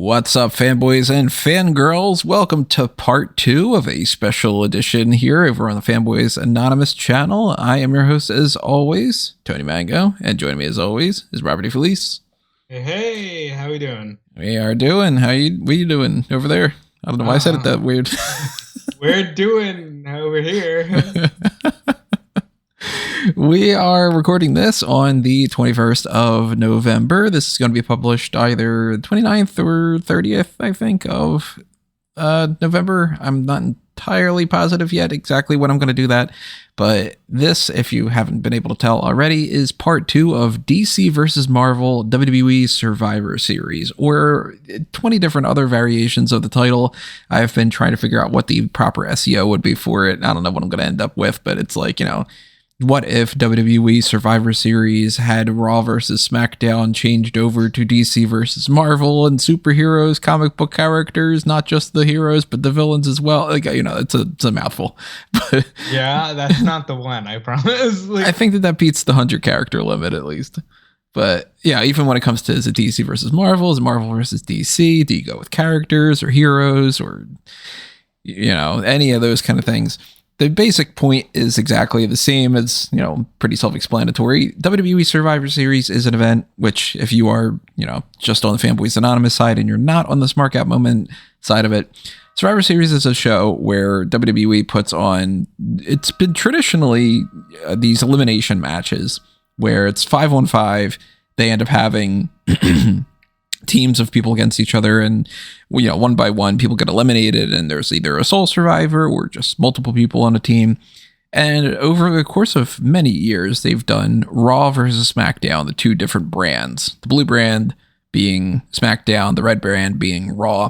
What's up, fanboys and fangirls? Welcome to part 2 of a special edition here over on the Fanboys Anonymous channel. I am your host, as always, Tony Mango, and joining me, as always, is Robert DeFelice. Hey, how we doing? We are doing. What are you doing over there? I don't know why I said it that weird. We're doing over here. We are recording this on the 21st of November. This is going to be published either 29th or 30th, I think, of November. I'm not entirely positive yet exactly when I'm going to do that. But this, if you haven't been able to tell already, is part 2 of DC vs. Marvel WWE Survivor Series, or 20 different other variations of the title. I've been trying to figure out what the proper SEO would be for it. I don't know what I'm going to end up with, but it's like, what if WWE Survivor Series had Raw versus SmackDown changed over to DC versus Marvel and superheroes, comic book characters, not just the heroes, but the villains as well? Like, it's a mouthful. But yeah, that's not the one, I promise. I think that beats the 100 character limit at least. But yeah, even when it comes to is it DC versus Marvel, is it Marvel versus DC? Do you go with characters or heroes or, any of those kind of things? The basic point is exactly the same as, pretty self-explanatory. WWE Survivor Series is an event which, if you are, just on the Fanboys Anonymous side and you're not on the Smark Out Moment side of it, Survivor Series is a show where WWE puts on, it's been traditionally these elimination matches where it's 5-on-5. They end up having teams of people against each other, and one by one people get eliminated, and there's either a sole survivor or just multiple people on a team. And over the course of many years, they've done Raw versus SmackDown, the two different brands, the blue brand being SmackDown, the red brand being Raw.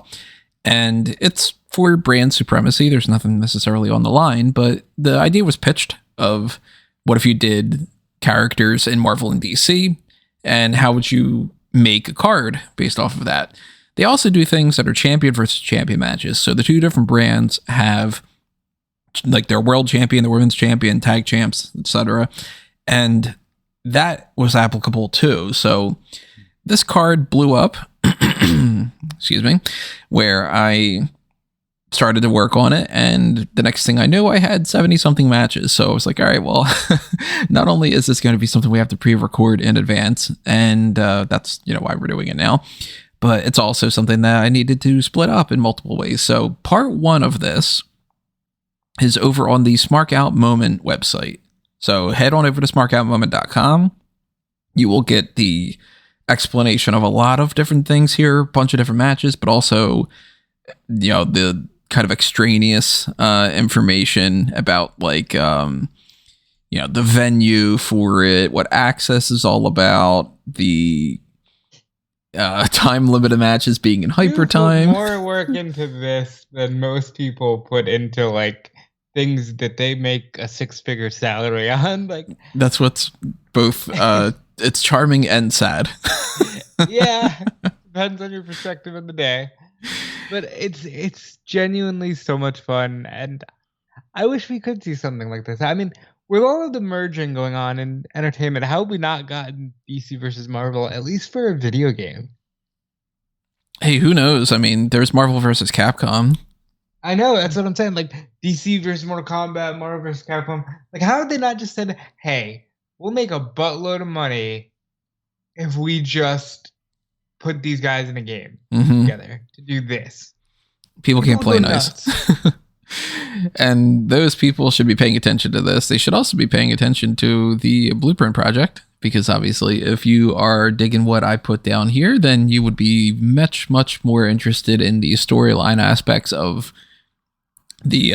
And it's for brand supremacy. There's nothing necessarily on the line, but the idea was pitched of what if you did characters in Marvel and DC, and how would you make a card based off of that? They also do things that are champion versus champion matches. So the two different brands have like their world champion, the women's champion, tag champs, etc. And that was applicable too. So this card blew up, excuse me, where I started to work on it, and the next thing I knew, I had 70 something matches. So I was like, all right, well, not only is this going to be something we have to pre-record in advance, and that's why we're doing it now, but it's also something that I needed to split up in multiple ways. So part 1 of this is over on the Smark Out Moment website. So head on over to smarkoutmoment.com. You will get the explanation of a lot of different things here, a bunch of different matches, but also the kind of extraneous information about like the venue for it, what Access is all about, the time limited matches being in hyper time. You put more work into this than most people put into like things that they make a 6-figure salary on. Like, that's what's both it's charming and sad. Yeah, depends on your perspective of the day. But it's genuinely so much fun, and I wish we could see something like this. I mean, with all of the merging going on in entertainment, how have we not gotten DC versus Marvel, at least for a video game? Hey, who knows? I mean, there's Marvel versus Capcom. I know, that's what I'm saying. Like, DC versus Mortal Kombat, Marvel versus Capcom. Like, how have they not just said, hey, we'll make a buttload of money if we just put these guys in a game together to do this? People can't play nice. And those people should be paying attention to this. They should also be paying attention to the Blueprint project, because obviously if you are digging what I put down here, then you would be much, much more interested in the storyline aspects of the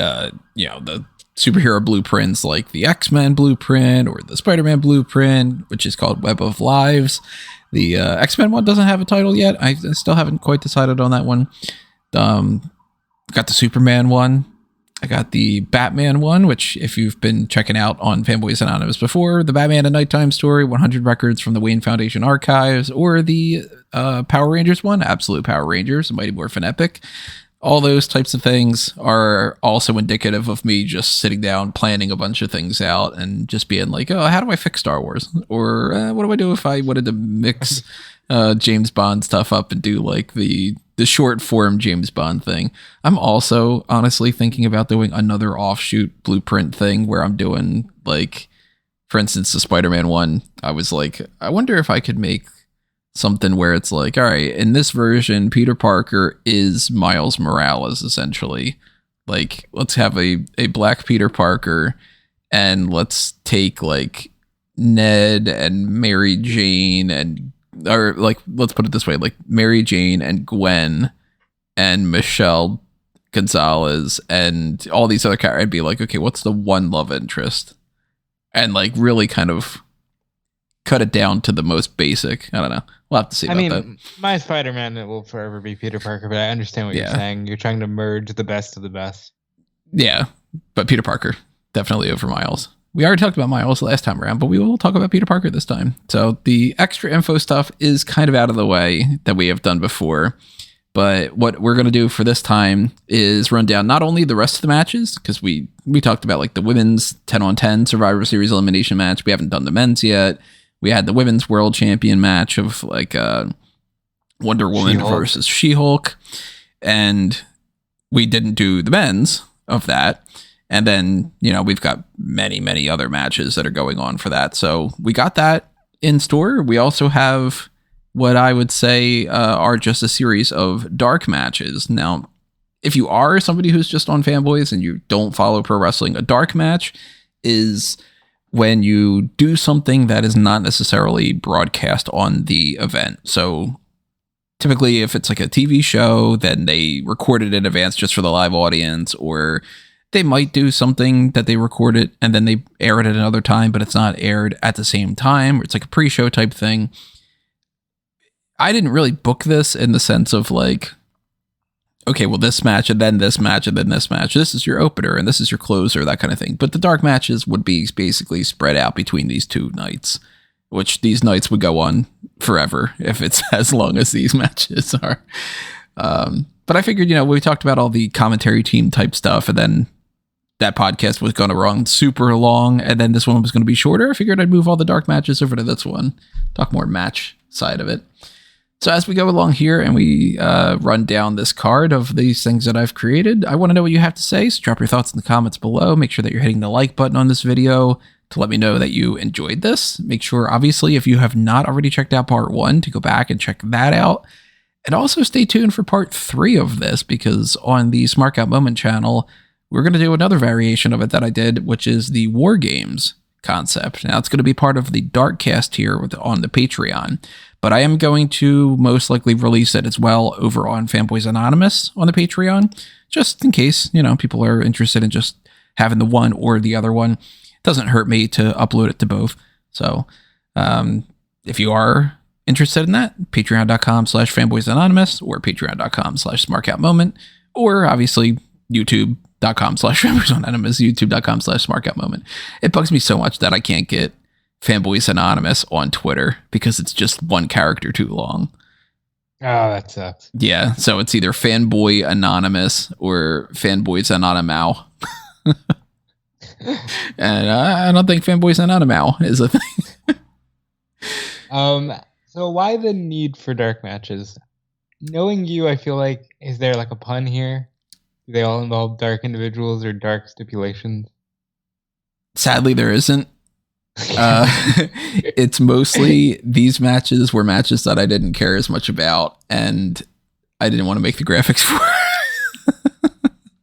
the superhero blueprints, like the X-Men blueprint or the Spider-Man blueprint, which is called Web of Lives. The X-Men one doesn't have a title yet. I still haven't quite decided on that one. Got the Superman one. I got the Batman one, which if you've been checking out on Fanboys Anonymous before, the Batman at Nighttime story, 100 records from the Wayne Foundation archives, or the Power Rangers one, Absolute Power Rangers, Mighty Morphin Epic. All those types of things are also indicative of me just sitting down, planning a bunch of things out, and just being like, oh, how do I fix Star Wars? Or what do I do if I wanted to mix James Bond stuff up and do like the the short form James Bond thing. I'm also honestly thinking about doing another offshoot Blueprint thing where I'm doing like, for instance, the Spider-Man one. I was like, I wonder if I could make something where it's like, all right, in this version, Peter Parker is Miles Morales, essentially. Like, let's have a black Peter Parker, and let's take like Ned and Mary Jane and, or like, let's put it this way, like Mary Jane and Gwen and Michelle Gonzalez and all these other characters. I'd be like, okay, what's the one love interest? And like really kind of cut it down to the most basic. I don't know. We'll have to see about that. My Spider-Man, it will forever be Peter Parker, but I understand what you're saying. You're trying to merge the best of the best. Yeah, but Peter Parker, definitely over Miles. We already talked about Miles last time around, but we will talk about Peter Parker this time. So the extra info stuff is kind of out of the way that we have done before. But what we're going to do for this time is run down not only the rest of the matches, because we talked about like the women's 10-on-10 Survivor Series elimination match. We haven't done the men's yet. We had the women's world champion match of like Wonder Woman She-Hulk versus She-Hulk. And we didn't do the men's of that. And then, you know, we've got many, many other matches that are going on for that. So we got that in store. We also have what I would say are just a series of dark matches. Now, if you are somebody who's just on Fanboys and you don't follow pro wrestling, a dark match is when you do something that is not necessarily broadcast on the event. So typically, if it's like a TV show, then they record it in advance just for the live audience, or they might do something that they recorded and then they air it at another time, but it's not aired at the same time. Or it's like a pre-show type thing. I didn't really book this in the sense of like, okay, well, this match and then this match and then this match. This is your opener and this is your closer, that kind of thing. But the dark matches would be basically spread out between these two nights, which these nights would go on forever if it's as long as these matches are. But I figured, you know, we talked about all the commentary team type stuff, and then that podcast was going to run super long, and then this one was going to be shorter. I figured I'd move all the dark matches over to this one, talk more match side of it. So as we go along here and we run down this card of these things that I've created, I want to know what you have to say. So drop your thoughts in the comments below. Make sure that you're hitting the like button on this video to let me know that you enjoyed this. Make sure, obviously, if you have not already checked out part 1, to go back and check that out. And also stay tuned for part 3 of this, because on the Smark Out Moment channel, we're going to do another variation of it that I did, which is the War Games concept. Now, it's going to be part of the Darkcast here on the Patreon, but I am going to most likely release it as well over on Fanboys Anonymous on the Patreon, just in case, you know, people are interested in just having the one or the other one. It doesn't hurt me to upload it to both. So if you are interested in that, patreon.com/fanboysanonymous or patreon.com/smarkoutmoment, or obviously youtube.com/fanboysanonymous, youtube.com/smarkoutmoment. It bugs me so much that I can't get Fanboys Anonymous on Twitter because it's just one character too long. Oh, that sucks. Yeah, so it's either Fanboy Anonymous or Fanboys Anonymous. And I don't think Fanboys Anonymous is a thing. So why the need for dark matches? Knowing you, I feel like, is there like a pun here? Do they all involve dark individuals or dark stipulations? Sadly, there isn't. It's mostly these matches were matches that I didn't care as much about, and I didn't want to make the graphics for.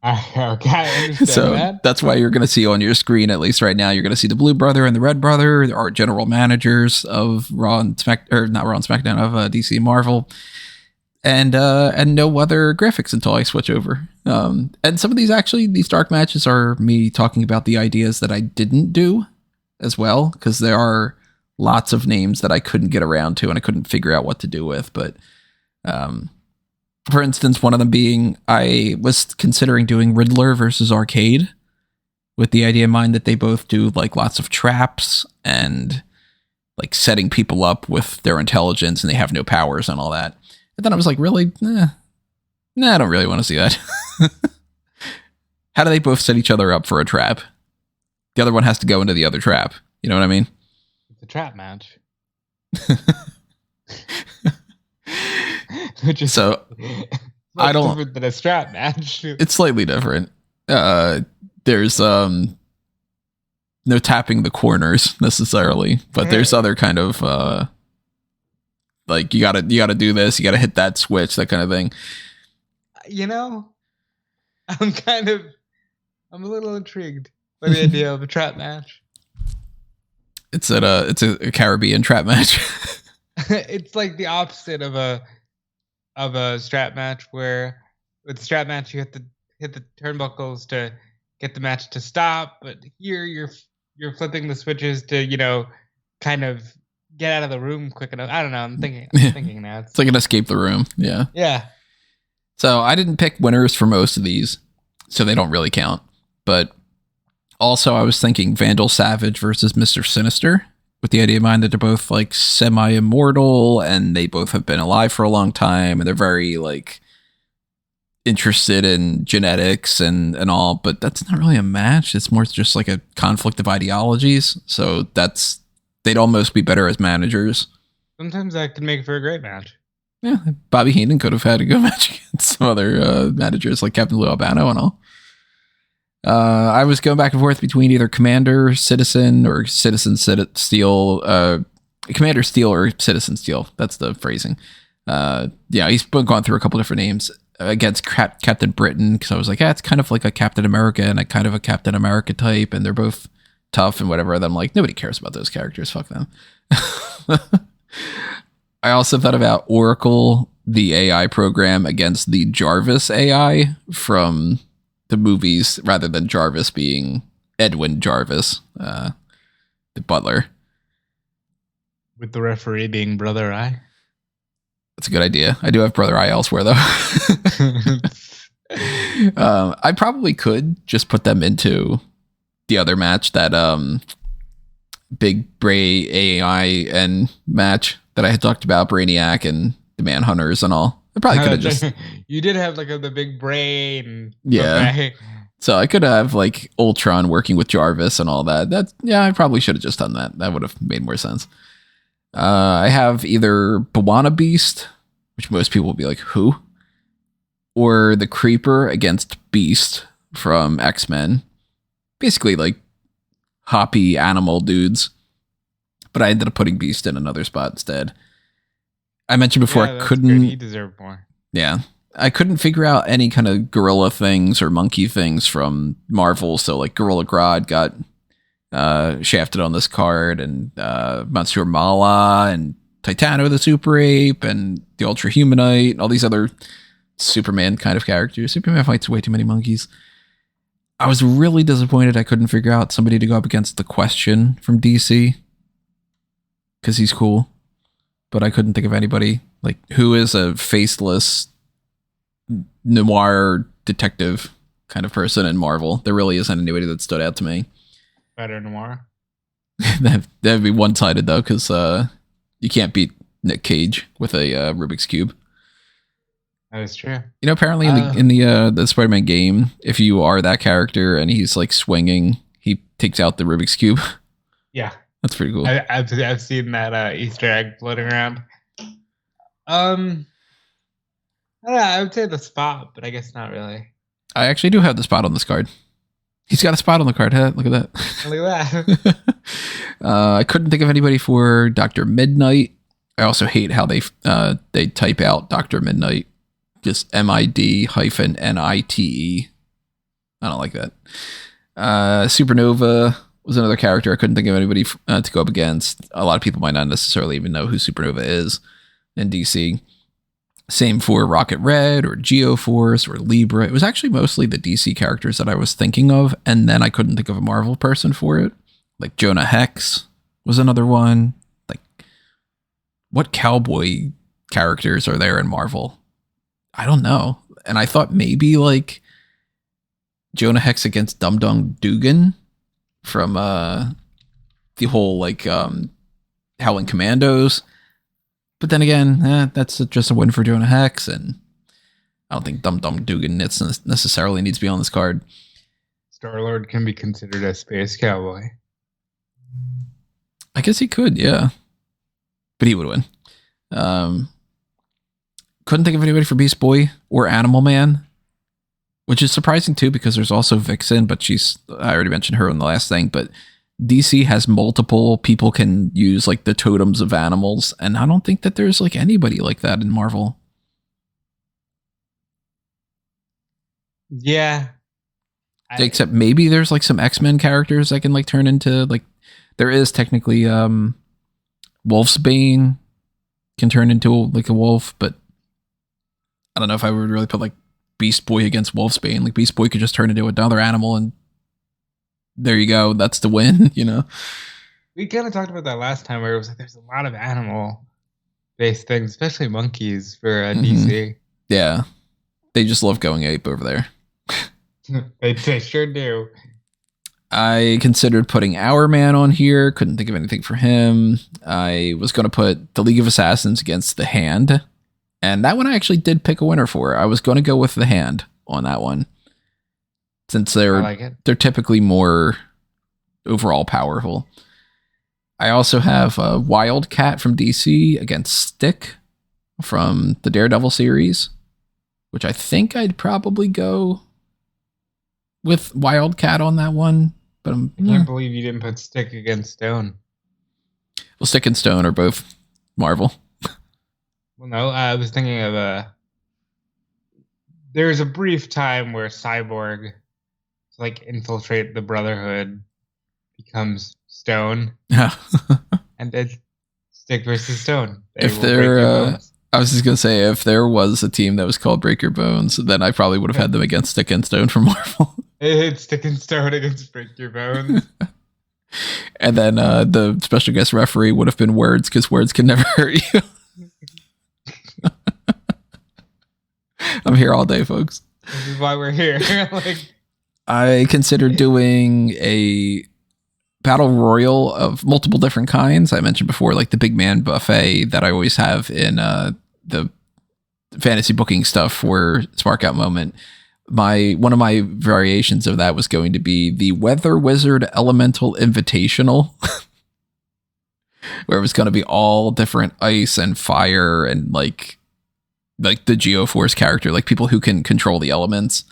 Okay, I understand so that. That's why you're going to see on your screen, at least right now, you're going to see the Blue Brother and the Red Brother, our general managers of Raw and not Raw and SmackDown, of DC and Marvel, and no other graphics until I switch over. And some of these dark matches are me talking about the ideas that I didn't do as well, because there are lots of names that I couldn't get around to and I couldn't figure out what to do with. But for instance, one of them being, I was considering doing Riddler versus Arcade, with the idea in mind that they both do like lots of traps and like setting people up with their intelligence, and they have no powers and all that. And then I was like, really? Nah, I don't really want to see that. How do they both set each other up for a trap? The other one has to go into the other trap. You know what I mean? It's a trap match. Which is So much different than a strap match. It's slightly different. There's no tapping the corners necessarily, but there's other kind of like you gotta do this, you gotta hit that switch, that kind of thing. I'm a little intrigued by the idea of a trap match. It's a Caribbean trap match. It's like the opposite of a strap match, where with the strap match you have to hit the turnbuckles to get the match to stop, but here you're flipping the switches to kind of get out of the room quick enough. I don't know. I'm thinking now. It's like an escape the room. Yeah. Yeah. So I didn't pick winners for most of these, so they don't really count. But also I was thinking Vandal Savage versus Mr. Sinister, with the idea in mind that they're both like semi-immortal and they both have been alive for a long time and they're very like interested in genetics and all, but that's not really a match. It's more just like a conflict of ideologies. So they'd almost be better as managers. Sometimes that could make for a great match. Yeah, Bobby Heenan could have had a good match against some other managers like Captain Lou Albano and all. I was going back and forth between either Commander Citizen or Citizen Steel, Commander Steel or Citizen Steel. That's the phrasing. He's gone through a couple different names against Captain Britain, because I was like, it's kind of like a Captain America and a kind of a Captain America type, and they're both tough and whatever. And I'm like, nobody cares about those characters. Fuck them. I also thought about Oracle, the AI program, against the Jarvis AI from the movies, rather than Jarvis being Edwin Jarvis, the butler. With the referee being Brother Eye? That's a good idea. I do have Brother Eye elsewhere, though. I probably could just put them into the other match, that Big Bray AI match that I had talked about, Brainiac and the Manhunters and all. I probably could have just... You did have like the big brain. Yeah. Okay. So I could have like Ultron working with Jarvis and all that. I probably should have just done that. That would have made more sense. I have either Bwana Beast, which most people will be like, who? Or the Creeper against Beast from X-Men. Basically like hoppy animal dudes. But I ended up putting Beast in another spot instead. I mentioned before I couldn't... Good. He deserved more. Yeah. I couldn't figure out any kind of gorilla things or monkey things from Marvel. So like Gorilla Grodd got shafted on this card, and Monsieur Mala and Titano the Super Ape and the Ultra Humanite and all these other Superman kind of characters. Superman fights way too many monkeys. I was really disappointed I couldn't figure out somebody to go up against The Question from DC, because he's cool. But I couldn't think of anybody like who is a faceless noir detective kind of person in Marvel. There really isn't anybody that stood out to me. Better noir. That'd be one-sided though, because you can't beat Nick Cage with a Rubik's Cube. That is true. Apparently in the Spider-Man game, if you are that character and he's like swinging, he takes out the Rubik's Cube. Yeah. That's pretty cool. I've seen that Easter egg floating around. I don't know, I would say the Spot, but I guess not really. I actually do have the Spot on this card. He's got a spot on the card. Huh? Look at that. Look at that. I couldn't think of anybody for Dr. Midnight. I also hate how they type out Dr. Midnight. Just MID-NITE. I don't like that. Supernova was another character. I couldn't think of anybody to go up against. A lot of people might not necessarily even know who Supernova is in DC. Same for Rocket Red or Geoforce or Libra. It was actually mostly the DC characters that I was thinking of, and then I couldn't think of a Marvel person for it. Like Jonah Hex was another one. Like, what cowboy characters are there in Marvel? I don't know. And I thought maybe like Jonah Hex against Dum Dum Dugan from the whole like Howling Commandos. But then again, that's just a win for Jonah Hex, and I don't think Dum Dum Dugan necessarily needs to be on this card. Star-Lord can be considered a space cowboy. I guess he could, yeah. But he would win. couldn't think of anybody for Beast Boy or Animal Man, which is surprising too because there's also Vixen, but I already mentioned her in the last thing, but DC has multiple people can use like the totems of animals, and I don't think that there's like anybody like that in Marvel. Yeah. Except maybe there's like some X-Men characters that can like turn into like, there is technically Wolfsbane can turn into like a wolf, but I don't know if I would really put like Beast Boy against Wolfsbane. Like Beast Boy could just turn into another animal and there you go. That's the win, you know? We kind of talked about that last time where it was like there's a lot of animal-based things, especially monkeys for DC. Yeah. They just love going ape over there. They sure do. I considered putting Our Man on here. Couldn't think of anything for him. I was going to put the League of Assassins against the Hand. And that one I actually did pick a winner for. I was going to go with the Hand on that one. Since they're typically more overall powerful. I also have Wildcat from DC against Stick from the Daredevil series, which I think I'd probably go with Wildcat on that one. But I can't believe you didn't put Stick against Stone. Well, Stick and Stone are both Marvel. Well, no, I was thinking of there's a brief time where Cyborg, to like infiltrate the Brotherhood, becomes Stone. And it's Stick versus Stone. If there, I was just gonna say, if there was a team that was called Break Your Bones, then I probably would have had them against Stick and Stone from Marvel. It's Stick and Stone against Break Your Bones. And then the special guest referee would have been Words, because Words can never hurt you. I'm here all day, folks. This is why we're here. I considered doing a battle royal of multiple different kinds. I mentioned before, like the big man buffet that I always have in the fantasy booking stuff for Smark Out Moment. One of my variations of that was going to be the Weather Wizard Elemental Invitational, where it was going to be all different ice and fire and like the Geoforce character, like people who can control the elements.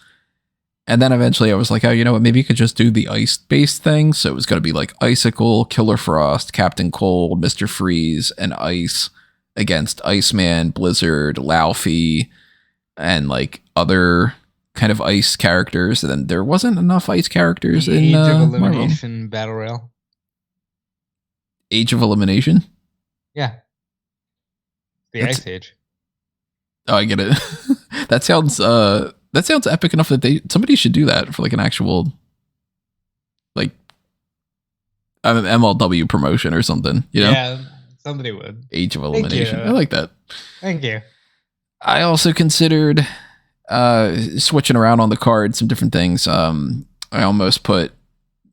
And then eventually I was like, oh, you know what? Maybe you could just do the ice-based thing. So it was going to be like Icicle, Killer Frost, Captain Cold, Mr. Freeze, and Ice against Iceman, Blizzard, Laufey, and like other kind of ice characters. And then there wasn't enough ice characters in Age of Elimination Marvel. Battle Royale. Age of Elimination? Yeah. That's Ice Age. Oh, I get it. That sounds epic enough that somebody should do that for like an actual like an MLW promotion or something, you know? Yeah, somebody would. Age of Elimination. I like that. Thank you. I also considered switching around on the card, some different things. I almost put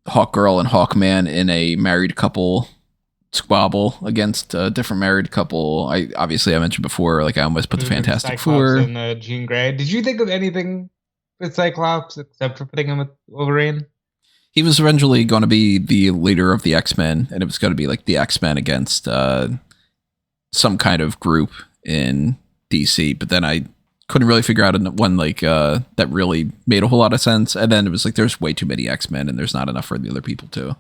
Hawkgirl and Hawkman in a married couple squabble against a different married couple. I mentioned before, like I almost put the Fantastic Four and Jean Grey. Did you think of anything with Cyclops except for putting him with Wolverine? He was eventually going to be the leader of the X-Men, and it was going to be like the X-Men against some kind of group in DC. But then I couldn't really figure out one like that really made a whole lot of sense. And then it was like there's way too many X-Men, and there's not enough for the other people too.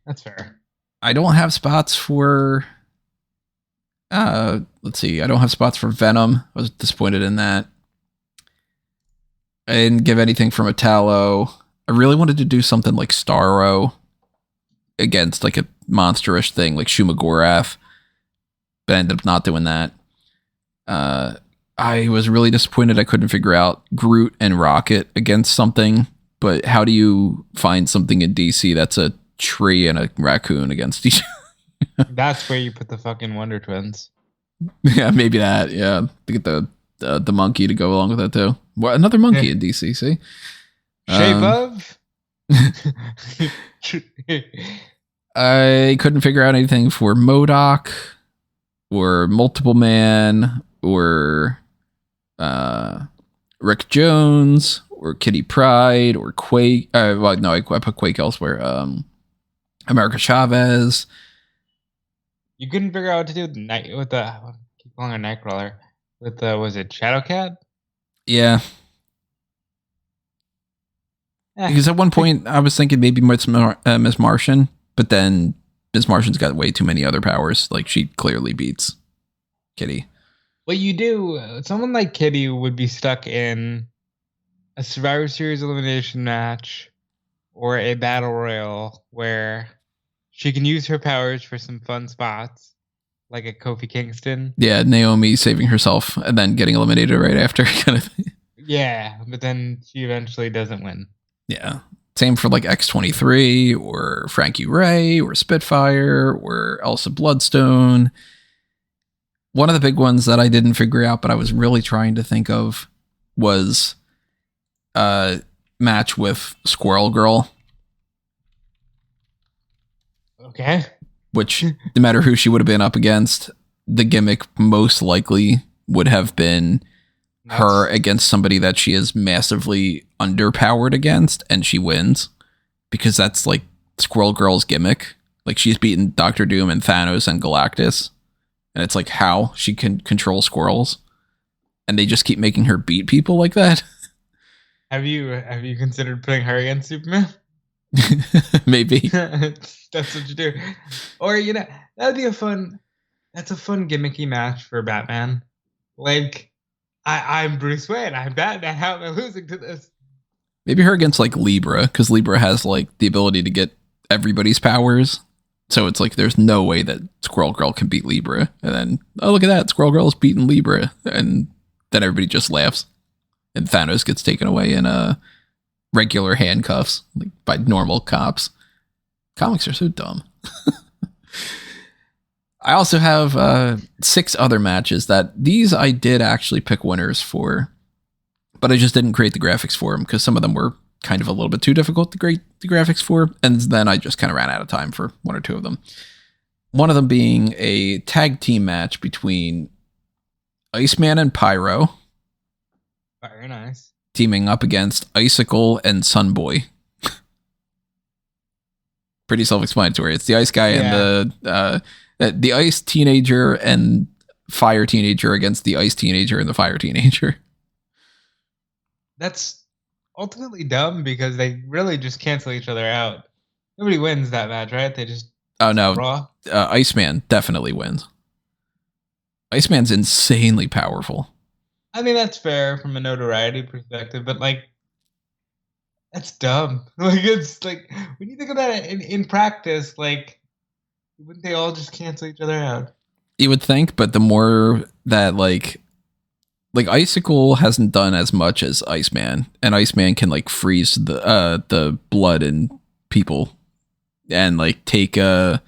That's fair. I don't have spots for let's see. I don't have spots for Venom. I was disappointed in that. I didn't give anything for Metallo. I really wanted to do something like Starro against like a monsterish thing like Shumagorath, but I ended up not doing that. I was really disappointed I couldn't figure out Groot and Rocket against something, but how do you find something in DC that's a tree and a raccoon against each other? That's where you put the fucking Wonder Twins. Yeah, maybe that. Yeah, to get the monkey to go along with that too. Well, another monkey in DC. See, Shape of. I couldn't figure out anything for MODOK or Multiple Man or Rick Jones or Kitty Pryde or Quake. Well, no, I put Quake elsewhere. America Chavez. You couldn't figure out what to do with the night with the calling her Nightcrawler. With was it Shadowcat? Yeah. Because at one point I was thinking maybe Miss Martian, but then Miss Martian's got way too many other powers. Like, she clearly beats Kitty. What you do, someone like Kitty would be stuck in a Survivor Series elimination match or a battle royal where she can use her powers for some fun spots, like a Kofi Kingston. Yeah, Naomi saving herself and then getting eliminated right after, kind of thing. Yeah, but then she eventually doesn't win. Yeah. Same for like X-23 or Frankie Ray or Spitfire or Elsa Bloodstone. One of the big ones that I didn't figure out, but I was really trying to think of, was a match with Squirrel Girl. Okay. Which, no matter who she would have been up against, the gimmick most likely would have been her against somebody that she is massively underpowered against, and she wins. Because that's like Squirrel Girl's gimmick. Like, she's beaten Doctor Doom and Thanos and Galactus. And it's like how she can control squirrels. And they just keep making her beat people like that. Have you considered putting her against Superman? Maybe. That's what you do. Or, that would be that's a fun gimmicky match for Batman. Like, I'm Bruce Wayne, I'm Batman, how am I losing to this? Maybe her against like Libra, because Libra has like the ability to get everybody's powers. So it's like there's no way that Squirrel Girl can beat Libra. And then, oh, look at that, Squirrel Girl's beating Libra. And then everybody just laughs. And Thanos gets taken away in regular handcuffs, like by normal cops. Comics are so dumb. I also have 6 other matches that these I did actually pick winners for, but I just didn't create the graphics for them because some of them were kind of a little bit too difficult to create the graphics for, and then I just kind of ran out of time for 1 or 2 of them. One of them being a tag team match between Iceman and Pyro. Very nice. Teaming up against Icicle and Sunboy. Pretty self-explanatory. It's the ice guy and the ice teenager and fire teenager against the ice teenager and the fire teenager. That's ultimately dumb because they really just cancel each other out. Nobody wins that match, right? They just draw. Iceman definitely wins. Iceman's insanely powerful. I mean, that's fair from a notoriety perspective, but like, that's dumb. Like, it's like, when you think about it in practice, like, wouldn't they all just cancel each other out? You would think, but the more that like Icicle hasn't done as much as Iceman, and Iceman can like freeze the blood in people and like take the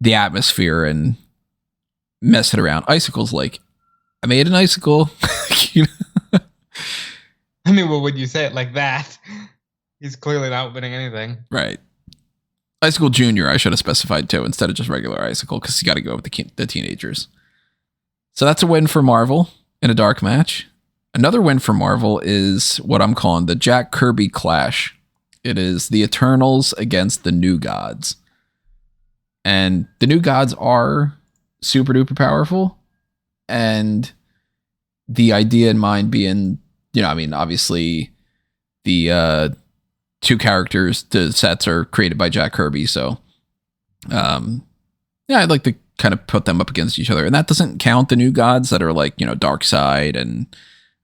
atmosphere and mess it around. Icicle's like, I made an icicle. I mean, well, when you say it like that, he's clearly not winning anything. Right. Icicle Jr. I should have specified too, instead of just regular Icicle, because you got to go with the teenagers. So that's a win for Marvel in a dark match. Another win for Marvel is what I'm calling the Jack Kirby Clash. It is the Eternals against the New Gods. And the New Gods are super duper powerful. And the idea in mind being, obviously the 2 characters, the sets are created by Jack Kirby. So, I'd like to kind of put them up against each other. And that doesn't count the New Gods that are like, Darkseid and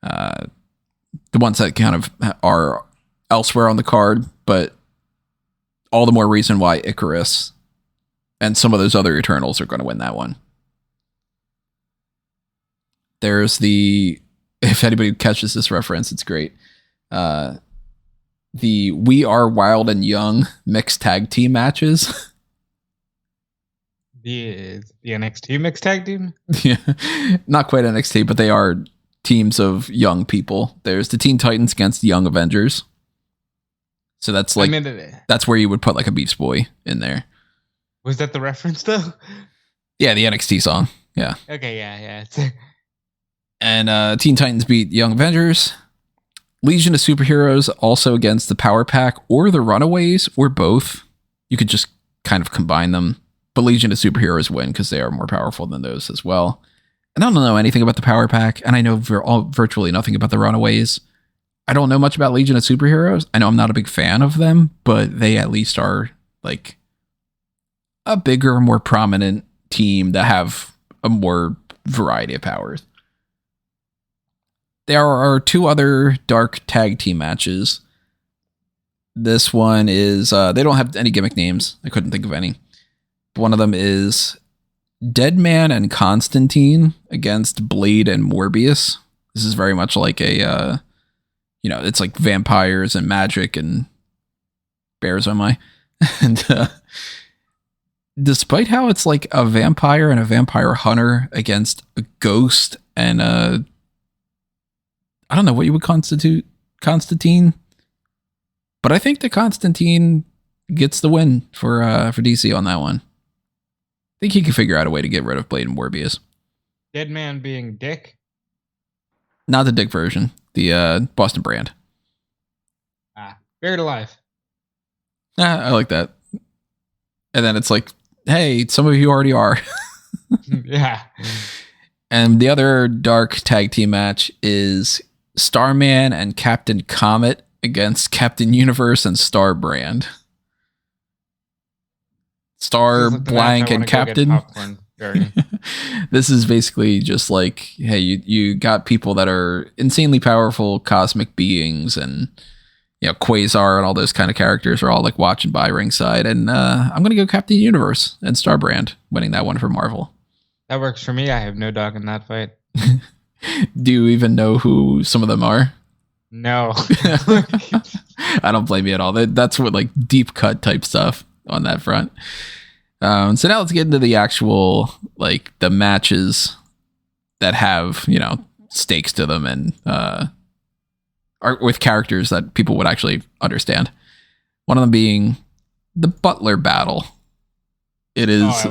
the ones that kind of are elsewhere on the card. But all the more reason why Icarus and some of those other Eternals are going to win that one. There's if anybody catches this reference, it's great. The We Are Wild and Young mixed tag team matches. The NXT mixed tag team? Yeah, not quite NXT, but they are teams of young people. There's the Teen Titans against the Young Avengers. So that's like, that's where you would put like a Beast Boy in there. Was that the reference though? Yeah, the NXT song. Yeah. Okay, yeah. And Teen Titans beat Young Avengers. Legion of Superheroes also against the Power Pack or the Runaways or both. You could just kind of combine them. But Legion of Superheroes win because they are more powerful than those as well. And I don't know anything about the Power Pack, and I know virtually nothing about the Runaways. I don't know much about Legion of Superheroes. I know I'm not a big fan of them, but they at least are like a bigger, more prominent team that have a more variety of powers. There are 2 other dark tag team matches. This one is, they don't have any gimmick names. I couldn't think of any. One of them is Deadman and Constantine against Blade and Morbius. This is very much like a, it's like vampires and magic and bears on my. And despite how it's like a vampire and a vampire hunter against a ghost and I don't know what you would constitute Constantine, but I think that Constantine gets the win for DC on that one. I think he can figure out a way to get rid of Blade and Morbius. Deadman being Dick? Not the Dick version, the Boston Brand. Buried alive. I like that. And then it's like, hey, some of you already are. Yeah. And the other dark tag team match is Starman and Captain Comet against Captain Universe and Star Brand. Star blank and Captain. This is basically just like, hey, you got people that are insanely powerful cosmic beings, and Quasar and all those kind of characters are all like watching by ringside, and I'm gonna go Captain Universe and Star Brand winning that one for Marvel. That works for me. I have no dog in that fight. Do you even know who some of them are? No. I don't blame you at all. That's what like deep cut type stuff on that front. So now let's get into the actual, like, the matches that have, stakes to them and are with characters that people would actually understand. One of them being the Butler Battle. It is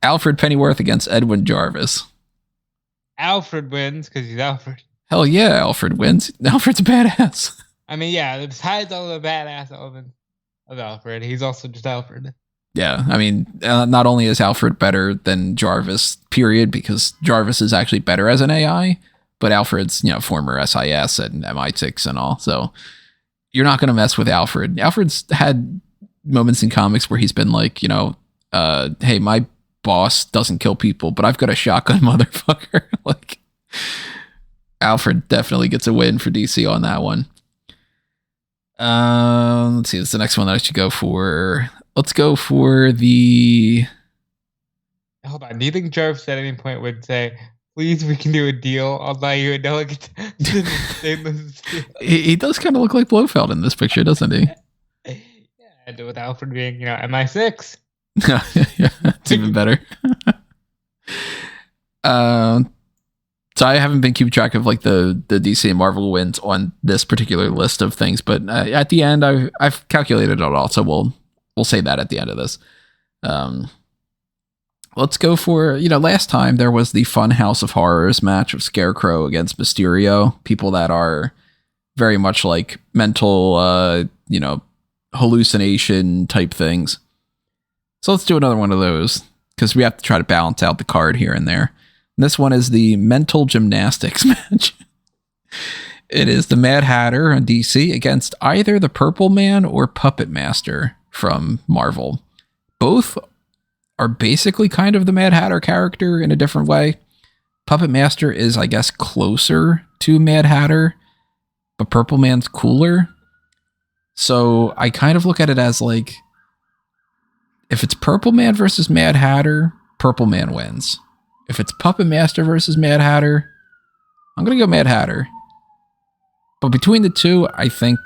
Alfred Pennyworth against Edwin Jarvis. Alfred wins because he's Alfred. Hell yeah, Alfred wins. Alfred's a badass. I mean, yeah, besides all the badass elements of Alfred, he's also just Alfred. Yeah, I mean, not only is Alfred better than Jarvis, period, because Jarvis is actually better as an AI, but Alfred's, former SIS and MI6 and all. So you're not going to mess with Alfred. Alfred's had moments in comics where he's been like, hey, my boss doesn't kill people, but I've got a shotgun, motherfucker. Like, Alfred definitely gets a win for DC on that one. Let's see. It's the next one that I should go for. Let's go for the. Hold on. Do you think Jarvis at any point would say, "Please, we can do a deal. I'll buy you a delicate stainless steel"? He does kind of look like Blofeld in this picture, doesn't he? Yeah, and with Alfred being, MI6. Yeah, it's even better. So I haven't been keeping track of like the DC and Marvel wins on this particular list of things, but at the end I've calculated it all, so we'll say that at the end of this. Let's go for, last time there was the Fun House of Horrors match of Scarecrow against Mysterio, people that are very much like mental, hallucination type things. So let's do another one of those because we have to try to balance out the card here and there. This one is the mental gymnastics match. It is the Mad Hatter on DC against either the Purple Man or Puppet Master from Marvel. Both are basically kind of the Mad Hatter character in a different way. Puppet Master is, I guess, closer to Mad Hatter, but Purple Man's cooler. So I kind of look at it as like, if it's Purple Man versus Mad Hatter, Purple Man wins. If it's Puppet Master versus Mad Hatter, I'm going to go Mad Hatter. But between the two, I think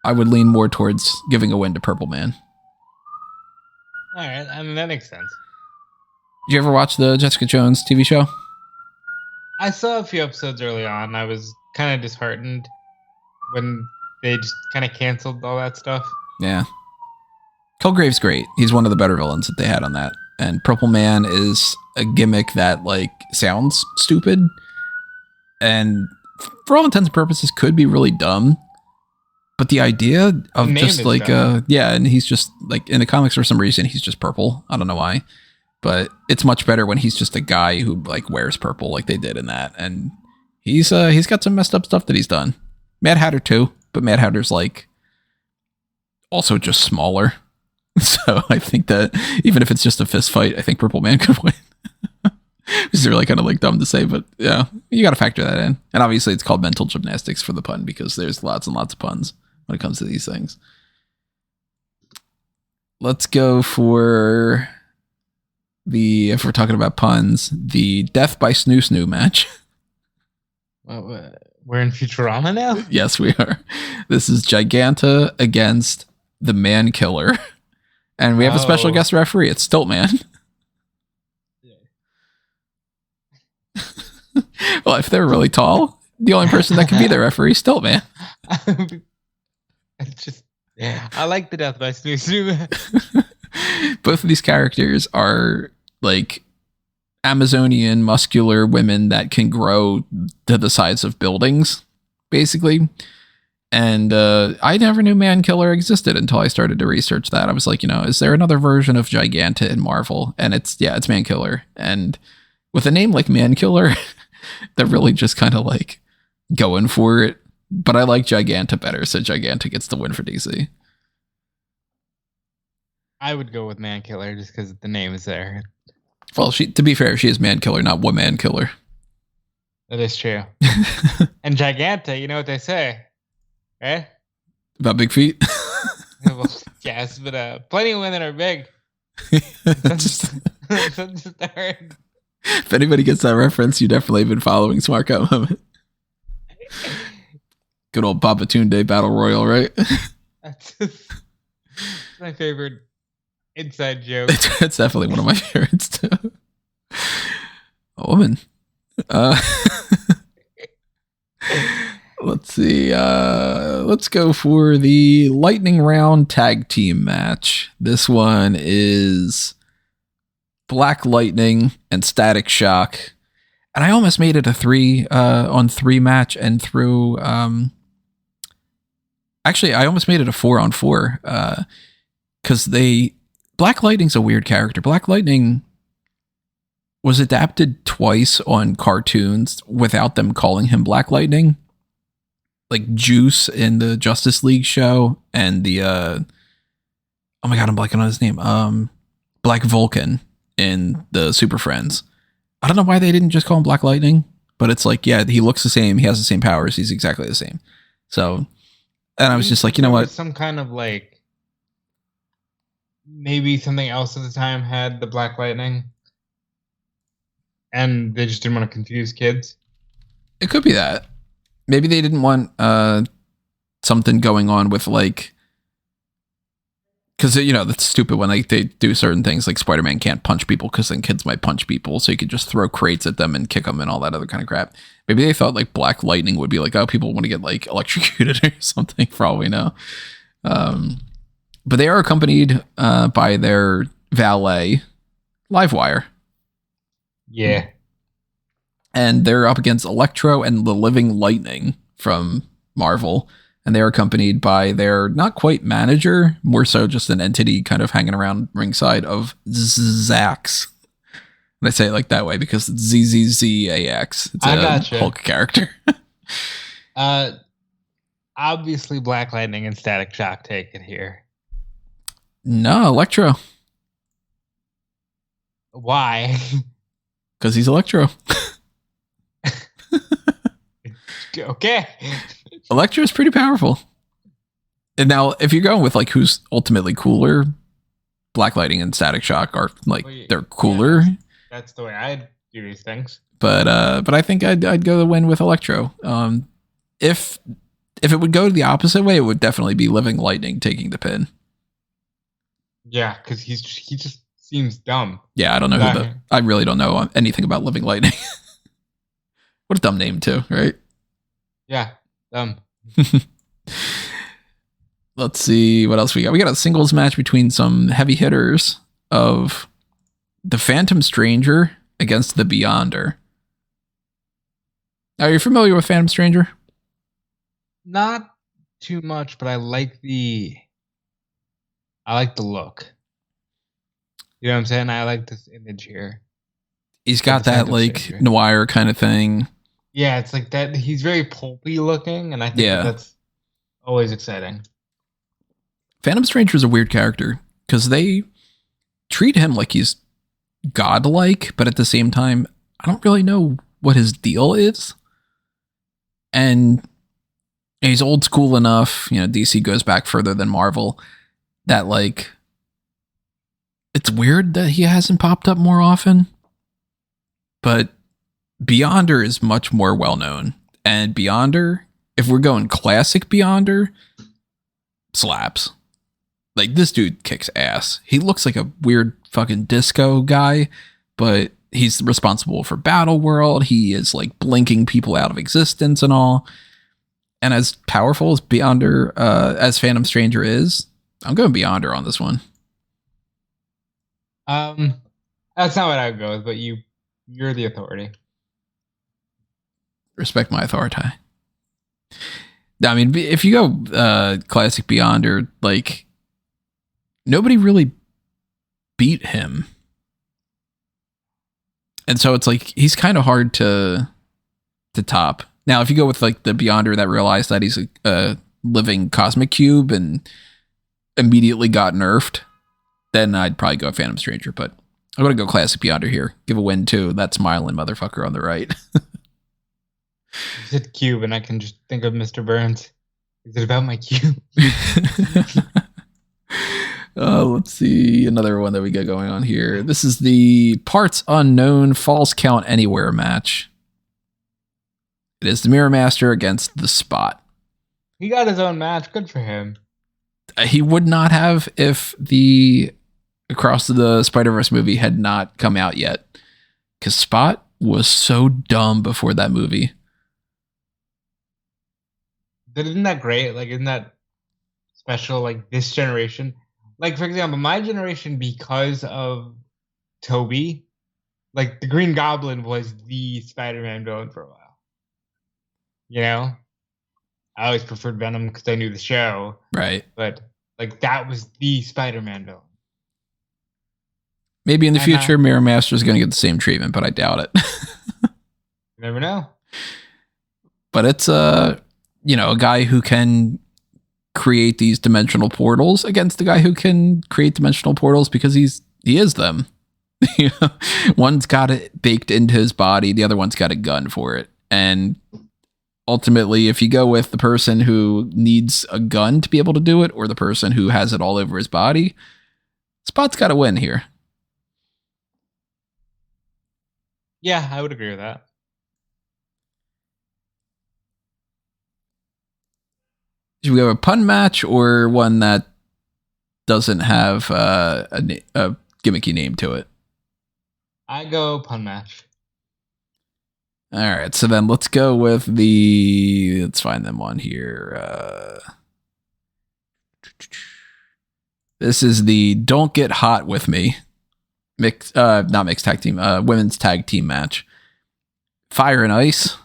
I would lean more towards giving a win to Purple Man. All right, I mean, that makes sense. Did you ever watch the Jessica Jones TV show? I saw a few episodes early on. I was kind of disheartened when they just kind of canceled all that stuff. Yeah. Kilgrave's great. He's one of the better villains that they had on that. And Purple Man is a gimmick that, like, sounds stupid. And for all intents and purposes could be really dumb. But the idea of just like, and he's just, like, in the comics for some reason, he's just purple. I don't know why. but it's much better when he's just a guy who like wears purple like they did in that. And he's got some messed up stuff that he's done. Mad Hatter too, but Mad Hatter's like also just smaller. So I think that even if it's just a fist fight, I think Purple Man could win. Which is really kind of like dumb to say, but yeah, you got to factor that in. And obviously it's called mental gymnastics for the pun because there's lots and lots of puns when it comes to these things. Let's go for if we're talking about puns, the Death by Snoo Snoo match. Well, we're in Futurama now? Yes, we are. This is Giganta against the Man Killer. And we have a special guest referee. It's Stiltman. Well, if they're really tall, the only person that can be the referee is Stiltman. I like the Death by Snoo Snoo. Both of these characters are like Amazonian muscular women that can grow to the size of buildings, basically. And I never knew Man Killer existed until I started to research that. I was like, is there another version of Giganta in Marvel? And it's Man Killer. And with a name like Man Killer, they're really just kind of like going for it. But I like Giganta better, so Giganta gets the win for DC. I would go with Man Killer just because the name is there. Well, to be fair, she is Man Killer, not Woman Killer. That is true. And Giganta, you know what they say, right? About big feet? Well, yes, but plenty of women are big. If anybody gets that reference, you definitely have been following Smark Out Moment. Good old Babatunde Battle Royal, right? That's my favorite inside joke. It's definitely one of my favorites too. A woman. Let's see. Let's go for the lightning round tag team match. This one is Black Lightning and Static Shock. And I almost made it a 3-on-3 match and threw actually I almost made it a 4-on-4 because Black Lightning's a weird character. Black Lightning was adapted twice on cartoons without them calling him Black Lightning. Like Juice in the Justice League show and the oh my god, I'm blanking on his name. Black Vulcan in the Super Friends. I don't know why they didn't just call him Black Lightning, but it's like, yeah, he looks the same. He has the same powers. He's exactly the same. So, and I was just like, you know what? Some kind of like, maybe something else at the time had the Black Lightning and they just didn't want to confuse kids. It could be that. Maybe they didn't want something going on with like, because that's stupid when they do certain things like Spider-Man can't punch people because then kids might punch people, so you could just throw crates at them and kick them and all that other kind of crap. Maybe they thought like Black Lightning would be like, oh, people want to get like electrocuted or something, for all we know. But they are accompanied by their valet, Livewire. Yeah. And they're up against Electro and the Living Lightning from Marvel. And they're accompanied by their not quite manager, more so just an entity kind of hanging around ringside of Zax. And I say it like that way because it's ZZZAX. It's a Hulk character. Obviously Black Lightning and Static Shock take it here. No, Electro. Why? Because he's Electro. Okay. Electro is pretty powerful. And now, if you're going with like who's ultimately cooler, Black Lightning and Static Shock are like they're cooler. Yeah, that's the way I do these things. But I think I'd go the win with Electro. If it would go the opposite way, it would definitely be Living Lightning taking the pin. Yeah, because he just seems dumb. Yeah, I don't know I really don't know anything about Living Lightning. What a dumb name too, right? Yeah, dumb. Let's see what else we got. We got a singles match between some heavy hitters of the Phantom Stranger against the Beyonder. Are you familiar with Phantom Stranger? Not too much, but I like the look. You know what I'm saying? I like this image here. He's got that like noir kind of thing. Yeah, it's like that. He's very pulpy looking, and I think that's always exciting. Phantom Stranger is a weird character because they treat him like he's godlike, but at the same time, I don't really know what his deal is. And he's old school enough, you know, DC goes back further than Marvel, that like it's weird that he hasn't popped up more often. But Beyonder is much more well known. And Beyonder, if we're going classic Beyonder, slaps. Like, this dude kicks ass. He looks like a weird fucking disco guy, but he's responsible for Battle World. He is like blinking people out of existence and all. And as powerful as Beyonder, as Phantom Stranger is, I'm going Beyonder on this one. That's not what I would go with, but you're the authority. Respect my authority. I mean, if you go classic Beyonder, like, nobody really beat him. And so it's like, he's kind of hard to top. Now, if you go with like the Beyonder that realized that he's a living cosmic cube and immediately got nerfed, then I'd probably go Phantom Stranger, but I'm going to go classic Beyonder here. Give a win to that smiling motherfucker on the right. You said cube, and I can just think of Mr. Burns. Is it about my cube? Let's see. Another one that we got going on here. This is the Parts Unknown False Count Anywhere match. It is the Mirror Master against the Spot. He got his own match. Good for him. He would not have if the Across the Spider-Verse movie had not come out yet. Because Spot was so dumb before that movie. But isn't that great? Like, isn't that special? Like, this generation. Like, for example, my generation, because of Toby, like, the Green Goblin was the Spider-Man villain for a while. You know? I always preferred Venom because I knew the show. Right. But, like, that was the Spider-Man villain. Maybe in the future, Mirror Master is going to get the same treatment, but I doubt it. You never know. But it's, a guy who can create these dimensional portals against the guy who can create dimensional portals because he is them. One's got it baked into his body. The other one's got a gun for it. And ultimately, if you go with the person who needs a gun to be able to do it, or the person who has it all over his body, Spot's got to win here. Yeah, I would agree with that. Should we go a pun match or one that doesn't have a gimmicky name to it? I go pun match. All right, so then let's go with let's find them on here. This is the Don't Get Hot With Me not mixed tag team, women's tag team match. Fire and Ice.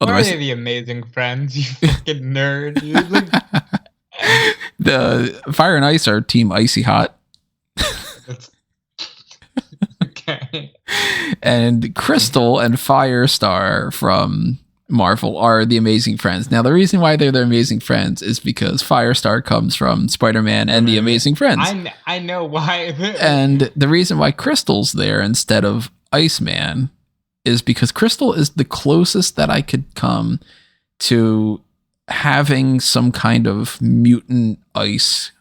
Are they the Amazing Friends? You fucking nerd. The Fire and Ice are Team Icy Hot. Okay. And Crystal and Firestar from Marvel are the Amazing Friends. Now, the reason why they're the Amazing Friends is because Firestar comes from Spider-Man and the Amazing Friends. I know why. And the reason why Crystal's there instead of Iceman is because Crystal is the closest that I could come to having some kind of mutant ice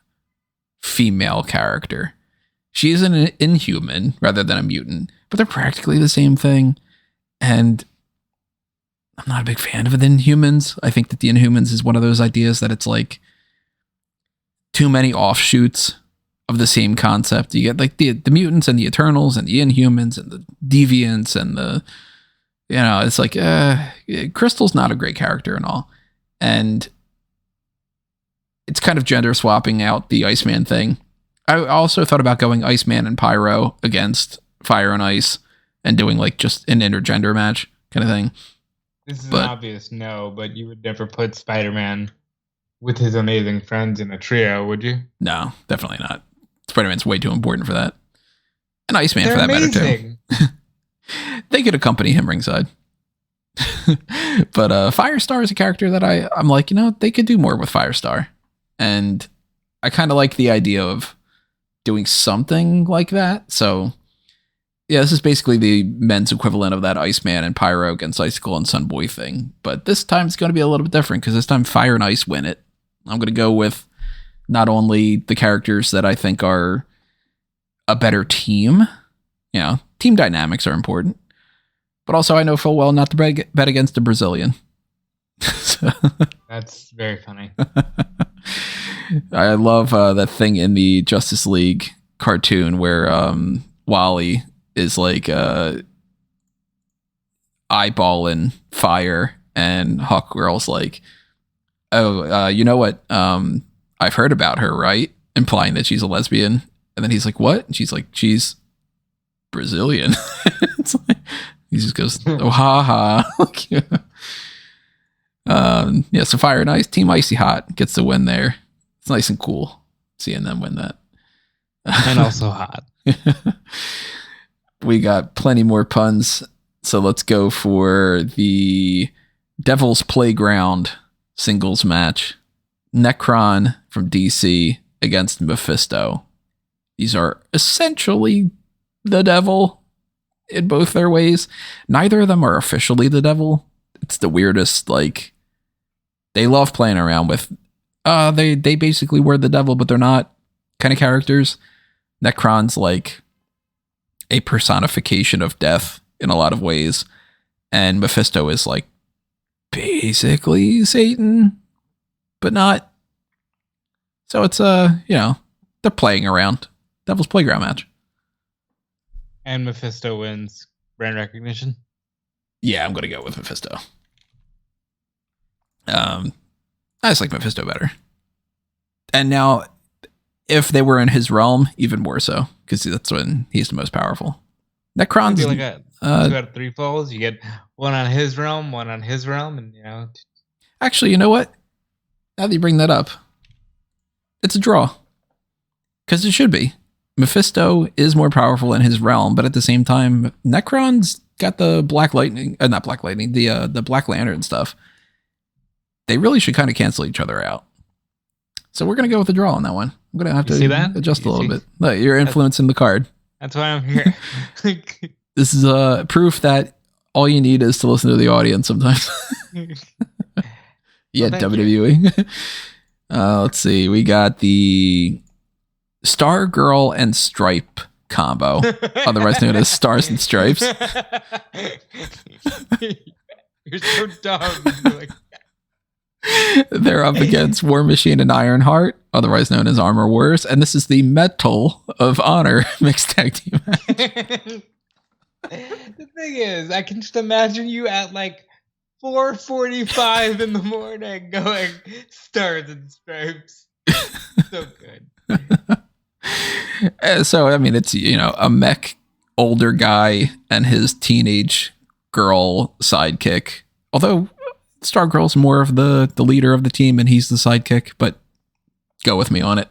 female character. She is an Inhuman rather than a mutant, but they're practically the same thing. And I'm not a big fan of the Inhumans. I think that the Inhumans is one of those ideas that it's like too many offshoots of the same concept. You get like the mutants and the Eternals and the Inhumans and the Deviants and it's like Crystal's not a great character and all. And it's kind of gender swapping out the Iceman thing. I also thought about going Iceman and Pyro against Fire and Ice and doing like just an intergender match kind of thing. This is an obvious no, but you would never put Spider-Man with his Amazing Friends in a trio, would you? No, definitely not. Spider-Man's way too important for that. And Iceman, They're for that amazing. matter, too. They could accompany him ringside. But Firestar is a character that I'm like, they could do more with Firestar. And I kind of like the idea of doing something like that. So, yeah, this is basically the men's equivalent of that Iceman and Pyro against Icicle and Sunboy thing. But this time it's going to be a little bit different because this time Fire and Ice win it. I'm going to go with not only the characters that I think are a better team, team dynamics are important, but also I know full well not to bet against a Brazilian. So. That's very funny. I love that thing in the Justice League cartoon where Wally is like eyeballing Fire, and Hawkgirl's like, "Oh, you know what? I've heard about her, right?" Implying that she's a lesbian, and then he's like, "What?" And she's like, "She's Brazilian." It's like, he just goes, "Oh, ha ha." Yeah, so Fire and Ice, Team Icy Hot gets the win there. It's nice and cool seeing them win that. And also hot. We got plenty more puns, so let's go for the Devil's Playground singles match. Necron from DC against Mephisto. These are essentially the devil in both their ways. Neither of them are officially the devil. It's the weirdest, they love playing around with they basically were the devil, but they're not kind of characters. Necron's like a personification of death in a lot of ways, and Mephisto is like basically Satan, but not. So it's they're playing around. Devil's Playground match. And Mephisto wins brand recognition. Yeah, I'm gonna go with Mephisto. I just like Mephisto better. And now, if they were in his realm, even more so, because that's when he's the most powerful. Necron's like a 2 out of 3 falls. You get one on his realm, and Actually, you know what? Now that you bring that up, it's a draw. Because it should be. Mephisto is more powerful in his realm, but at the same time, Necron's got the Black Lightning, not Black Lightning, the Black Lantern stuff. They really should kind of cancel each other out. So we're going to go with a draw on that one. I'm going to have to adjust a little bit. Look, you're influencing the card. That's why I'm here. This is proof that all you need is to listen to the audience sometimes. Yeah, well, WWE. Let's see. We got the Star Girl and Stripe combo, otherwise known as Stars and Stripes. You're so dumb. They're up against War Machine and Ironheart, otherwise known as Armor Wars, and this is the Medal of Honor mixed tag team match. The thing is, I can just imagine you at 4:45 in the morning going Stars and Stripes. So good. So, I mean, it's, a mech older guy and his teenage girl sidekick. Although Stargirl's more of the leader of the team and he's the sidekick, but go with me on it.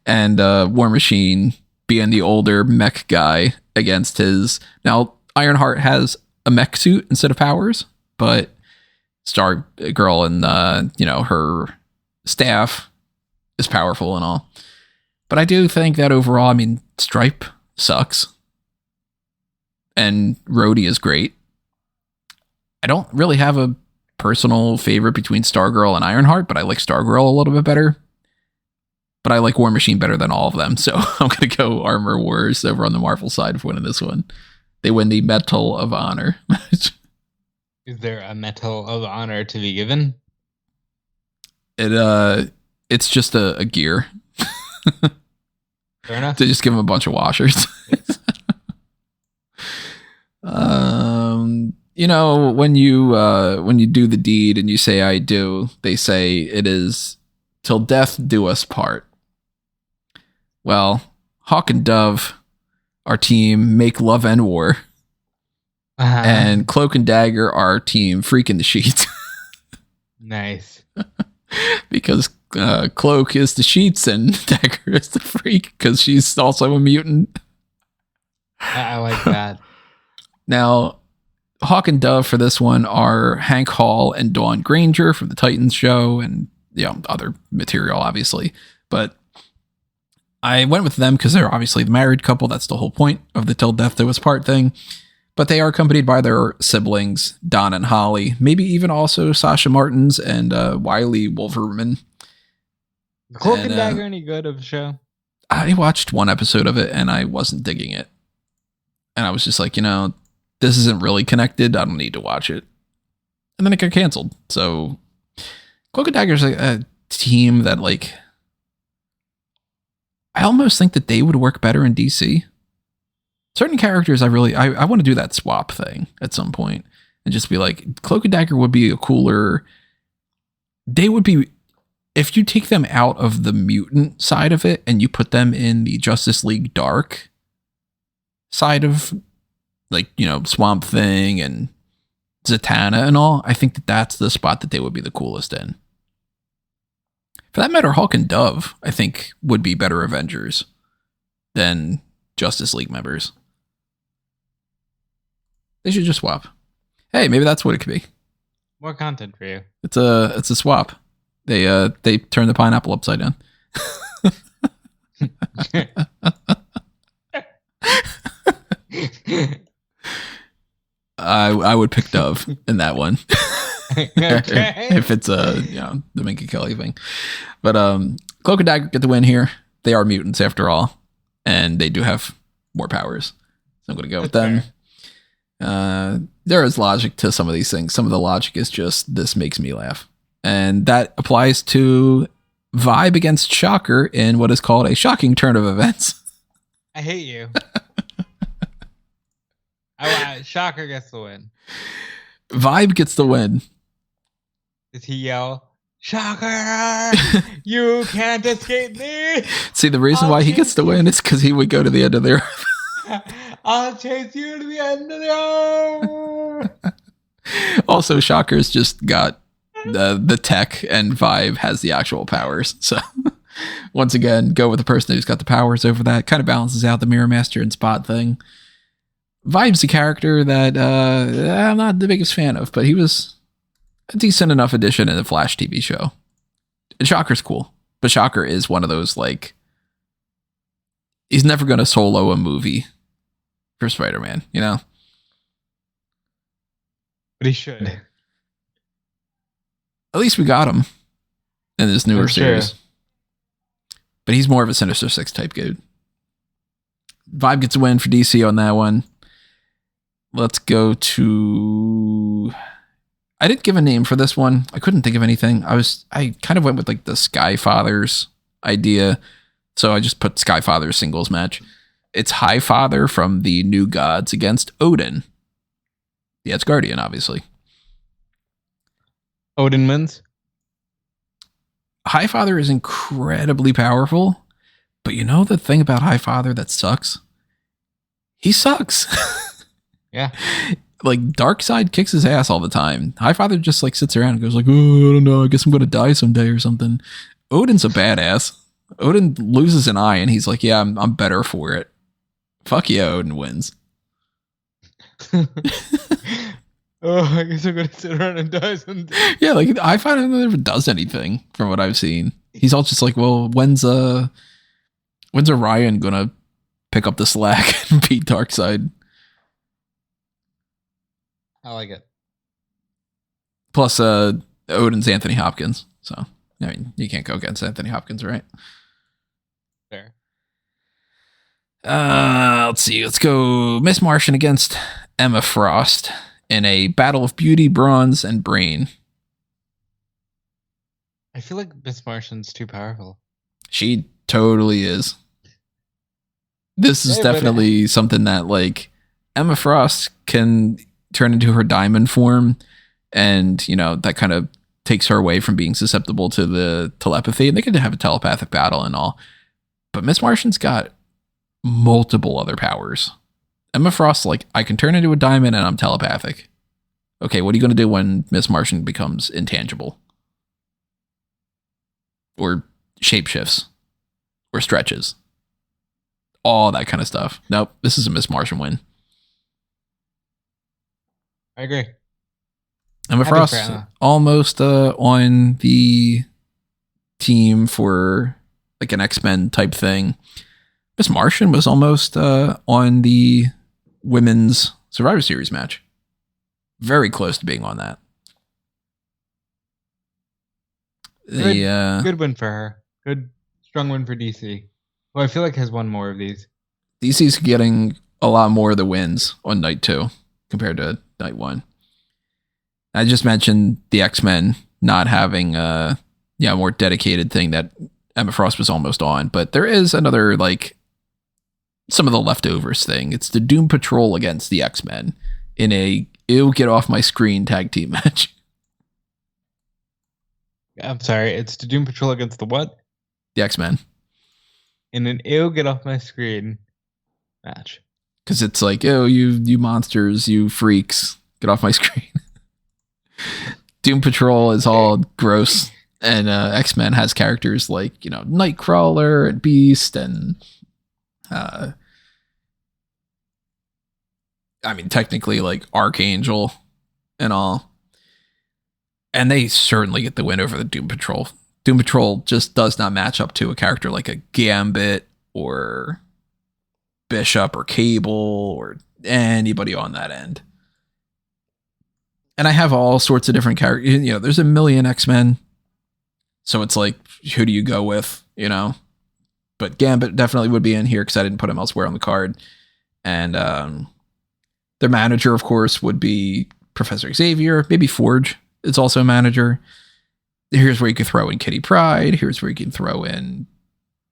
And War Machine being the older mech guy against his... Now, Ironheart has a mech suit instead of powers, but Stargirl and, her staff is powerful and all. But I do think that overall, I mean, Stripe sucks. And Rhodey is great. I don't really have a personal favorite between Stargirl and Ironheart, but I like Stargirl a little bit better. But I like War Machine better than all of them, so I'm going to go Armor Wars over on the Marvel side for winning this one. They win the Medal of Honor. Is there a Medal of Honor to be given? It's just a gear. Fair enough. To just give them a bunch of washers. When you do the deed and you say I do, they say it is till death do us part. Well, Hawk and Dove, our team, make love and war. Uh-huh. And Cloak and Dagger, our team, freaking the sheets. Nice. Because Cloak is the sheets and Dagger is the freak because she's also a mutant. I like that. Now, Hawk and Dove for this one are Hank Hall and Dawn Granger from the Titans show and other material, obviously. But I went with them because they're obviously the married couple. That's the whole point of the Till Death Do Us Part thing. But they are accompanied by their siblings, Don and Holly, maybe even also Sasha Martins and Wiley Wolverman. Cloak and Dagger any good of the show? I watched one episode of it and I wasn't digging it. And I was just like, this isn't really connected. I don't need to watch it. And then it got canceled. So Cloak and Dagger is a team that I almost think that they would work better in DC. Certain characters I want to do that swap thing at some point and just be like, Cloak and Dagger would be they would be, if you take them out of the mutant side of it and you put them in the Justice League Dark side of Swamp Thing and Zatanna and all, I think that that's the spot that they would be the coolest in. For that matter, Hulk and Dove, I think, would be better Avengers than Justice League members. They should just swap. Hey, maybe that's what it could be. More content for you. It's a swap. They turn the pineapple upside down. I would pick Dove in that one. Okay. If it's the Minka Kelly thing. But Cloak and Dagger get the win here. They are mutants after all, and they do have more powers. So I'm going to go with them. There is logic to some of these things. Some of the logic is just this makes me laugh. And that applies to Vibe against Shocker in what is called a shocking turn of events. I hate you. Shocker gets the win. Vibe gets the win. Does he yell, Shocker, you can't escape me? See, the reason why he gets the win is because he would go to the end of the earth. I'll chase you to the end of the earth. Also, Shocker's just got the tech and Vibe has the actual powers. So once again, go with the person who's got the powers over that. Kind of balances out the Mirror Master and Spot thing. Vibe's a character that I'm not the biggest fan of, but he was a decent enough addition in the Flash TV show. And Shocker's cool, but Shocker is one of those he's never going to solo a movie for Spider-Man, But he should. At least we got him in this newer series. True. But he's more of a Sinister Six type dude. Vibe gets a win for DC on that one. Let's go to... I didn't give a name for this one. I couldn't think of anything. I kind of went with the Skyfathers idea. So I just put Skyfathers singles match. It's Highfather from the New Gods against Odin. The Asgardian, obviously. Odin wins. Highfather is incredibly powerful. But the thing about Highfather that sucks? He sucks. Yeah. Darkseid kicks his ass all the time. Highfather just sits around and goes oh, I don't know, I guess I'm gonna die someday or something. Odin's a badass. Odin loses an eye and he's like, yeah, I'm better for it. Fuck yeah, Odin wins. I guess I'm gonna sit around and die someday. Yeah, Highfather never does anything from what I've seen. He's all just well, when's Orion gonna pick up the slack and beat Darkseid? I like it. Plus, Odin's Anthony Hopkins. So, I mean, you can't go against Anthony Hopkins, right? Fair. Let's see. Let's go Miss Martian against Emma Frost in a battle of beauty, bronze, and brain. I feel like Miss Martian's too powerful. She totally is. This is definitely something that, Emma Frost can turn into her diamond form, and that kind of takes her away from being susceptible to the telepathy, and they can have a telepathic battle and all. But Miss Martian's got multiple other powers. Emma Frost, I can turn into a diamond and I'm telepathic. Okay, what are you going to do when Miss Martian becomes intangible? or shapeshifts or stretches. All that kind of stuff. Nope, this is a Miss Martian win. I agree. Emma Frost almost on the team for like an X-Men type thing. Miss Martian was almost on the women's Survivor Series match. Very close to being on that. Good win for her. Good, strong win for DC. Well, I feel like has won more of these. DC's getting a lot more of the wins on night 2 compared to night 1. I just mentioned the X-Men not having a more dedicated thing that Emma Frost was almost on, but there is another, like, some of the leftovers thing. It's the Doom Patrol against the X-Men in a ew, get off my screen tag team match. I'm sorry, it's the Doom Patrol against the what? The X-Men. In an ew, get off my screen match. Because it's like, oh, you monsters, you freaks, get off my screen. Doom Patrol is all gross, and X-Men has characters like, you know, Nightcrawler and Beast and I mean, technically like Archangel and all. And they certainly get the win over the Doom Patrol. Doom Patrol just does not match up to a character like a Gambit or Bishop or Cable or anybody on that end. And I have all sorts of different characters. You know, there's a million X-Men. So it's like, who do you go with, you know? But Gambit definitely would be in here because I didn't put him elsewhere on the card. And their manager, of course, would be Professor Xavier. Maybe Forge is also a manager. Here's where you could throw in Kitty Pryde. Here's where you can throw in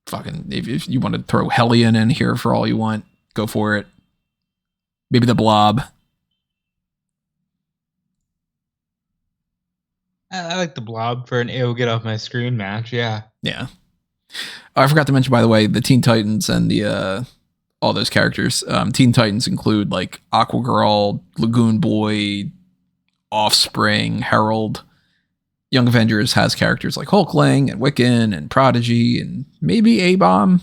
fucking, if you want to throw Hellion in here for all you want, go for it. Maybe the Blob. I like the Blob for an ew, get off my screen match. Yeah. Yeah. Oh, I forgot to mention, by the way, the Teen Titans and the all those characters. Teen Titans include like Aquagirl, Lagoon Boy, Offspring, Herald. Young Avengers has characters like Hulkling and Wiccan and Prodigy and maybe A-Bomb.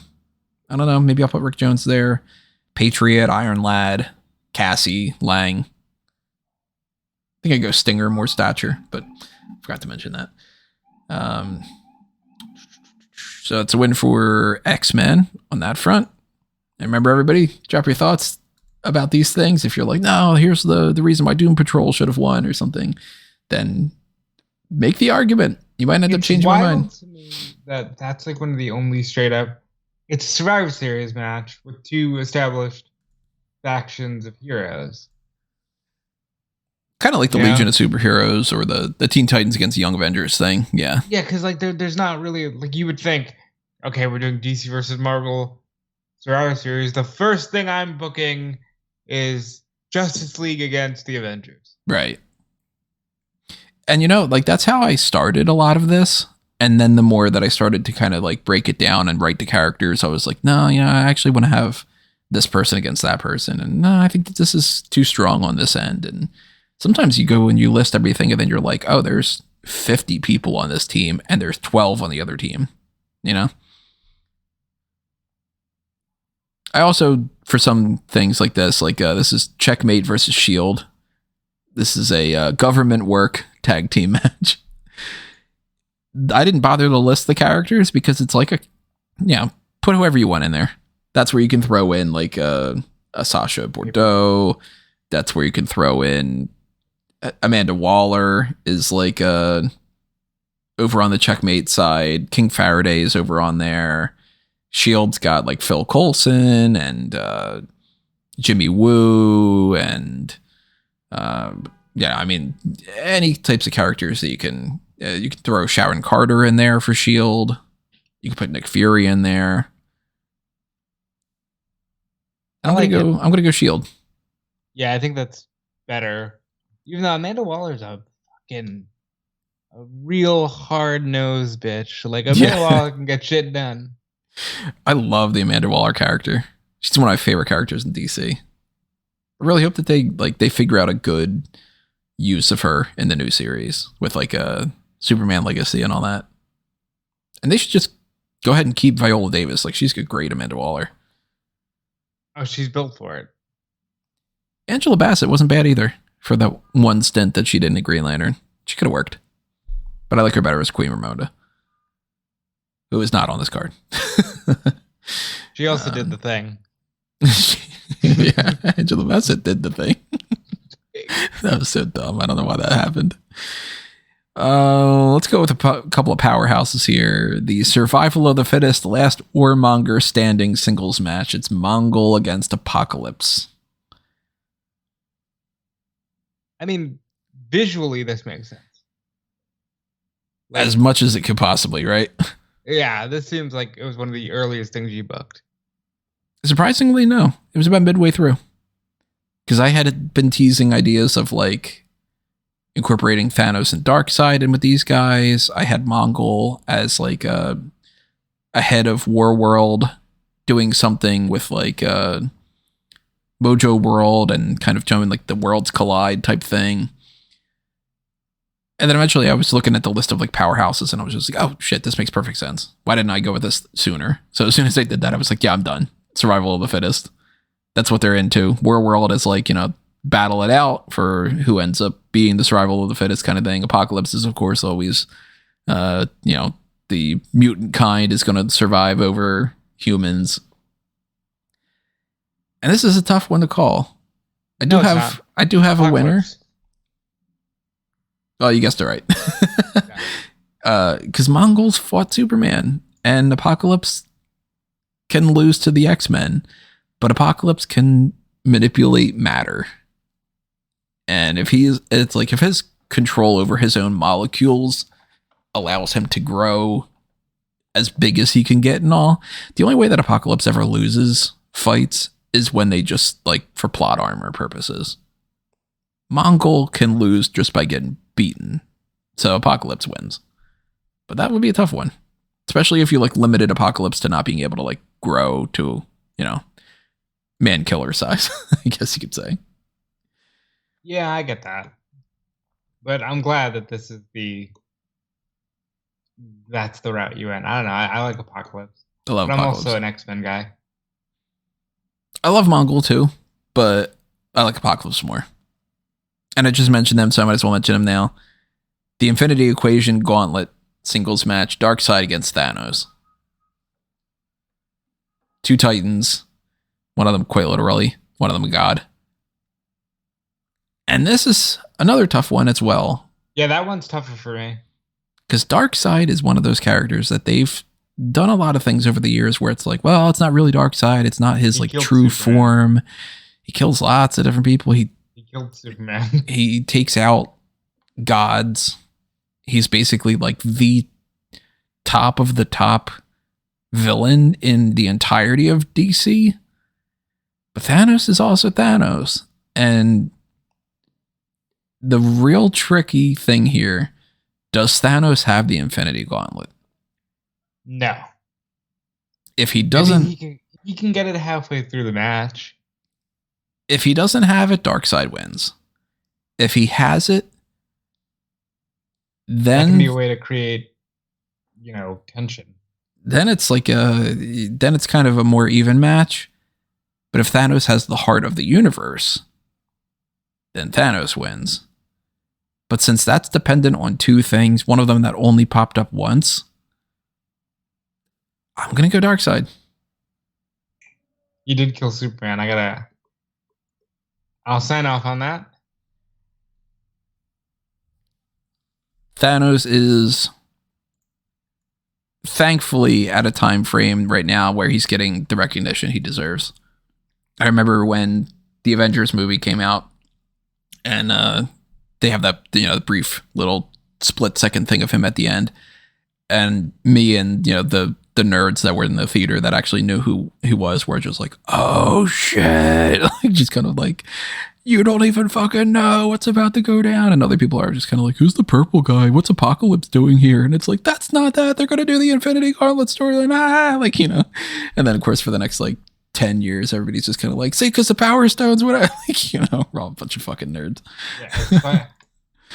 I don't know. Maybe I'll put Rick Jones there. Patriot, Iron Lad, Cassie, Lang. I think I go Stinger, more stature, but forgot to mention that. So it's a win for X-Men on that front. And remember, everybody, drop your thoughts about these things. If you're like, no, here's the reason why Doom Patrol should have won or something, then make the argument. You might end up changing my mind. To me that's like one of the only straight up, it's a Survivor Series match with two established factions of heroes. Kind of like the Legion of Superheroes or the Teen Titans against the Young Avengers thing. Yeah. Yeah, because like there's not really, like, you would think, okay, we're doing DC versus Marvel Survivor Series. The first thing I'm booking is Justice League against the Avengers. Right. And, you know, like, that's how I started a lot of this. And then the more that I started to kind of like break it down and write the characters, I was like, no, I actually want to have this person against that person. And no, I think that this is too strong on this end. And sometimes you go and you list everything and then you're like, oh, there's 50 people on this team and there's 12 on the other team, you know? I also, for some things like this is Checkmate versus Shield. This is a government work tag team match. I didn't bother to list the characters because it's like put whoever you want in there. That's where you can throw in like a Sasha Bordeaux. That's where you can throw in Amanda Waller is like over on the Checkmate side. King Faraday is over on there. Shield's got like Phil Coulson and Jimmy Woo and I mean any types of characters that you can throw Sharon Carter in there for Shield. You can put Nick Fury in there. I'm gonna go Shield. Yeah, I think that's better. Even though Amanda Waller's a real hard-nosed bitch. Like, Amanda Waller can get shit done. I love the Amanda Waller character. She's one of my favorite characters in DC. I really hope that they figure out a good use of her in the new series with like a Superman Legacy and all that. And they should just go ahead and keep Viola Davis. Like, she's a great Amanda Waller. Oh, she's built for it. Angela Bassett wasn't bad either for the one stint that she did in Green Lantern. She could have worked. But I like her better as Queen Ramonda, who is not on this card. She also did the thing. Yeah, Angela Bassett did the thing. That was so dumb. I don't know why that happened. Let's go with a couple of powerhouses here. The Survival of the Fittest Last Warmonger Standing singles match. It's Mongol against Apocalypse. I mean, visually, this makes sense. Like, as much as it could possibly, right? Yeah, this seems like it was one of the earliest things you booked. Surprisingly, no. It was about midway through. Because I had been teasing ideas of like incorporating Thanos and Darkseid in with these guys. I had Mongol as like a head of War World doing something with like Mojo World and kind of showing like the worlds collide type thing. And then eventually I was looking at the list of like powerhouses and I was just like, oh shit, this makes perfect sense. Why didn't I go with this sooner? So as soon as they did that, I was like, yeah, I'm done. Survival of the Fittest. That's what they're into. War World is like, battle it out for who ends up being the survival of the fittest kind of thing. Apocalypse is, of course, always, the mutant kind is going to survive over humans. And this is a tough one to call. I do have Apocalypse. A winner. Oh, you guessed it right. Because Mongols fought Superman and Apocalypse can lose to the X-Men, but Apocalypse can manipulate matter. And if his control over his own molecules allows him to grow as big as he can get and all, the only way that Apocalypse ever loses fights is when they just like for plot armor purposes. Mongol can lose just by getting beaten. So Apocalypse wins. But that would be a tough one. Especially if you like limited Apocalypse to not being able to like grow to, man killer size, I guess you could say. Yeah, I get that. But I'm glad that that's the route you went. I don't know. I like Apocalypse. I love Apocalypse. I'm also an X-Men guy. I love Mongol too, but I like Apocalypse more. And I just mentioned them, so I might as well mention them now. The Infinity Equation Gauntlet singles match, Darkseid against Thanos. Two Titans, one of them quite literally, one of them a god. And this is another tough one as well. Yeah, that one's tougher for me. Because Darkseid is one of those characters that they've done a lot of things over the years where it's like, well, it's not really Darkseid. It's not his like true form. He kills lots of different people. He killed Superman. He takes out gods. He's basically like the top of the top villain in the entirety of DC. But Thanos is also Thanos. And the real tricky thing here, does Thanos have the Infinity Gauntlet? No. If he doesn't... He can get it halfway through the match. If he doesn't have it, Darkseid wins. If he has it, then... That can be a way to create, tension. Then it's kind of a more even match. But if Thanos has the heart of the universe, then Thanos wins. But since that's dependent on two things, one of them that only popped up once, I'm going to go Darkseid. You did kill Superman. I'll sign off on that. Thanos is thankfully at a time frame right now where he's getting the recognition he deserves. I remember when the Avengers movie came out and they have that, the brief little split second thing of him at the end. And me and, the nerds that were in the theater that actually knew who he was were just like, oh shit. Like, just kind of like, you don't even fucking know what's about to go down. And other people are just kind of like, who's the purple guy? What's Apocalypse doing here? And it's like, that's not that. They're going to do the Infinity Gauntlet storyline. And then of course for the next 10 years, everybody's just kind of like, say, because the Power Stones, whatever. We're all a bunch of fucking nerds. Yeah, it's fine.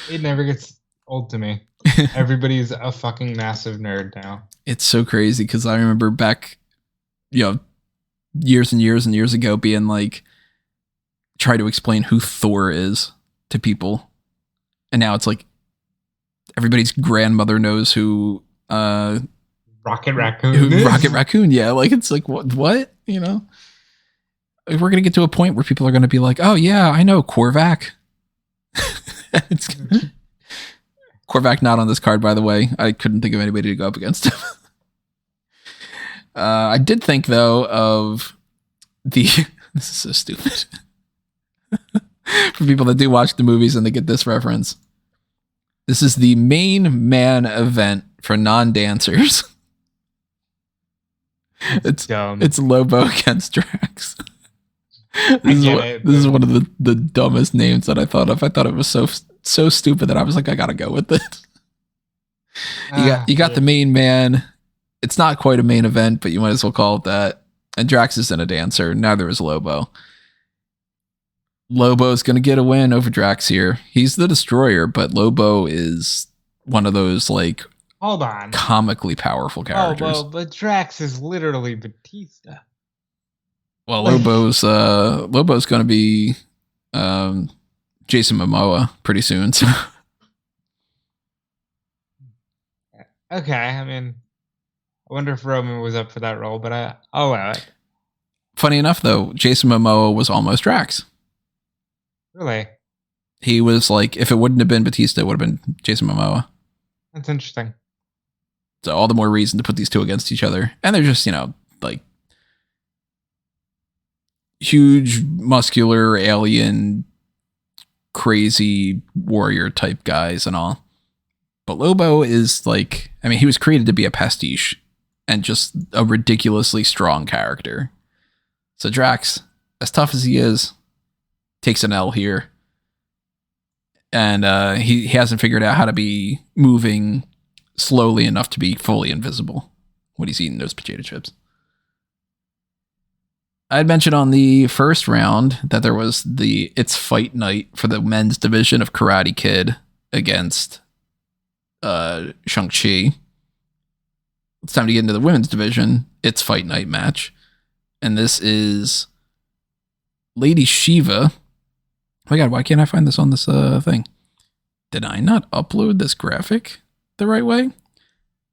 It never gets old to me. Everybody's a fucking massive nerd now. It's so crazy because I remember back, years and years and years ago being like, try to explain who Thor is to people. And now it's like everybody's grandmother knows who Rocket Raccoon is. Rocket Raccoon, yeah. Like it's like what? We're gonna get to a point where people are gonna be like, oh yeah, I know Korvac. Korvac not on this card, by the way. I couldn't think of anybody to go up against him. I did think though of this is so stupid. For people that do watch the movies and they get this reference. This is the main man event for non-dancers. It's dumb. It's Lobo against Drax. This is one of the dumbest names that I thought of. I thought it was so stupid that I was like, I gotta go with it. You got the main man. It's not quite a main event, but you might as well call it that. And Drax isn't a dancer. Neither is Lobo. Lobo's gonna get a win over Drax here. He's the destroyer, but Lobo is one of those like hold on comically powerful characters. Oh, but Drax is literally Batista. Well, Lobo's going to be Jason Momoa pretty soon. So. Okay, I mean, I wonder if Roman was up for that role, but I'll allow it. Funny enough, though, Jason Momoa was almost Drax. Really? He was like, if it wouldn't have been Batista, it would have been Jason Momoa. That's interesting. So all the more reason to put these two against each other. And they're just, like huge, muscular, alien, crazy warrior type guys and all. But Lobo is like, I mean, he was created to be a pastiche and just a ridiculously strong character. So Drax, as tough as he is, takes an L here. And he hasn't figured out how to be moving slowly enough to be fully invisible when he's eating those potato chips. I'd mentioned on the first round that there was It's Fight Night for the men's division of Karate Kid against Shang-Chi. It's time to get into the women's division. It's Fight Night match. And this is Lady Shiva. Oh my God, why can't I find this on this thing? Did I not upload this graphic the right way?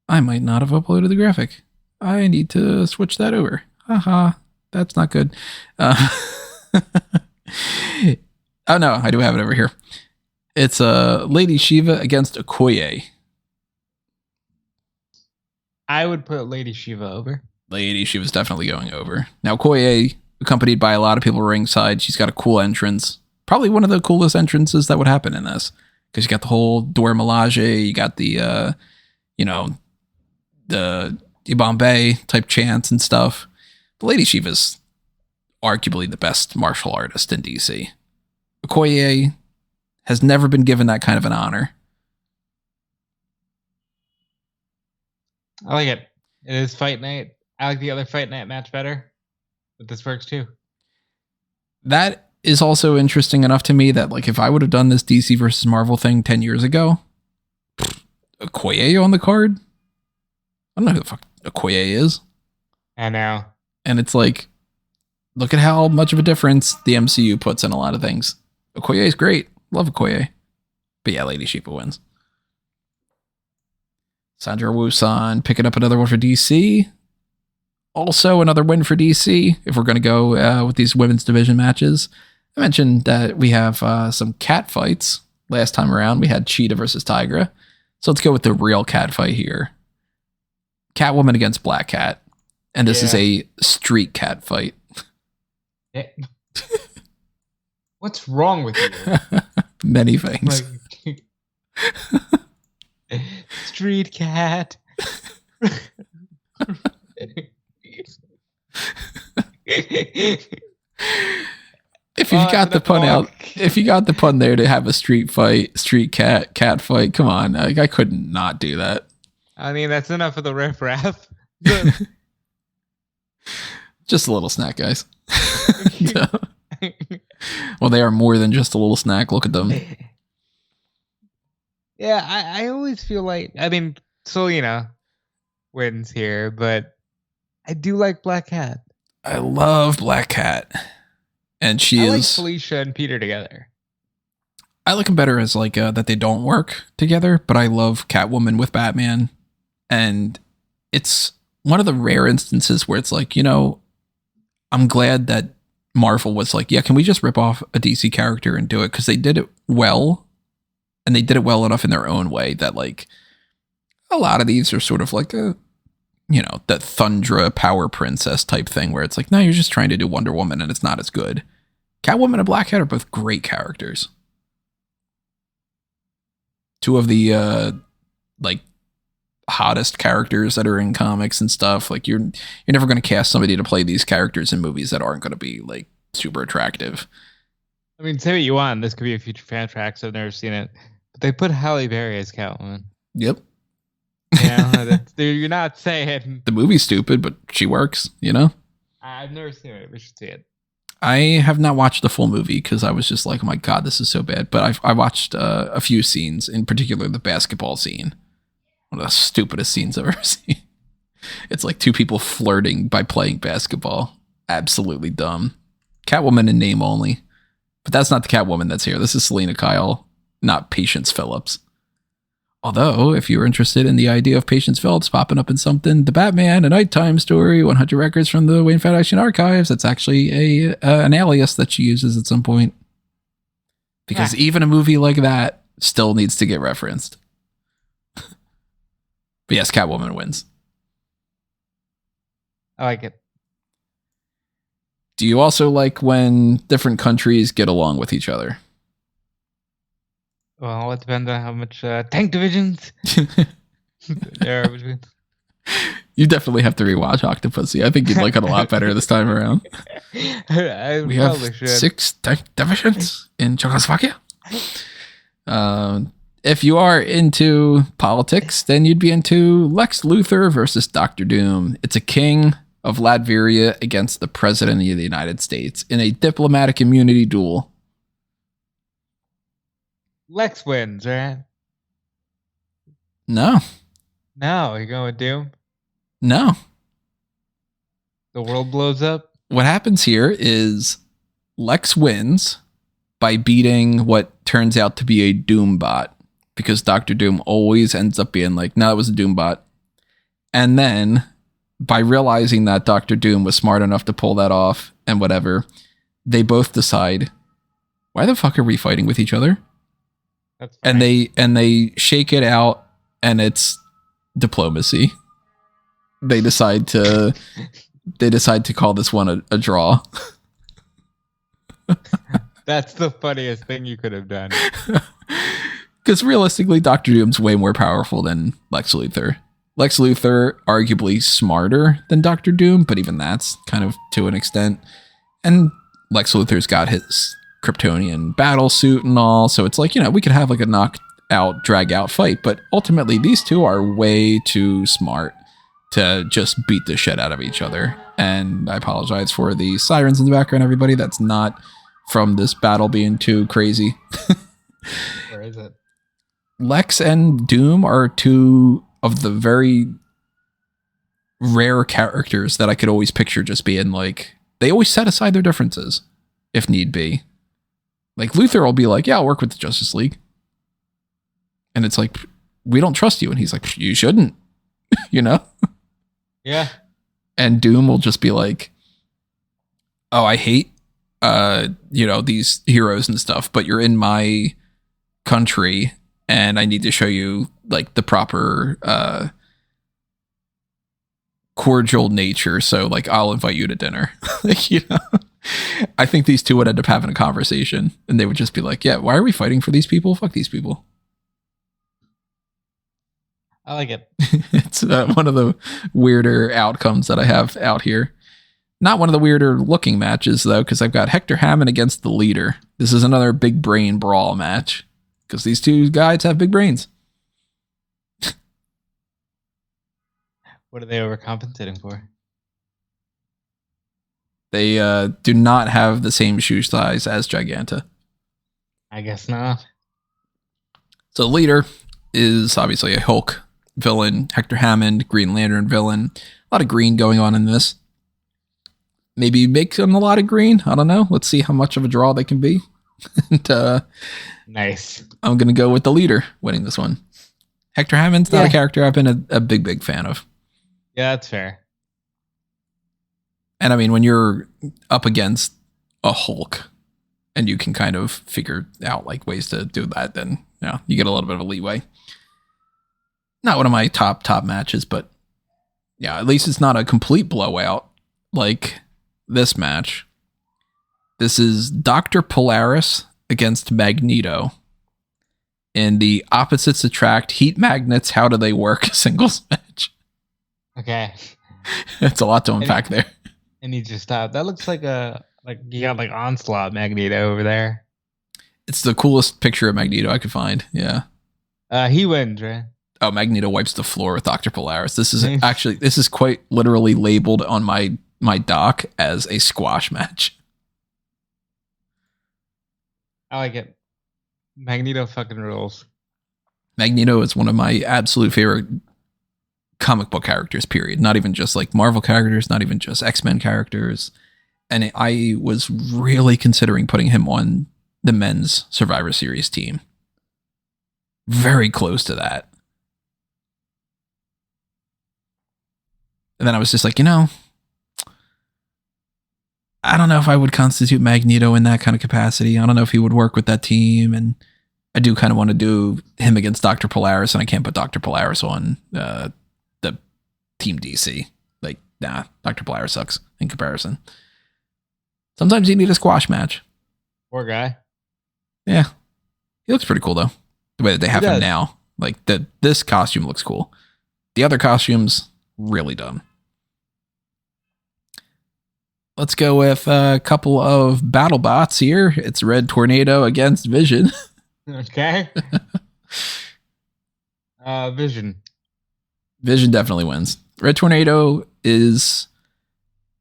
I might not have uploaded the graphic. I need to switch that over. Haha. That's not good. Oh no, I do have it over here. It's Lady Shiva against Okoye. I would put Lady Shiva over. Lady Shiva's definitely going over. Now Okoye, accompanied by a lot of people ringside, she's got a cool entrance. Probably one of the coolest entrances that would happen in this. Because you got the whole Dora Milaje, you got the, the Bombay type chants and stuff. Lady Shiva's arguably the best martial artist in DC. Okoye has never been given that kind of an honor. I like it. It is Fight Night. I like the other Fight Night match better, but this works too. That is also interesting enough to me that, like, if I would have done this DC versus Marvel thing 10 years ago, Okoye on the card? I don't know who the fuck Okoye is. I know. And it's like, look at how much of a difference the MCU puts in a lot of things. Okoye is great. Love Okoye. But yeah, Lady Shiva wins. Sandra Wusan picking up another one for DC. Also another win for DC, if we're going to go with these women's division matches. I mentioned that we have some cat fights. Last time around, we had Cheetah versus Tigra. So let's go with the real cat fight here. Catwoman against Black Cat. And this is a street cat fight. Yeah. What's wrong with you? Many things. Like, street cat. If you got the pun out, if you got the pun there to have a street cat fight, come on. I couldn't not do that. I mean, that's enough of the riffraff. Just a little snack, guys. No. Well, they are more than just a little snack. Look at them. Yeah, I always feel like, I mean, Selena wins here, but I do like Black Cat. I love Black Cat, and she I like is. Felicia and Peter together. I like them better as like that they don't work together, but I love Catwoman with Batman, and it's one of the rare instances where it's like, I'm glad that Marvel was like, yeah, can we just rip off a DC character and do it? Because they did it well, and they did it well enough in their own way that like a lot of these are sort of like that Thundra Power Princess type thing where it's like, no, you're just trying to do Wonder Woman and it's not as good. Catwoman and Black Cat are both great characters. Two of the like hottest characters that are in comics and stuff. Like you're never going to cast somebody to play these characters in movies that aren't going to be like super attractive. I mean, say what you want. This could be a future fan track, so I've never seen it. But they put Halle Berry as Catwoman. Yep. You're not saying the movie's stupid, but she works, I've never seen it. We should see it. I have not watched the full movie because I was just like, oh my God, this is so bad. But I watched a few scenes, in particular the basketball scene. One of the stupidest scenes I've ever seen. It's like two people flirting by playing basketball. Absolutely dumb. Catwoman in name only. But that's not the Catwoman that's here. This is Selena Kyle, not Patience Phillips. Although, if you're interested in the idea of Patience Phillips popping up in something, The Batman, A Nighttime Story, 100 Records from the Wayne Foundation Archives, that's actually an alias that she uses at some point. Because even a movie like that still needs to get referenced. But yes, Catwoman wins. I like it. Do you also like when different countries get along with each other? Well, it depends on how much tank divisions there are between. You definitely have to rewatch Octopussy. I think you'd like it a lot better this time around. We have 6 tank divisions in Czechoslovakia. If you are into politics, then you'd be into Lex Luthor versus Dr. Doom. It's a king of Latveria against the president of the United States in a diplomatic immunity duel. Lex wins, right? No. No, you're going with Doom? No. The world blows up? What happens here is Lex wins by beating what turns out to be a Doom bot, because Dr. Doom always ends up being like, no, it was a Doom bot. And then by realizing that Dr. Doom was smart enough to pull that off and whatever, they both decide, why the fuck are we fighting with each other? That's and they shake it out, and it's diplomacy. They decide to call this one a draw. That's the funniest thing you could have done. Because realistically, Dr. Doom's way more powerful than Lex Luthor. Lex Luthor arguably smarter than Dr. Doom, but even that's kind of to an extent. And Lex Luthor's got his Kryptonian battle suit and all, so it's like, we could have like a knockout, drag out fight, but ultimately these two are way too smart to just beat the shit out of each other. And I apologize for the sirens in the background, everybody. That's not from this battle being too crazy. Where is it? Lex and Doom are two of the very rare characters that I could always picture just being like, they always set aside their differences if need be. Like Luthor will be like, yeah, I'll work with the Justice League. And it's like, we don't trust you. And he's like, you shouldn't, Yeah. And Doom will just be like, oh, I hate, these heroes and stuff, but you're in my country and I need to show you like the proper, cordial nature. So like, I'll invite you to dinner. I think these two would end up having a conversation and they would just be like, yeah, why are we fighting for these people? Fuck these people. I like it. It's one of the weirder outcomes that I have out here. Not one of the weirder looking matches, though, because I've got Hector Hammond against the Leader. This is another big brain brawl match because these two guys have big brains. What are they overcompensating for? They do not have the same shoe size as Giganta. I guess not. So Leader is obviously a Hulk villain, Hector Hammond, Green Lantern villain. A lot of green going on in this. Maybe make them a lot of green. I don't know. Let's see how much of a draw they can be. And, nice. I'm going to go with the leader winning this one. Hector Hammond's not a character I've been a big fan of. Yeah, that's fair. And I mean, when you're up against a Hulk and you can kind of figure out like ways to do that, then you get a little bit of a leeway. Not one of my top matches, but yeah, at least it's not a complete blowout like this match. This is Dr. Polaris against Magneto in the Opposites Attract Heat Magnets, How Do They Work singles match. Okay. It's a lot to unpack there. I need you to stop. That looks like you got like Onslaught Magneto over there. It's the coolest picture of Magneto I could find. Yeah. He wins, right? Oh, Magneto wipes the floor with Dr. Polaris. This is quite literally labeled on my doc as a squash match. I like it. Magneto fucking rules. Magneto is one of my absolute favorite comic book characters, period. Not even just like Marvel characters, not even just X-Men characters. And I was really considering putting him on the men's Survivor Series team. Very close to that. And then I was just like, I don't know if I would constitute Magneto in that kind of capacity. I don't know if he would work with that team. And I do kind of want to do him against Dr. Polaris, and I can't put Dr. Polaris on the Team DC. Like, nah, Dr. Polaris sucks in comparison. Sometimes you need a squash match. Poor guy. Yeah. He looks pretty cool, though. The way that they have him now. Like, this costume looks cool. The other costumes, really dumb. Let's go with a couple of battle bots here. It's Red Tornado against Vision. Okay. Vision. Vision definitely wins. Red Tornado is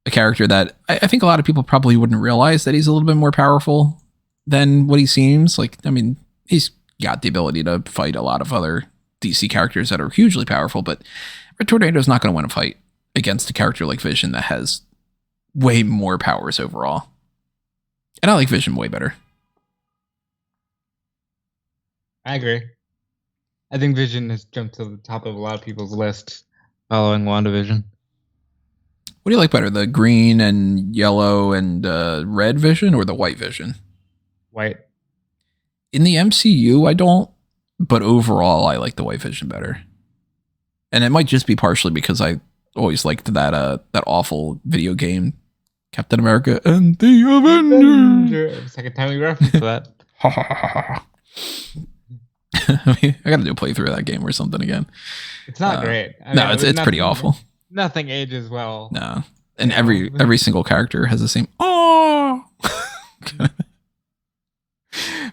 a character that I think a lot of people probably wouldn't realize that he's a little bit more powerful than what he seems. Like, I mean, he's got the ability to fight a lot of other DC characters that are hugely powerful, but Red Tornado is not going to win a fight against a character like Vision that has way more powers overall. And I like Vision way better. I agree. I think Vision has jumped to the top of a lot of people's lists following WandaVision. What do you like better, the green and yellow and red Vision or the white Vision? White. In the MCU, I don't, but overall, I like the white Vision better. And it might just be partially because I always liked that awful video game, Captain America and the Avengers. Second time we referenced that. I mean, I got to do a playthrough of that game or something again. It's not great. It's pretty awful. Nothing ages well. No, and every single character has the same. Oh,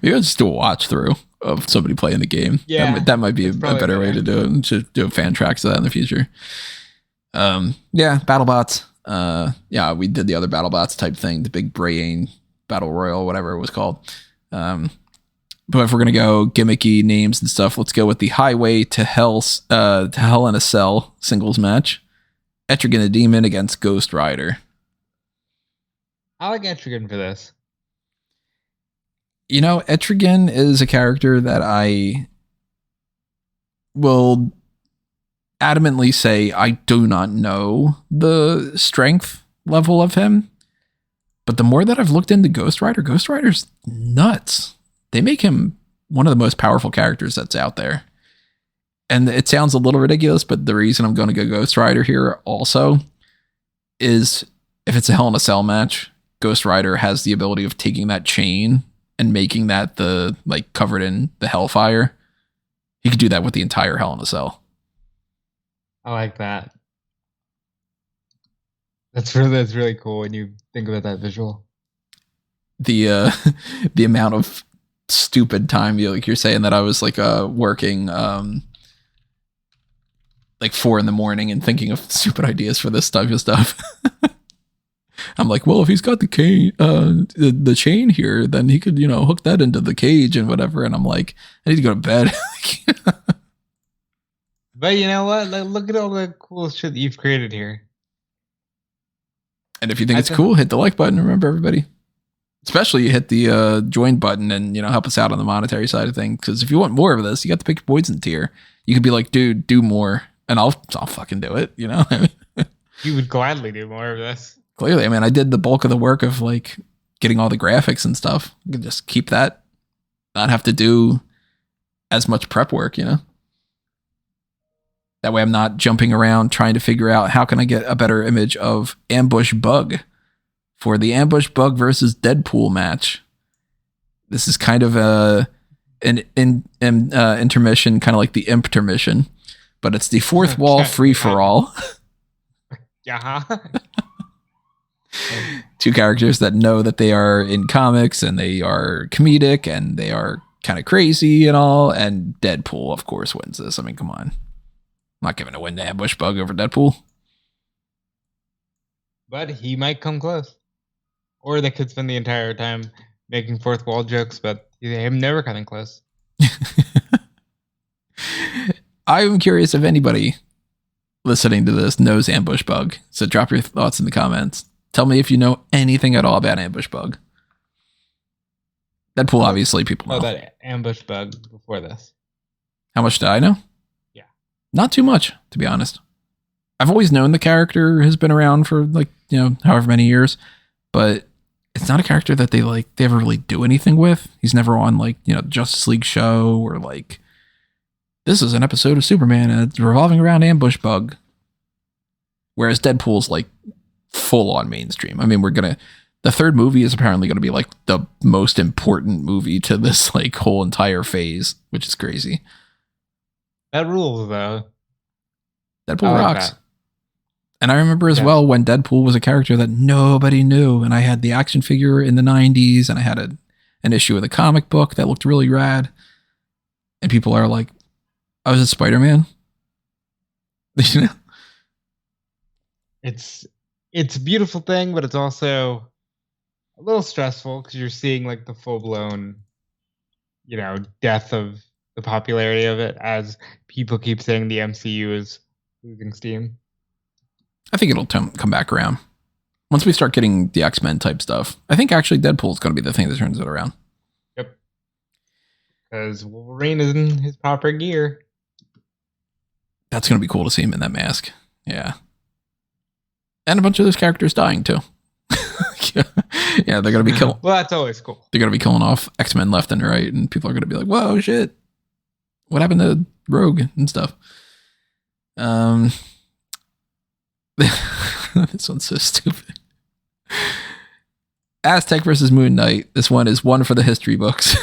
maybe I'll just do a watch through of somebody playing the game. Yeah, that might be a better way to do it. Should do fan tracks of that in the future. BattleBots. We did the other BattleBots type thing, the big Brain Battle Royal, whatever it was called. But if we're gonna go gimmicky names and stuff, let's go with the Highway to Hell in a Cell singles match. Etrigan the Demon against Ghost Rider. I like Etrigan for this. Etrigan is a character that I will adamantly say I do not know the strength level of him. But the more that I've looked into Ghost Rider's nuts. They make him one of the most powerful characters that's out there. And it sounds a little ridiculous, but the reason I'm going to go Ghost Rider here also is if it's a Hell in a Cell match, Ghost Rider has the ability of taking that chain and making that covered in the Hellfire. He could do that with the entire Hell in a Cell. I like that. That's really cool when you think about that visual. The amount of stupid time you're saying that I was working 4 a.m. and thinking of stupid ideas for this type of stuff. I'm like, well, if he's got the chain here, then he could hook that into the cage and whatever. And I'm like, I need to go to bed. But you know what? Like, look at all the cool shit that you've created here. And if you think it's cool, hit the like button. Remember, everybody. Especially you hit the join button and, help us out on the monetary side of things. Because if you want more of this, you got to pick your poison tier. You could be like, dude, do more. And I'll fucking do it, You would gladly do more of this. Clearly, I did the bulk of the work of like getting all the graphics and stuff. You can just keep that, not have to do as much prep work, That way I'm not jumping around trying to figure out how can I get a better image of Ambush Bug for the Ambush Bug versus Deadpool match. This is kind of an intermission, kind of like the Intermission, but it's the fourth wall free-for-all. Yeah. Two characters that know that they are in comics and they are comedic and they are kind of crazy and all. And Deadpool, of course, wins this. Come on. I'm not giving a win to Ambush Bug over Deadpool. But he might come close. Or they could spend the entire time making fourth wall jokes, but him never coming close. I'm curious if anybody listening to this knows Ambush Bug. So drop your thoughts in the comments. Tell me if you know anything at all about Ambush Bug. Deadpool, obviously, people know. About Ambush Bug before this. How much do I know? Yeah. Not too much, to be honest. I've always known the character has been around for however many years, but it's not a character that they ever really do anything with. He's never on Justice League show or this is an episode of Superman and it's revolving around Ambush Bug. Whereas Deadpool's full on mainstream. The third movie is apparently going to be the most important movie to this whole entire phase, which is crazy. That rules though. Deadpool rocks. That. And I remember as well when Deadpool was a character that nobody knew, and I had the action figure in the 90s, and I had an issue of the comic book that looked really rad. And people are like, "Oh, is it Spider-Man?" It's a beautiful thing, but it's also a little stressful because you're seeing the full-blown, death of the popularity of it as people keep saying the MCU is losing steam. I think it'll come back around. Once we start getting the X-Men type stuff, I think actually Deadpool is going to be the thing that turns it around. Yep. Because Wolverine is in his proper gear. That's going to be cool to see him in that mask. Yeah. And a bunch of those characters dying too. Yeah, they're going to be killing. Well, that's always cool. They're going to be killing off X-Men left and right, and people are going to be like, "Whoa, shit. What happened to Rogue and stuff?" This one's so stupid. Aztec versus Moon Knight. This one is one for the history books.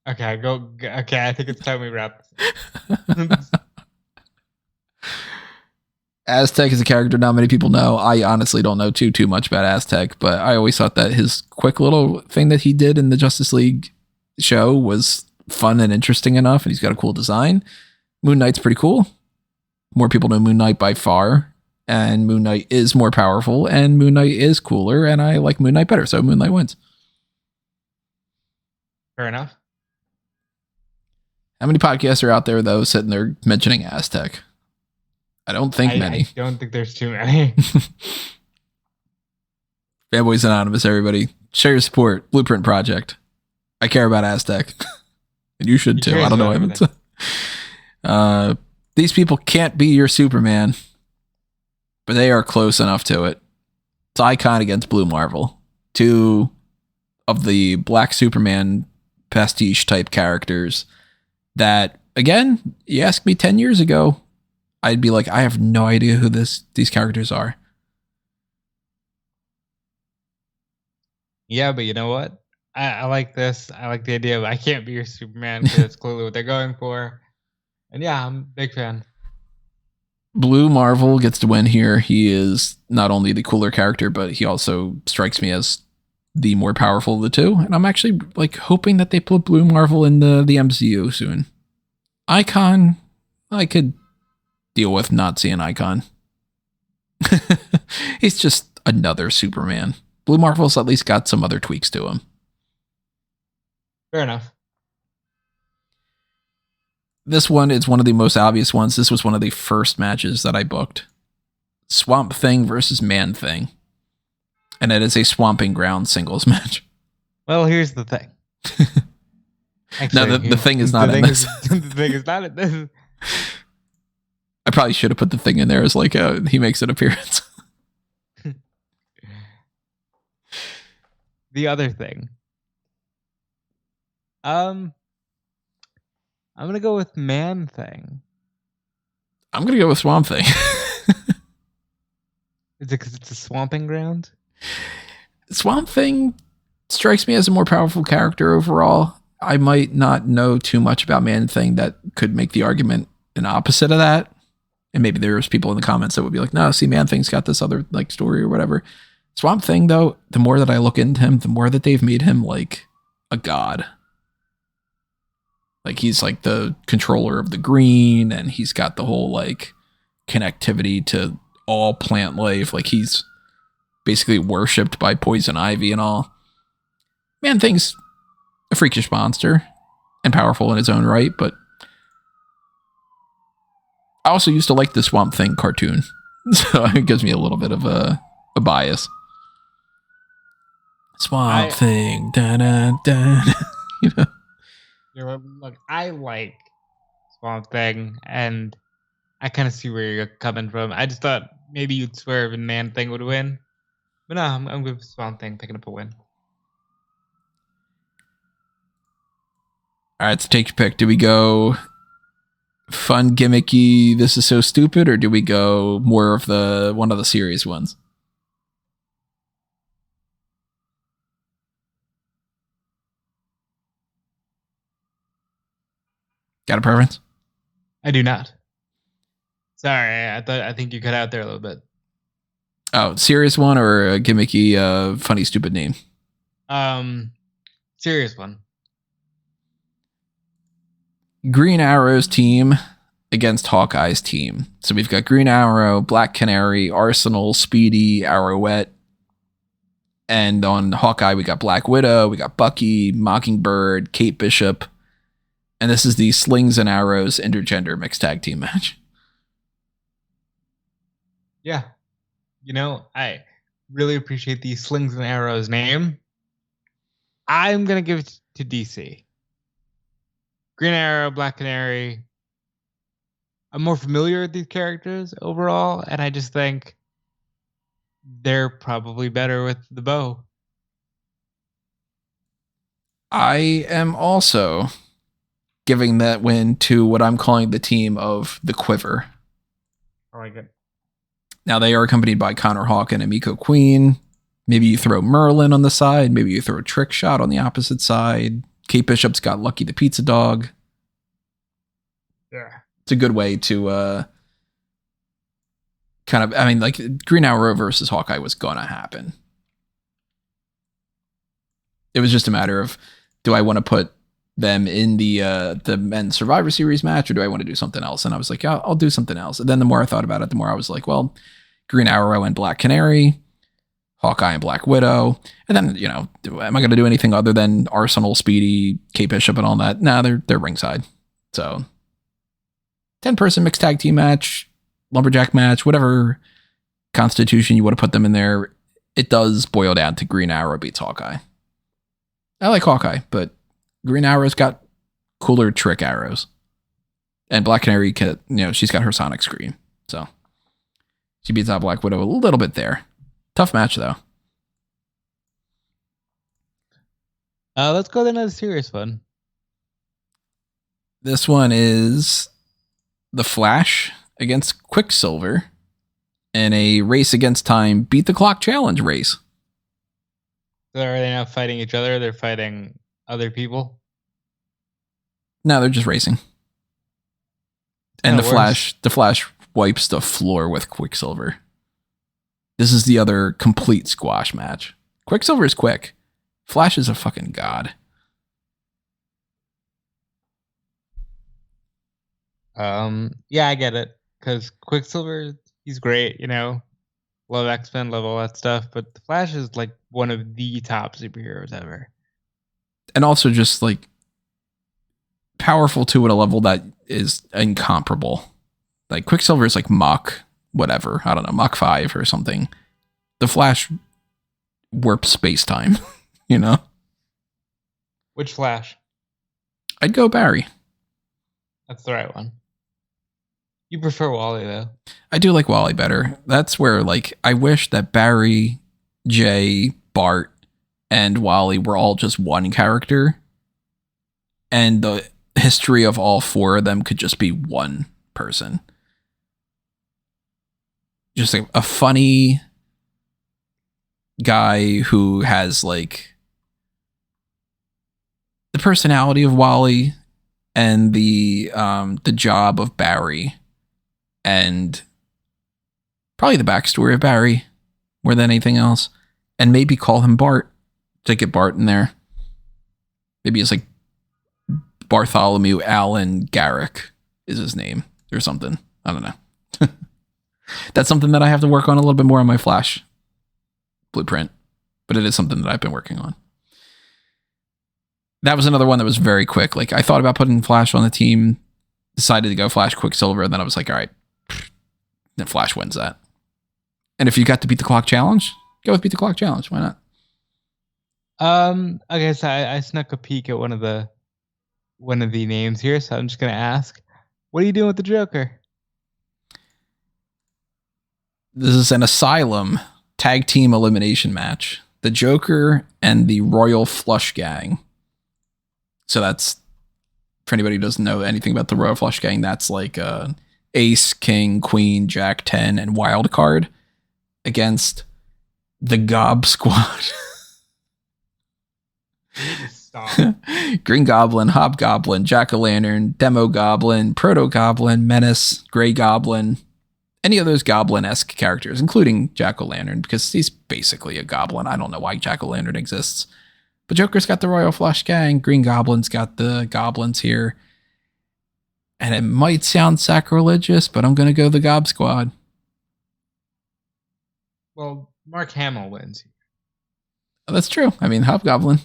Okay, I think it's time we wrap. Aztec is a character not many people know. I honestly don't know too much about Aztec, but I always thought that his quick little thing that he did in the Justice League show was fun and interesting enough, and he's got a cool design. Moon Knight's pretty cool. More people know Moon Knight by far, and Moon Knight is more powerful, and Moon Knight is cooler, and I like Moon Knight better, so Moon Knight wins. Fair enough. How many podcasts are out there, though, sitting there mentioning Aztec? I don't think many. I don't think there's too many. Fanboys Anonymous, everybody. Share your support. Blueprint Project. I care about Aztec. And you should too. I don't know. These people can't be your Superman, but they are close enough to it. It's Icon against Blue Marvel. Two of the Black Superman pastiche type characters that, again, you asked me 10 years ago, I'd be like, I have no idea who these characters are. Yeah, but you know what? I like this. I like the idea of I can't be your Superman because it's clearly what they're going for. And yeah, I'm a big fan. Blue Marvel gets to win here. He is not only the cooler character, but he also strikes me as the more powerful of the two. And I'm actually hoping that they put Blue Marvel in the MCU soon. Icon, I could deal with not seeing Icon. He's just another Superman. Blue Marvel's at least got some other tweaks to him. Fair enough. This one is one of the most obvious ones. This was one of the first matches that I booked. Swamp Thing versus Man Thing. And it is a Swamping Ground singles match. Well, here's the thing. Actually, no, the thing is not in this. The thing is not in this. I probably should have put the thing in there as like he makes an appearance. The other thing. I'm gonna go with Man Thing. I'm gonna go with Swamp Thing. Is it because it's a swamping ground? Swamp Thing strikes me as a more powerful character overall. I might not know too much about Man Thing that could make the argument an opposite of that. And maybe there's people in the comments that would be like, no, see, Man Thing's got this other like story or whatever. Swamp Thing, though, the more that I look into him, the more that they've made him like a god. Like he's like the controller of the green, and he's got the whole like connectivity to all plant life. Like he's basically worshipped by poison ivy and all. Man Thing's a freakish monster and powerful in his own right, but I also used to like the Swamp Thing cartoon, so it gives me a little bit of a bias. Swamp Thing, da da da. You know. Look, I like Swamp Thing, and I kind of see where you're coming from. I just thought maybe you'd swerve and Man Thing would win, but no, I'm with Swamp Thing picking up a win. All right, so take your pick. Do we go fun, gimmicky, this is so stupid, or do we go more of the one of the serious ones? Got a preference? I do not. Sorry, I think you cut out there a little bit. Oh, serious one or a gimmicky, funny, stupid name? Serious one. Green Arrow's team against Hawkeye's team. So we've got Green Arrow, Black Canary, Arsenal, Speedy, Arrowette. And on Hawkeye, we got Black Widow, we got Bucky, Mockingbird, Kate Bishop. And this is the Slings and Arrows intergender mixed tag team match. Yeah. You know, I really appreciate the Slings and Arrows name. I'm going to give it to DC. Green Arrow, Black Canary. I'm more familiar with these characters overall, and I just think they're probably better with the bow. I am also giving that win to what I'm calling the team of the Quiver. I like it. Now they are accompanied by Connor Hawk and Emiko Queen. Maybe you throw Merlin on the side. Maybe you throw Trick Shot on the opposite side. Kate Bishop's got Lucky the Pizza Dog. Yeah. It's a good way to kind of, I mean, like Green Arrow versus Hawkeye was going to happen. It was just a matter of, do I want to put them in the men's Survivor Series match, or do I want to do something else? And I was like, yeah, I'll do something else. And then the more I thought about it, the more I was like, well, Green Arrow and Black Canary, Hawkeye and Black Widow. And then, you know, am I going to do anything other than Arsenal, Speedy, Kate Bishop and all that? Nah, they're ringside. So 10-person mixed tag team match, lumberjack match, whatever constitution you want to put them in there, it does boil down to Green Arrow beats Hawkeye. I like Hawkeye, but Green Arrow's got cooler trick arrows. And Black Canary, she's got her sonic scream. So she beats out Black Widow a little bit there. Tough match, though. Let's go to another serious one. This one is The Flash against Quicksilver in a race against time beat the clock challenge race. So are they not fighting each other? They're fighting other people? No, they're just racing. And the Flash wipes the floor with Quicksilver. This is the other complete squash match. Quicksilver is quick. Flash is a fucking god. Yeah, I get it. Because Quicksilver, he's great, Love X-Men, love all that stuff. But the Flash is like one of the top superheroes ever. And also just like powerful too at a level that is incomparable. Like Quicksilver is like Mach, whatever. I don't know, Mach 5 or something. The Flash warps space-time, you know? Which Flash? I'd go Barry. That's the right one. You prefer Wally, though. I do like Wally better. That's where, like, I wish that Barry, Jay, Bart, and Wally were all just one character. And the history of all four of them could just be one person. Just like a funny guy who has, like, the personality of Wally and the job of Barry. And probably the backstory of Barry more than anything else. And maybe call him Bart to get Bart in there. Maybe it's like Bartholomew Allen Garrick is his name or something. I don't know. That's something that I have to work on a little bit more on my Flash blueprint. But it is something that I've been working on. That was another one that was very quick. Like, I thought about putting Flash on the team, decided to go Flash Quicksilver, and then I was like, all right, then Flash wins that. And if you got to beat the clock challenge, go with beat the clock challenge. Why not? I guess I snuck a peek at one of the names here, so I'm just gonna ask, what are you doing with the Joker? This is an Asylum tag team elimination match. The Joker and the Royal Flush Gang. So that's, for anybody who doesn't know anything about the Royal Flush Gang, that's like Ace, King, Queen, Jack 10, and Wild Card against the Gob Squad. Stop. Green Goblin, Hobgoblin, Jack-O-Lantern, Demo Goblin, Proto Goblin, Menace, Grey Goblin, any of those Goblin-esque characters, including Jack-O-Lantern, because he's basically a goblin. I don't know why Jack-O-Lantern exists. But Joker's got the Royal Flush Gang, Green Goblin's got the goblins here. And it might sound sacrilegious, but I'm going to go the Gob Squad. Well, Mark Hamill wins. Oh, that's true. I mean, Hobgoblin.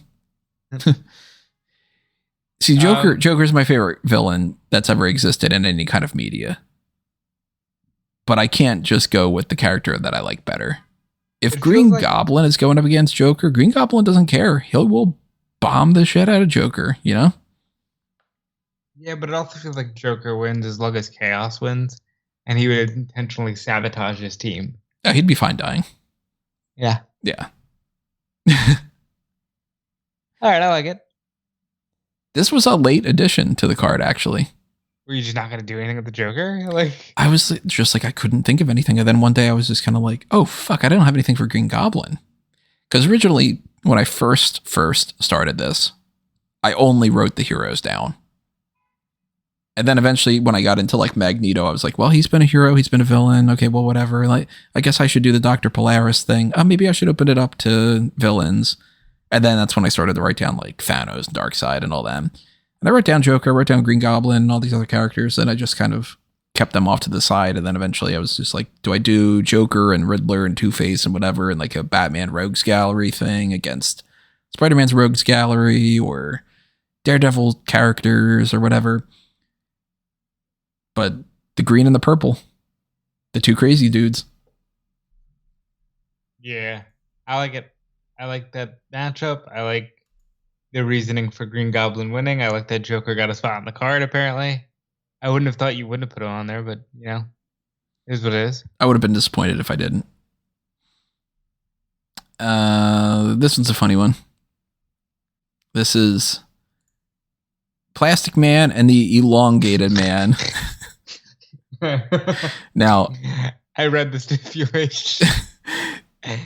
See, Joker's my favorite villain that's ever existed in any kind of media. But I can't just go with the character that I like better. If Green Goblin is going up against Joker, Green Goblin doesn't care. He will bomb the shit out of Joker, you know? Yeah, but it also feels like Joker wins as long as Chaos wins, and he would intentionally sabotage his team. Yeah, he'd be fine dying. Yeah. Yeah. All right, I like it. This was a late addition to the card, actually. Were you just not going to do anything with the Joker? Like, I was just like, I couldn't think of anything. And then one day I was just kind of like, oh, fuck, I don't have anything for Green Goblin. Because originally, when I first started this, I only wrote the heroes down. And then eventually, when I got into like Magneto, I was like, well, he's been a hero, he's been a villain. Okay, well, whatever. Like, I guess I should do the Dr. Polaris thing. Maybe I should open it up to villains. And then that's when I started to write down like Thanos, Darkseid, and all that. And I wrote down Joker, I wrote down Green Goblin, and all these other characters, and I just kind of kept them off to the side. And then eventually I was just like, do I do Joker and Riddler and Two-Face and whatever, and like a Batman Rogues Gallery thing against Spider-Man's Rogues Gallery or Daredevil characters or whatever. But the green and the purple, the two crazy dudes. Yeah, I like it. I like that matchup. I like the reasoning for Green Goblin winning. I like that Joker got a spot on the card, apparently. I wouldn't have thought you wouldn't have put it on there, but, you know, it is what it is. I would have been disappointed if I didn't. This one's a funny one. This is Plastic Man and the Elongated Man. Now, I read the stipulation.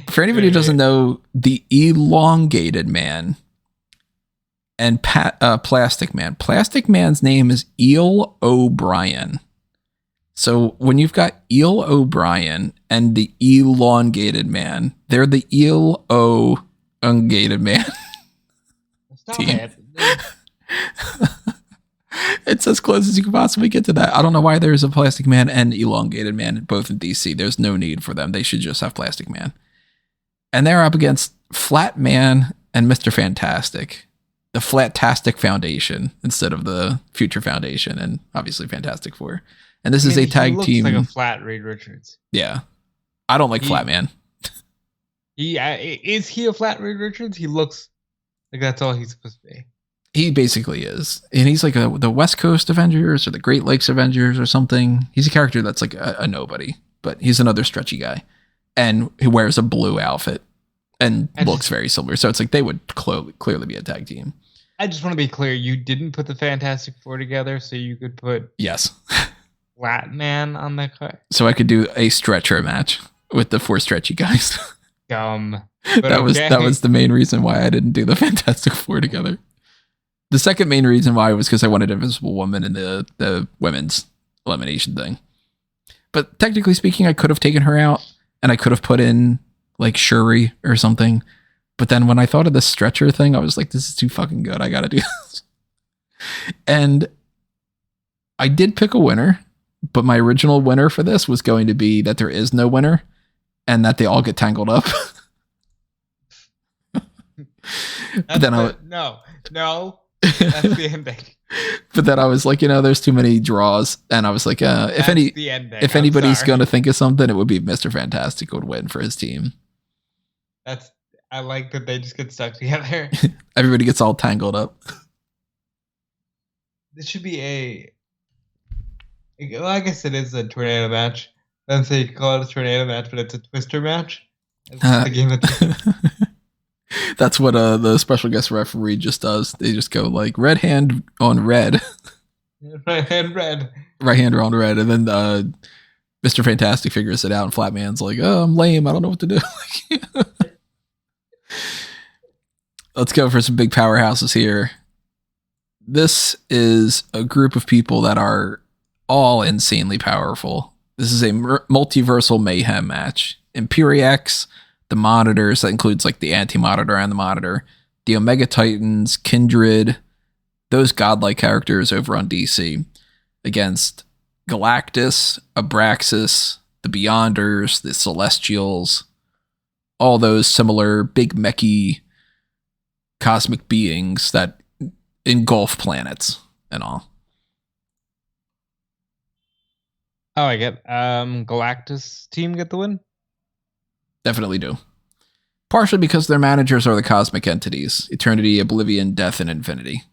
For anybody who doesn't know, the Elongated Man and Plastic Man. Plastic Man's name is Eel O'Brien. So when you've got Eel O'Brien and the Elongated Man, they're the Eel O'Ungated Man. Stop team. it. It's as close as you can possibly get to that. I don't know why there's a Plastic Man and Elongated Man both in DC. There's no need for them. They should just have Plastic Man. And they're up against Flat Man and Mr. Fantastic. the Flatastic Foundation instead of the Future Foundation, and obviously Fantastic Four. And this is a tag team. He looks like a flat Reed Richards. Yeah. I don't like Flat Man. Is he a flat Reed Richards? He looks like that's all he's supposed to be. He basically is. And he's like the West Coast Avengers or the Great Lakes Avengers or something. He's a character that's like a nobody, but he's another stretchy guy. And he wears a blue outfit and looks very similar. So it's like they would clearly be a tag team. I just want to be clear. You didn't put the Fantastic Four together so you could put yes, Flat Man on the card. So I could do a stretcher match with the 4 stretchy guys. Dumb. That was the main reason why I didn't do the Fantastic Four together. The second main reason why was because I wanted Invisible Woman in the women's elimination thing. But technically speaking, I could have taken her out and I could have put in like Shuri or something. But then when I thought of the stretcher thing, I was like, this is too fucking good. I got to do this. And I did pick a winner, but my original winner for this was going to be that there is no winner and that they all get tangled up. But then no, that's the ending. But then I was like, there's too many draws, and I was like, if anybody's going to think of something, it would be Mr. Fantastic would win for his team. I like that they just get stuck together. Everybody gets all tangled up. This should be I guess it is a tornado match. Then say you call it a tornado match, but it's a twister match. It's the game that's what the special guest referee just does. They just go like red hand on red. Right hand red. Right hand on red. And then Mr. Fantastic figures it out and Flatman's like, oh, I'm lame. I don't know what to do. Let's go for some big powerhouses here. This is a group of people that are all insanely powerful. This is a multiversal mayhem match. Imperiex, the Monitors, that includes like the Anti-Monitor and the Monitor, the Omega Titans, Kindred, those godlike characters over on DC, against Galactus, Abraxas, the Beyonders, the Celestials, all those similar big mechy cosmic beings that engulf planets and all. Oh, I get Galactus team get the win? Definitely do. Partially because their managers are the cosmic entities, Eternity, Oblivion, Death, and Infinity.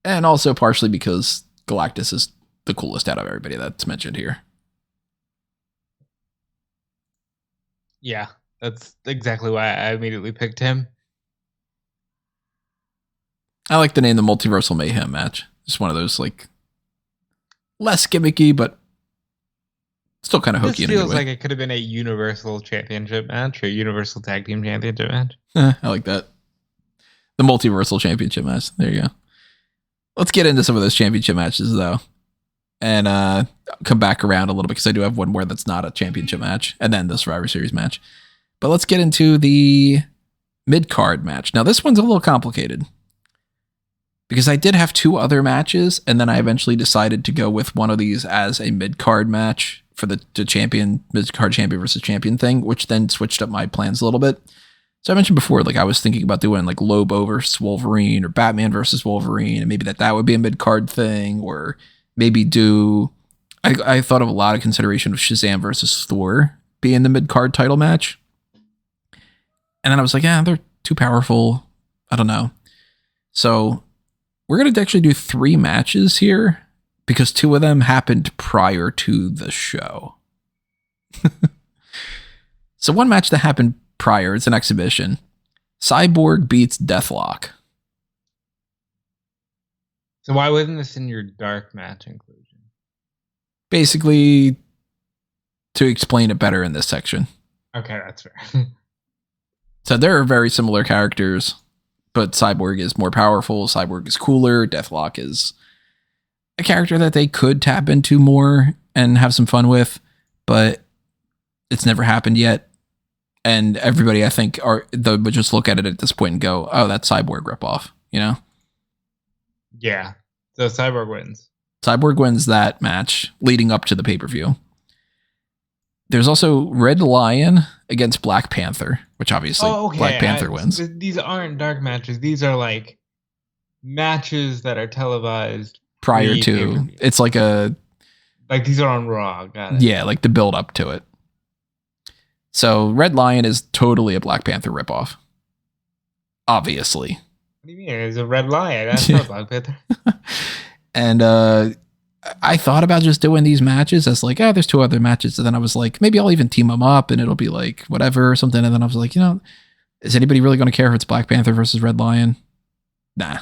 And also partially because Galactus is the coolest out of everybody that's mentioned here. Yeah, that's exactly why I immediately picked him. I like the name the Multiversal Mayhem match. It's one of those like less gimmicky, but still kind of hokey. This feels like it could have been a Universal Championship match or a Universal Tag Team Championship match. I like that. The Multiversal Championship match. There you go. Let's get into some of those championship matches, though. And come back around a little bit because I do have one more that's not a championship match. And then the Survivor Series match. But let's get into the mid-card match. Now, this one's a little complicated. Because I did have 2 other matches, and then I eventually decided to go with one of these as a mid-card match for the champion, mid-card champion versus champion thing, which then switched up my plans a little bit. So I mentioned before, like I was thinking about doing like Lobo versus Wolverine or Batman versus Wolverine, and maybe that would be a mid-card thing, or maybe I thought of a lot of consideration of Shazam versus Thor being the mid-card title match. And then I was like, they're too powerful. I don't know. So we're going to actually do 3 matches here because 2 of them happened prior to the show. So one match that happened prior, it's an exhibition. Cyborg beats Deathlock. So why wasn't this in your dark match inclusion? Basically, to explain it better in this section. Okay, that's fair. So there are very similar characters, but Cyborg is more powerful. Cyborg is cooler. Deathlock is a character that they could tap into more and have some fun with, but it's never happened yet. And everybody, I think, would just look at it at this point and go, oh, that's Cyborg ripoff, you know? Yeah. So Cyborg wins. Cyborg wins that match leading up to the pay-per-view. There's also Red Lion against Black Panther, which obviously Black Panther wins. These aren't dark matches. These are like matches that are televised prior to pre-pay-per-view. it's like these are on Raw. Got it. yeah, like the build up to it. So Red Lion is totally a Black Panther ripoff. Obviously. What do you mean? It's a Red Lion. That's not Black Panther. And I thought about just doing these matches as like, there's 2 other matches. And then I was like, maybe I'll even team them up and it'll be like whatever or something. And then I was like, is anybody really going to care if it's Black Panther versus Red Lion? Nah.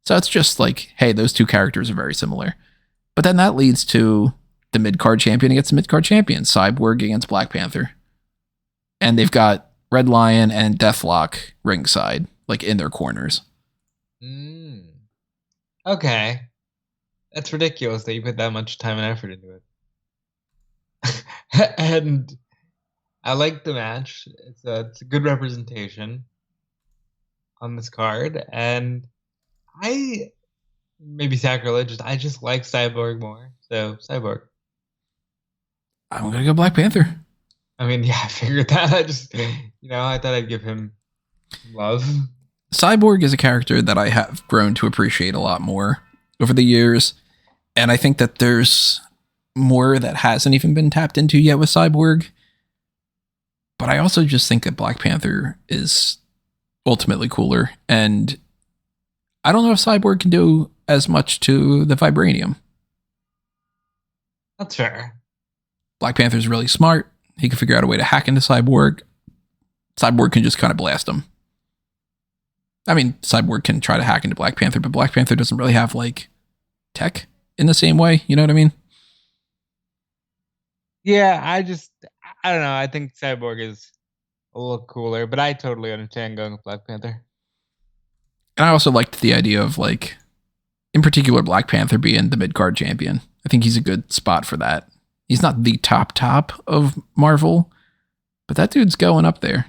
So it's just like, hey, those 2 characters are very similar. But then that leads to the mid-card champion against the mid-card champion, Cyborg against Black Panther. And they've got Red Lion and Deathlock ringside, like in their corners. Okay. That's ridiculous that you put that much time and effort into it. And I like the match. It's a good representation on this card. And I, maybe sacrilegious, I just like Cyborg more. So, Cyborg. I'm going to go Black Panther. I mean, yeah, I figured that. I just, I thought I'd give him love. Cyborg is a character that I have grown to appreciate a lot more over the years. And I think that there's more that hasn't even been tapped into yet with Cyborg. But I also just think that Black Panther is ultimately cooler. And I don't know if Cyborg can do as much to the Vibranium. That's fair. Black Panther's really smart. He can figure out a way to hack into Cyborg. Cyborg can just kind of blast him. I mean, Cyborg can try to hack into Black Panther, but Black Panther doesn't really have, like, tech in the same way. You know what I mean? Yeah, I don't know. I think Cyborg is a little cooler, but I totally understand going with Black Panther. And I also liked the idea of, like, in particular, Black Panther being the mid-card champion. I think he's a good spot for that. He's not the top of Marvel, but that dude's going up there.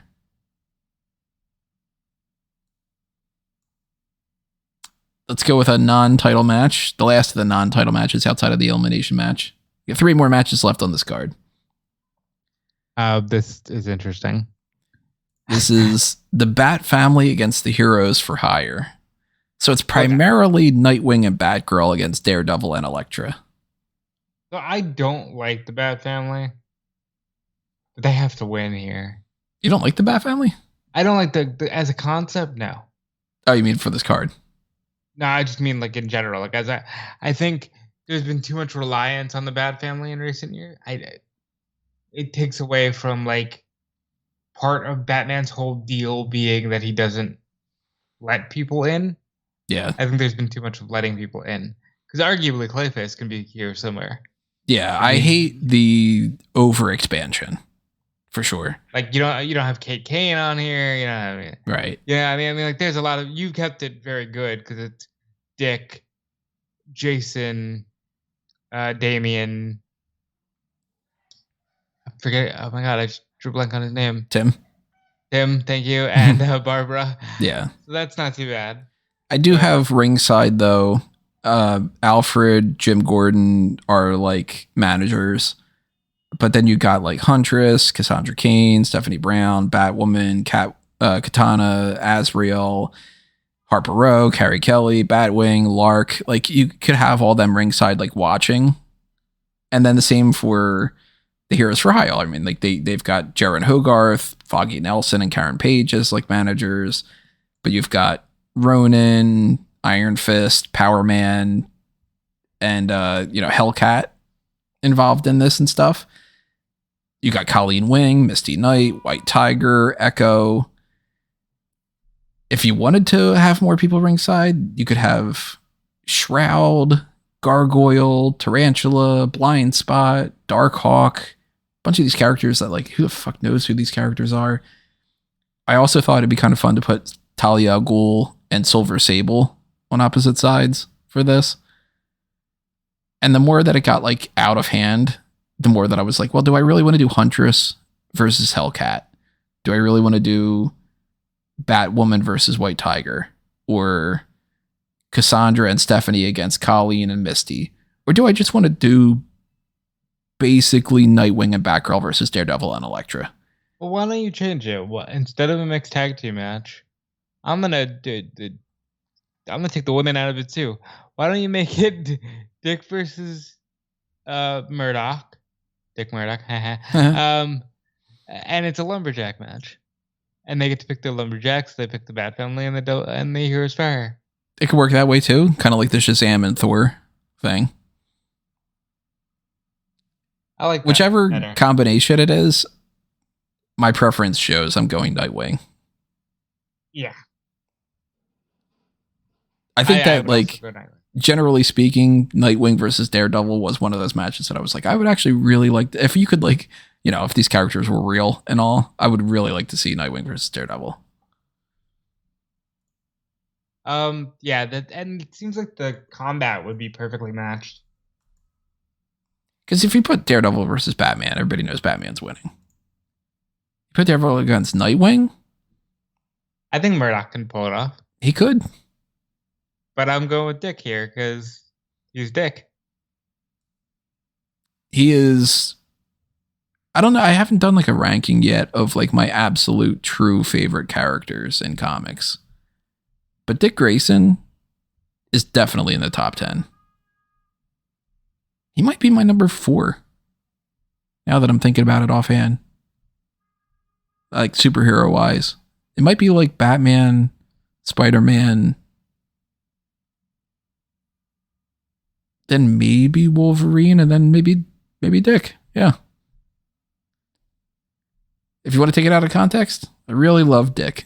Let's go with a non-title match. The last of the non-title matches outside of the elimination match. You have 3 more matches left on this card. This is interesting. This is the Bat Family against the Heroes for Hire. So it's primarily Nightwing and Batgirl against Daredevil and Elektra. So I don't like the Bat Family, but they have to win here. You don't like the Bat Family? I don't like the as a concept. No. Oh, you mean for this card? No, I just mean like in general. Like I think there's been too much reliance on the Bat Family in recent years. It takes away from like part of Batman's whole deal being that he doesn't let people in. Yeah. I think there's been too much of letting people in. Because arguably Clayface can be here somewhere. Yeah, I hate the overexpansion. For sure. Like you don't have Kate Kane on here, you know what I mean? Right. Yeah, I mean like there's a lot of, you kept it very good because it's Dick, Jason, Damian. I forget. Oh my god, I just drew a blank on his name. Tim, thank you, and Barbara. Yeah. So that's not too bad. I do have ringside though. Alfred, Jim Gordon are like managers. But then you got like Huntress, Cassandra Cain, Stephanie Brown, Batwoman, Katana, Azrael, Harper Row, Carrie Kelly, Batwing, Lark. Like you could have all them ringside like watching. And then the same for the Heroes for Hire. I mean, like they've got Jaren Hogarth, Foggy Nelson, and Karen Page as like managers. But you've got Ronin, Iron Fist, Power Man, and Hellcat involved in this and stuff. You got Colleen Wing, Misty Knight, White Tiger, Echo. If you wanted to have more people ringside, you could have Shroud, Gargoyle, Tarantula, Blind Spot, Darkhawk. A bunch of these characters that like, who the fuck knows who these characters are? I also thought it'd be kind of fun to put Talia al Ghul and Silver Sable on opposite sides for this. And the more that it got like out of hand, the more that I was like, well, do I really want to do Huntress versus Hellcat? Do I really want to do Batwoman versus White Tiger? Or Cassandra and Stephanie against Colleen and Misty? Or do I just want to do basically Nightwing and Batgirl versus Daredevil and Elektra? Well, why don't you change it? Well, instead of a mixed tag team match, I'm gonna take the women out of it too. Why don't you make it Dick versus Murdoch? Dick Murdoch. And it's a lumberjack match. And they get to pick their lumberjacks, they pick the Bat Family, and the Heroes for Hire. It could work that way too, kind of like the Shazam and Thor thing. I like that whichever better. combination it is. My preference shows I'm going Nightwing. Yeah, I think that, would like, also go Nightwing. Generally speaking, Nightwing versus Daredevil was one of those matches that I was like, I would actually really like if you could, like, you know, if these characters were real and all, I would really like to see Nightwing versus Daredevil. Yeah, and it seems like the combat would be perfectly matched. Because if you put Daredevil versus Batman, everybody knows Batman's winning. You put Daredevil against Nightwing, I think Murdoch can pull it off. he could. But I'm going with Dick here because he's Dick. He is. I don't know. I haven't done like a ranking yet of like my absolute true favorite characters in comics. But Dick Grayson is definitely in the top 10. He might be my number 4. Now that I'm thinking about it offhand. Like superhero wise. It might be like Batman, Spider-Man, then maybe Wolverine, and then maybe Dick. Yeah. If you want to take it out of context, I really love Dick.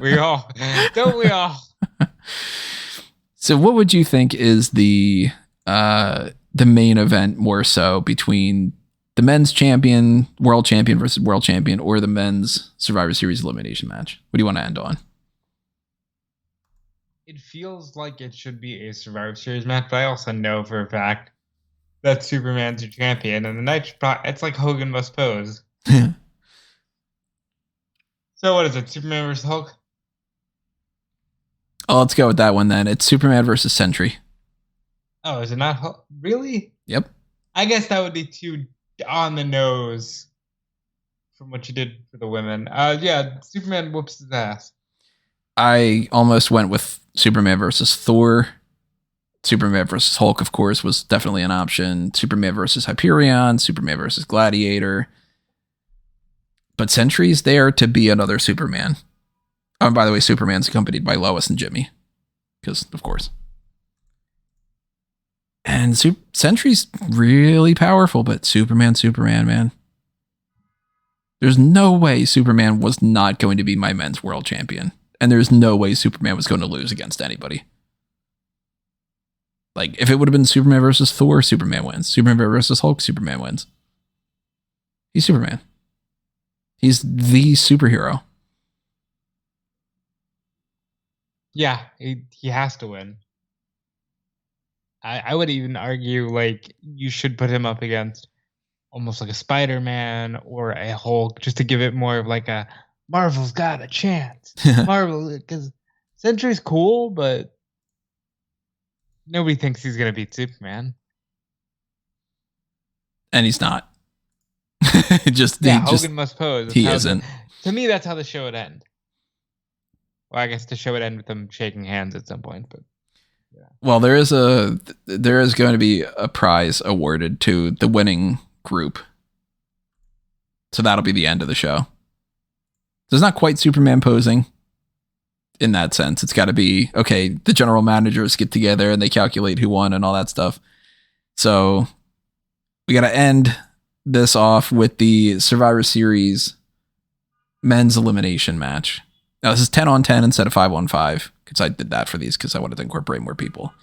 We all. Don't we all? So what would you think is the main event more so between the men's champion, world champion versus world champion, or the men's Survivor Series elimination match? What do you want to end on? It feels like it should be a Survivor Series match, but I also know for a fact that Superman's your champion, and the night it's like Hogan must pose. So what is it? Superman versus Hulk? Oh, let's go with that one then. It's Superman versus Sentry. Oh, is it not Hulk? Really? Yep. I guess that would be too on the nose from what you did for the women. Yeah, Superman whoops his ass. I almost went with Superman versus Thor. Superman versus Hulk, of course, was definitely an option. Superman versus Hyperion, Superman versus Gladiator. But Sentry's there to be another Superman. Oh, and by the way, Superman's accompanied by Lois and Jimmy. Because, of course. And Sentry's really powerful, but Superman, man. There's no way Superman was not going to be my men's world champion. And there's no way Superman was going to lose against anybody. Like, if it would have been Superman versus Thor, Superman wins. Superman versus Hulk, Superman wins. He's Superman. He's the superhero. Yeah, he has to win. I would even argue, like, you should put him up against almost like a Spider-Man or a Hulk, just to give it more of like a Marvel's got a chance. Marvel, because Sentry's cool, but nobody thinks he's going to beat Superman. And he's not. Hogan must pose. He isn't. To me, that's how the show would end. Well, I guess the show would end with them shaking hands at some point, but yeah. Well, there is going to be a prize awarded to the winning group. So that'll be the end of the show. So it's not quite Superman posing in that sense. It's got to be, okay, the general managers get together and they calculate who won and all that stuff. So we got to end this off with the Survivor Series men's elimination match. Now, this is 10 on 10 instead of 5 on 5, because I did that for these because I wanted to incorporate more people.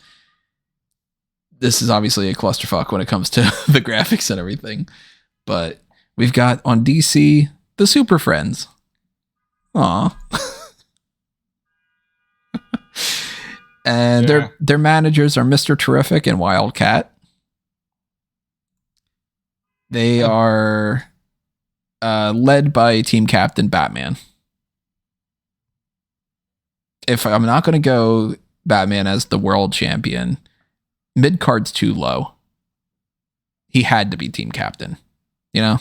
This is obviously a clusterfuck when it comes to the graphics and everything. But we've got on DC, the Super Friends. Aw. And their managers are Mr. Terrific and Wildcat. They are led by team captain Batman. If I'm not going to go Batman as the world champion, mid-card's too low. He had to be team captain, you know?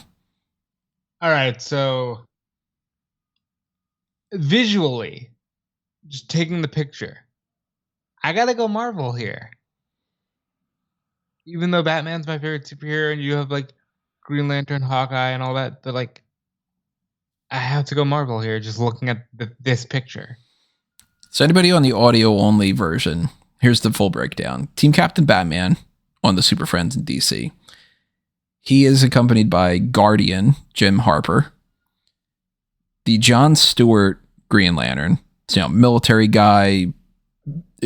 All right, so visually, just taking the picture. I gotta go Marvel here. Even though Batman's my favorite superhero and you have like Green Lantern, Hawkeye, and all that, but like I have to go Marvel here just looking at this picture. So anybody on the audio only version, here's the full breakdown. Team Captain Batman on the Super Friends in DC. He is accompanied by Guardian, Jim Harper, the John Stewart Green Lantern, military guy,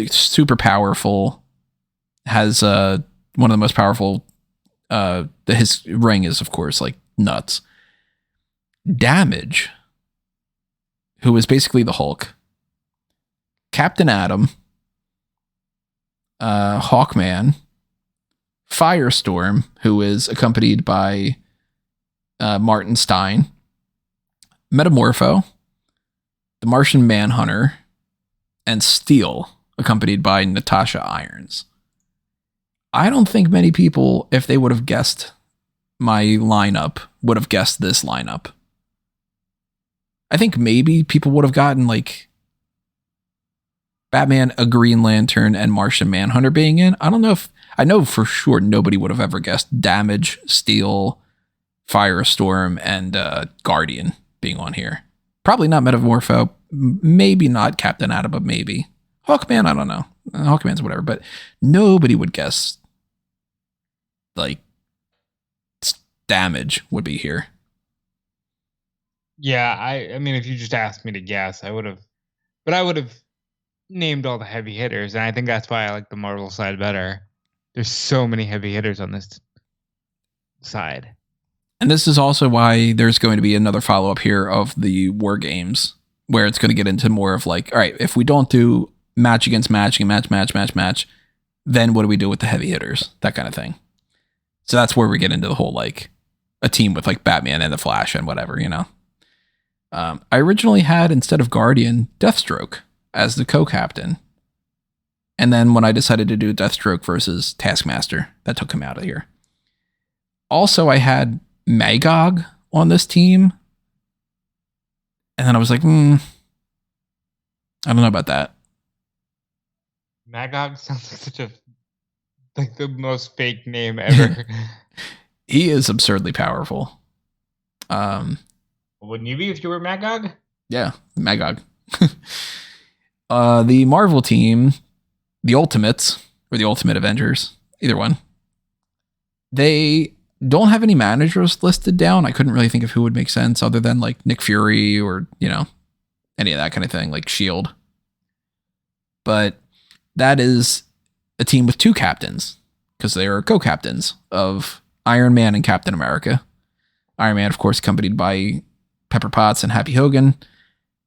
super powerful, has one of the most powerful, his ring is, of course, like nuts. Damage, who is basically the Hulk. Captain Atom, Hawkman, Firestorm, who is accompanied by Martin Stein, Metamorpho, the Martian Manhunter, and Steel, accompanied by Natasha Irons. I don't think many people, if they would have guessed my lineup, would have guessed this lineup. I think maybe people would have gotten like Batman, a Green Lantern, and Martian Manhunter being in. I don't know if, I know for sure nobody would have ever guessed Damage, Steel, Firestorm, and Guardian being on here. Probably not Metamorpho, maybe not Captain Atom, but maybe. Hawkman, I don't know. Hawkman's whatever, but nobody would guess like Damage would be here. Yeah, I mean, if you just asked me to guess, I would have named all the heavy hitters, and I think that's why I like the Marvel side better. There's so many heavy hitters on this side. And this is also why there's going to be another follow-up here of the War Games, where it's going to get into more of like, all right, if we don't do match against match, then what do we do with the heavy hitters? That kind of thing. So that's where we get into the whole, like, a team with, like, Batman and the Flash and whatever, you know? I originally had, instead of Guardian, Deathstroke as the co-captain. And then when I decided to do Deathstroke versus Taskmaster, that took him out of here. Also, I had Magog on this team. And then I was like, I don't know about that. Magog sounds like such a, like the most fake name ever. He is absurdly powerful. Wouldn't you be if you were Magog? Yeah, Magog. The Marvel team, the Ultimates, or the Ultimate Avengers, either one, they don't have any managers listed down. I couldn't really think of who would make sense other than like Nick Fury or, you know, any of that kind of thing, like S.H.I.E.L.D. But that is a team with two captains, because they are co-captains of Iron Man and Captain America. Iron Man, of course, accompanied by Pepper Potts and Happy Hogan.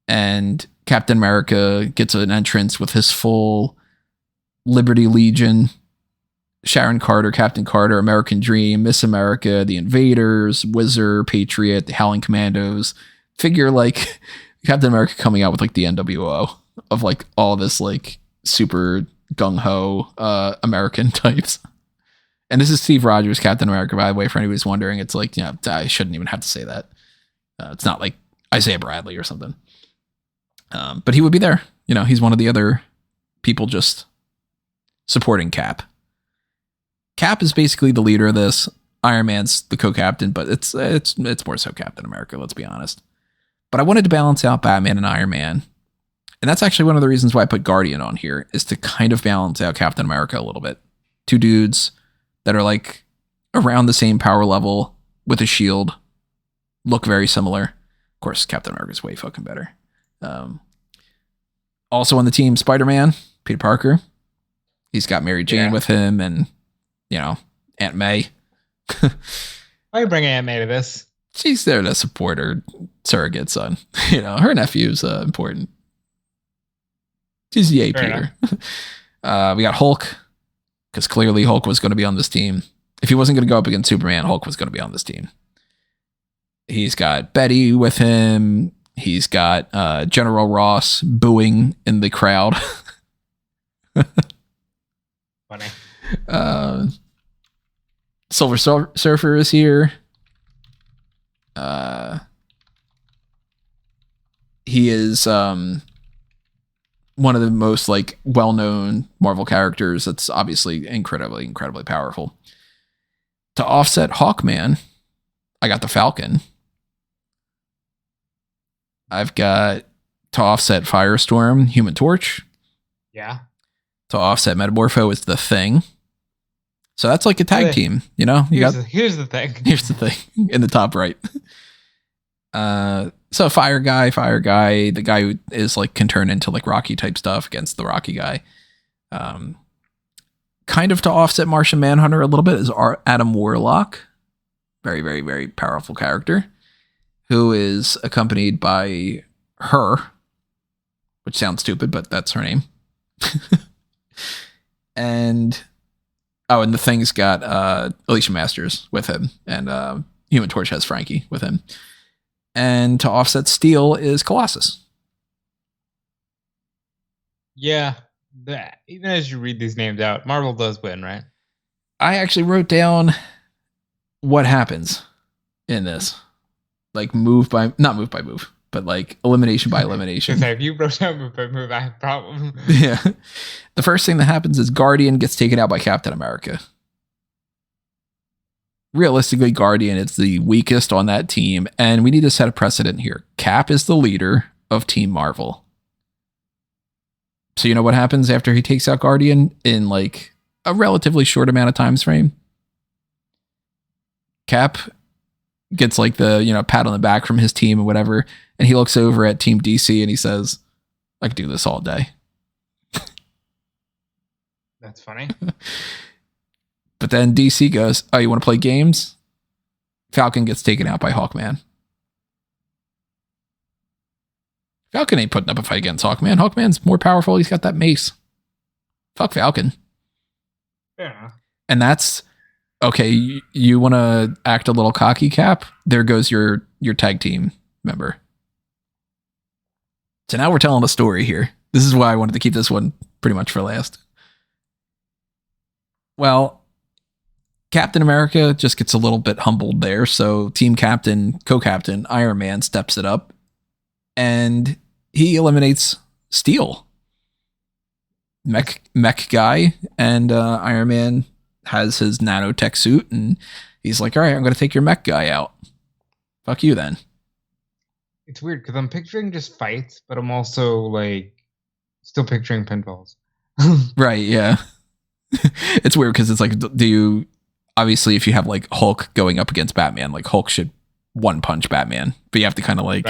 And Captain America gets an entrance with his full Liberty Legion, Sharon Carter, Captain Carter, American Dream, Miss America, the Invaders, Wizard, Patriot, the Howling Commandos. Figure like Captain America coming out with like the NWO of like all this like super gung-ho American types. And this is Steve Rogers, Captain America, by the way, for anybody who's wondering. It's like, yeah, I shouldn't even have to say that. It's not like Isaiah Bradley or something. But he would be there. You know, he's one of the other people just supporting Cap. Cap is basically the leader of this. Iron Man's the co-captain, but it's more so Captain America, let's be honest. But I wanted to balance out Batman and Iron Man. And that's actually one of the reasons why I put Guardian on here, is to kind of balance out Captain America a little bit. Two dudes that are like around the same power level with a shield, look very similar. Of course, Captain America's way fucking better. Also on the team, Spider-Man, Peter Parker. He's got Mary Jane with him, and, you know, Aunt May. Why you bring Aunt May to this? She's there to support her surrogate son. You know, her nephew's important. She's yay, Peter. We got Hulk, because clearly Hulk was going to be on this team. If he wasn't going to go up against Superman, Hulk was going to be on this team. He's got Betty with him. He's got General Ross booing in the crowd. Funny. Silver Surfer is here. He is one of the most like well-known Marvel characters that's obviously incredibly powerful. To offset Hawkman, I got the Falcon. I've got to offset Firestorm, Human Torch. Yeah. To offset Metamorpho is the Thing. So that's like a tag team, you know? Here's the thing. Here's the thing in the top right. So Fire Guy, the guy who is like can turn into like Rocky type stuff against the Rocky guy. Kind of to offset Martian Manhunter a little bit is Adam Warlock. Very, very, very powerful character who is accompanied by her, which sounds stupid, but that's her name. And the Thing's got Alicia Masters with him, and Human Torch has Frankie with him. And to offset Steel is Colossus. Yeah, even as you read these names out, Marvel does win, right? I actually wrote down what happens in this. Like not move by move, but like elimination by elimination. If you wrote down move by move, I have a problem. Yeah. The first thing that happens is Guardian gets taken out by Captain America. Realistically, Guardian is the weakest on that team, and we need to set a precedent here. Cap is the leader of Team Marvel. So you know what happens after he takes out Guardian in like a relatively short amount of time frame? Cap gets like the, pat on the back from his team and whatever, and he looks over at Team DC and he says, I could do this all day. That's funny. But then DC goes, oh, you want to play games? Falcon gets taken out by Hawkman. Falcon ain't putting up a fight against Hawkman. Hawkman's more powerful. He's got that mace. Fuck Falcon. Yeah. And that's, okay, you want to act a little cocky, Cap? There goes your tag team member. So now we're telling a story here. This is why I wanted to keep this one pretty much for last. Well, Captain America just gets a little bit humbled there. So team captain, co-captain, Iron Man steps it up and he eliminates Steel. Mech guy, and Iron Man has his nanotech suit and he's like, all right, I'm going to take your mech guy out. Fuck you then. It's weird because I'm picturing just fights, but I'm also like still picturing pinballs. Right, yeah. It's weird because it's like, obviously if you have like Hulk going up against Batman, like Hulk should one punch Batman, but you have to kind of like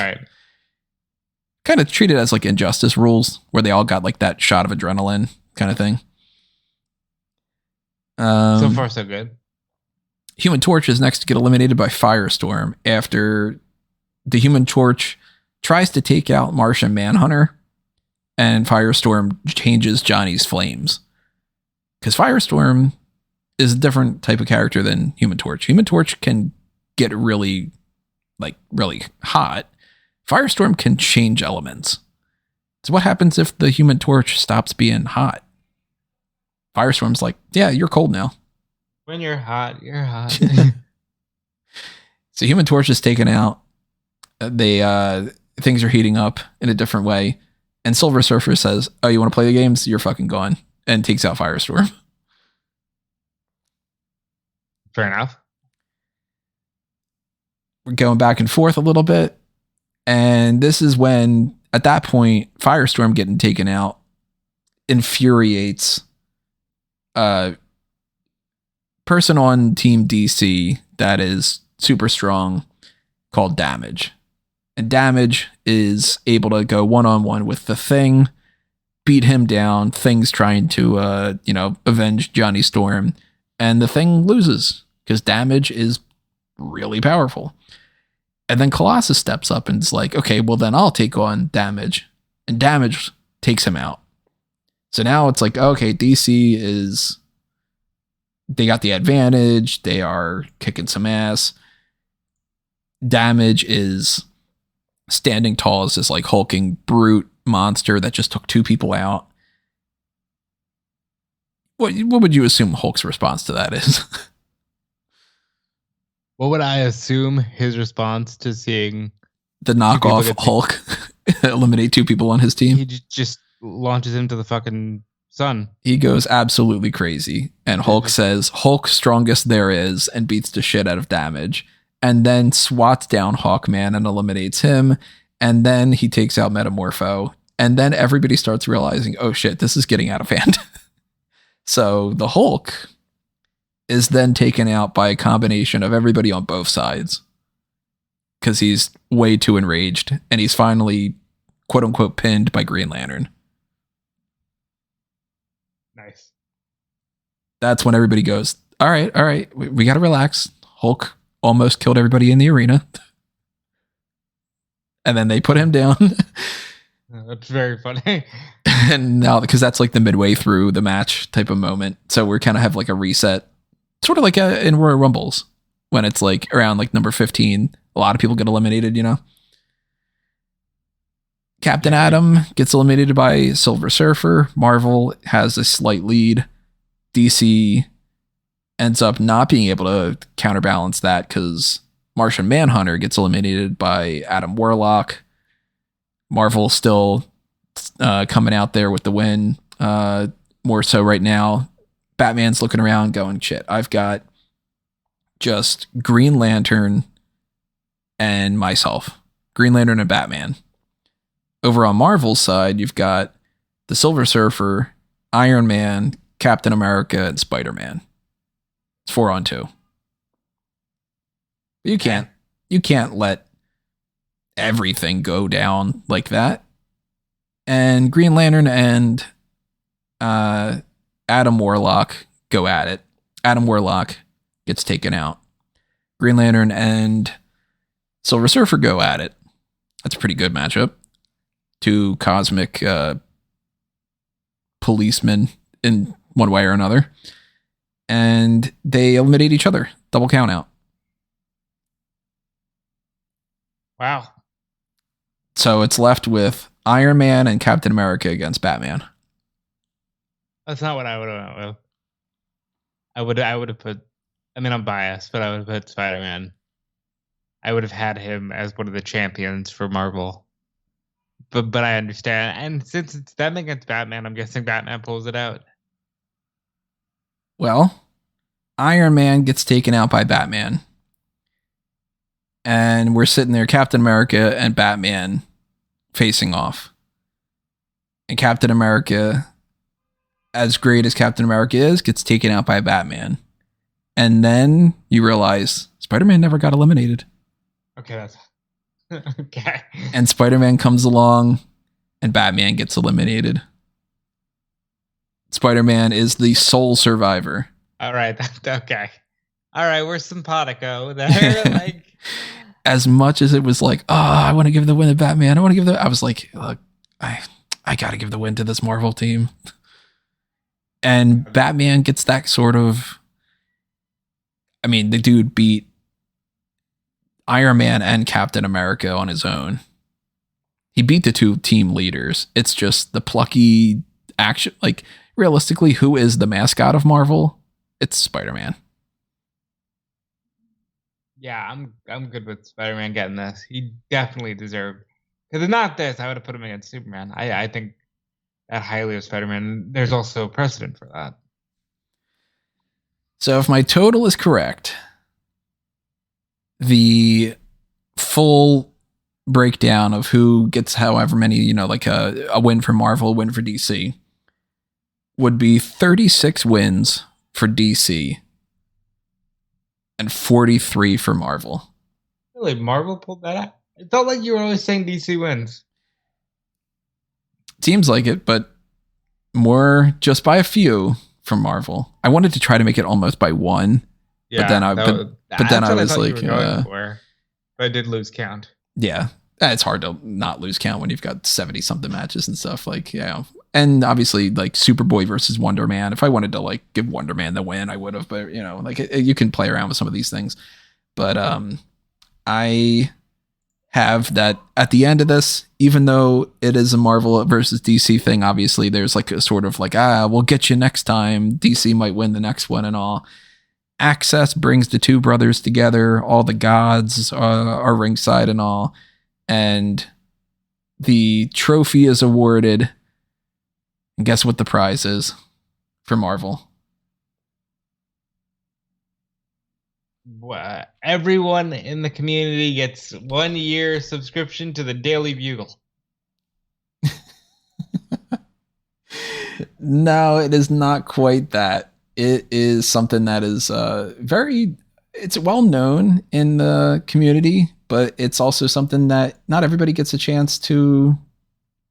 kind of treat it as like Injustice rules where they all got like that shot of adrenaline kind of thing. So far so good. Human Torch is next to get eliminated by Firestorm after the Human Torch tries to take out Martian Manhunter and Firestorm changes Johnny's flames. Because Firestorm is a different type of character than Human Torch. Human Torch can get really hot. Firestorm can change elements. So what happens if the Human Torch stops being hot? Firestorm's like, yeah, you're cold now. When you're hot, you're hot. So Human Torch is taken out. Things are heating up in a different way. And Silver Surfer says, oh, you want to play the games? You're fucking gone. And takes out Firestorm. Fair enough. We're going back and forth a little bit. And this is when, at that point, Firestorm getting taken out infuriates a person on Team DC that is super strong called Damage. And Damage is able to go one-on-one with the Thing, beat him down. Thing's trying to, avenge Johnny Storm. And the Thing loses because Damage is really powerful. And then Colossus steps up and is like, okay, well then I'll take on Damage. And Damage takes him out. So now it's like, okay, DC they got the advantage. They are kicking some ass. Damage is standing tall as this like hulking brute monster that just took two people out. What would you assume Hulk's response to that is? What would I assume his response to seeing the knockoff Hulk eliminate two people on his team? He just launches him to the fucking sun. He goes absolutely crazy. And Hulk says, Hulk strongest there is, and beats the shit out of Damage. And then swats down Hawkman and eliminates him. And then he takes out Metamorpho. And then everybody starts realizing, oh shit, this is getting out of hand. So the Hulk is then taken out by a combination of everybody on both sides. Because he's way too enraged. And he's finally, quote unquote, pinned by Green Lantern. Nice. That's when everybody goes, all right, we got to relax. Hulk almost killed everybody in the arena. And then they put him down. That's very funny. And now, because that's like the midway through the match type of moment. So we're kind of have like a reset. Sort of like in Royal Rumbles. When it's like around like number 15. A lot of people get eliminated, you know. Captain Atom gets eliminated by Silver Surfer. Marvel has a slight lead. DC ends up not being able to counterbalance that because Martian Manhunter gets eliminated by Adam Warlock. Marvel still coming out there with the win. More so right now. Batman's looking around going, shit, I've got just Green Lantern and myself. Green Lantern and Batman. Over on Marvel's side, you've got the Silver Surfer, Iron Man, Captain America, and Spider-Man. It's 4-on-2. You can't let everything go down like that. And Green Lantern and Adam Warlock go at it. Adam Warlock gets taken out. Green Lantern and Silver Surfer go at it. That's a pretty good matchup. Two cosmic policemen in one way or another. And they eliminate each other. Double count out. Wow. So it's left with Iron Man and Captain America against Batman. That's not what I would have went with. I would have put, I mean, I'm biased, but I would have put Spider-Man. I would have had him as one of the champions for Marvel. But I understand. And since it's them against Batman, I'm guessing Batman pulls it out. Well, Iron Man gets taken out by Batman. And we're sitting there, Captain America and Batman facing off. And Captain America, as great as Captain America is, gets taken out by Batman. And then you realize Spider-Man never got eliminated. Okay, that's okay. And Spider-Man comes along and Batman gets eliminated. Spider-Man is the sole survivor. All right, okay. All right, we're simpatico there. Like, as much as it was like, oh, I want to give the win to Batman. I was like, look, I got to give the win to this Marvel team. And Batman gets that sort of, I mean, the dude beat Iron Man and Captain America on his own. He beat the two team leaders. It's just the plucky action. Like, realistically, who is the mascot of Marvel? It's Spider-Man. Yeah, I'm good with Spider-Man getting this. He definitely deserved. Because if not this, I would have put him against Superman. I think that highly of Spider-Man. There's also precedent for that. So if my total is correct, the full breakdown of who gets however many, you know, like a win for Marvel, a win for DC, would be 36 wins for DC and 43 for Marvel. Really, Marvel pulled that out? It felt like you were always saying DC wins. Seems like it, but more just by a few from Marvel. I wanted to try to make it almost by one. Yeah, but then I was like, but I did lose count. Yeah, it's hard to not lose count when you've got 70 something matches and stuff. Like, yeah, and obviously like Superboy versus Wonder Man. If I wanted to like give Wonder Man the win, I would have. But you know, like you can play around with some of these things. But I have that at the end of this, even though it is a Marvel versus DC thing. Obviously, there's like a sort of like we'll get you next time. DC might win the next one and all. Access brings the two brothers together. All the gods are ringside and all. And the trophy is awarded And guess what the prize is for Marvel? Everyone in the community gets 1 year subscription to the Daily Bugle. No, it is not quite that. It is something that is it's well known in the community, but it's also something that not everybody gets a chance to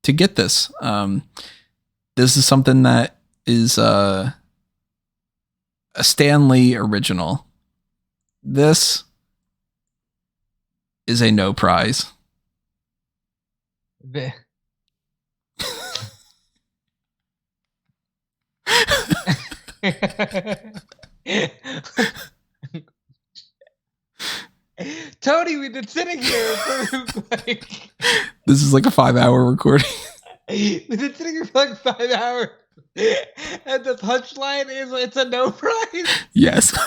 get this. This is something that is a Stan Lee original. This is a no prize. Tony, we've been sitting here for like... This is like a 5-hour recording. We've been sitting here for like 5 hours. And the punchline is it's a no prize? Yes.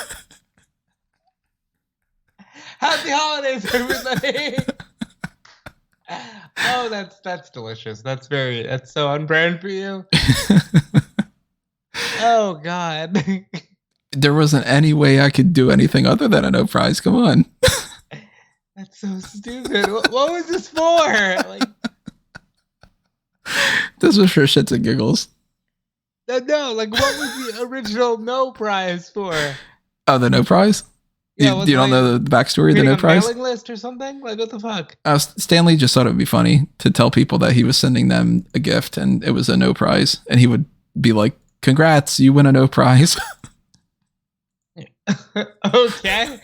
Happy holidays, everybody. Oh, that's delicious. That's so on brand for you. Oh God. There wasn't any way I could do anything other than a no prize. Come on. That's so stupid. What was this for? Like, this was for shits and giggles. No, like what was the original no prize for? Oh, the no prize? Yeah, you don't know the backstory of the no prize? Mailing list or something? Like what the fuck? Stan Lee just thought it would be funny to tell people that he was sending them a gift and it was a no prize, and he would be like, "Congrats, you win a no prize." Okay.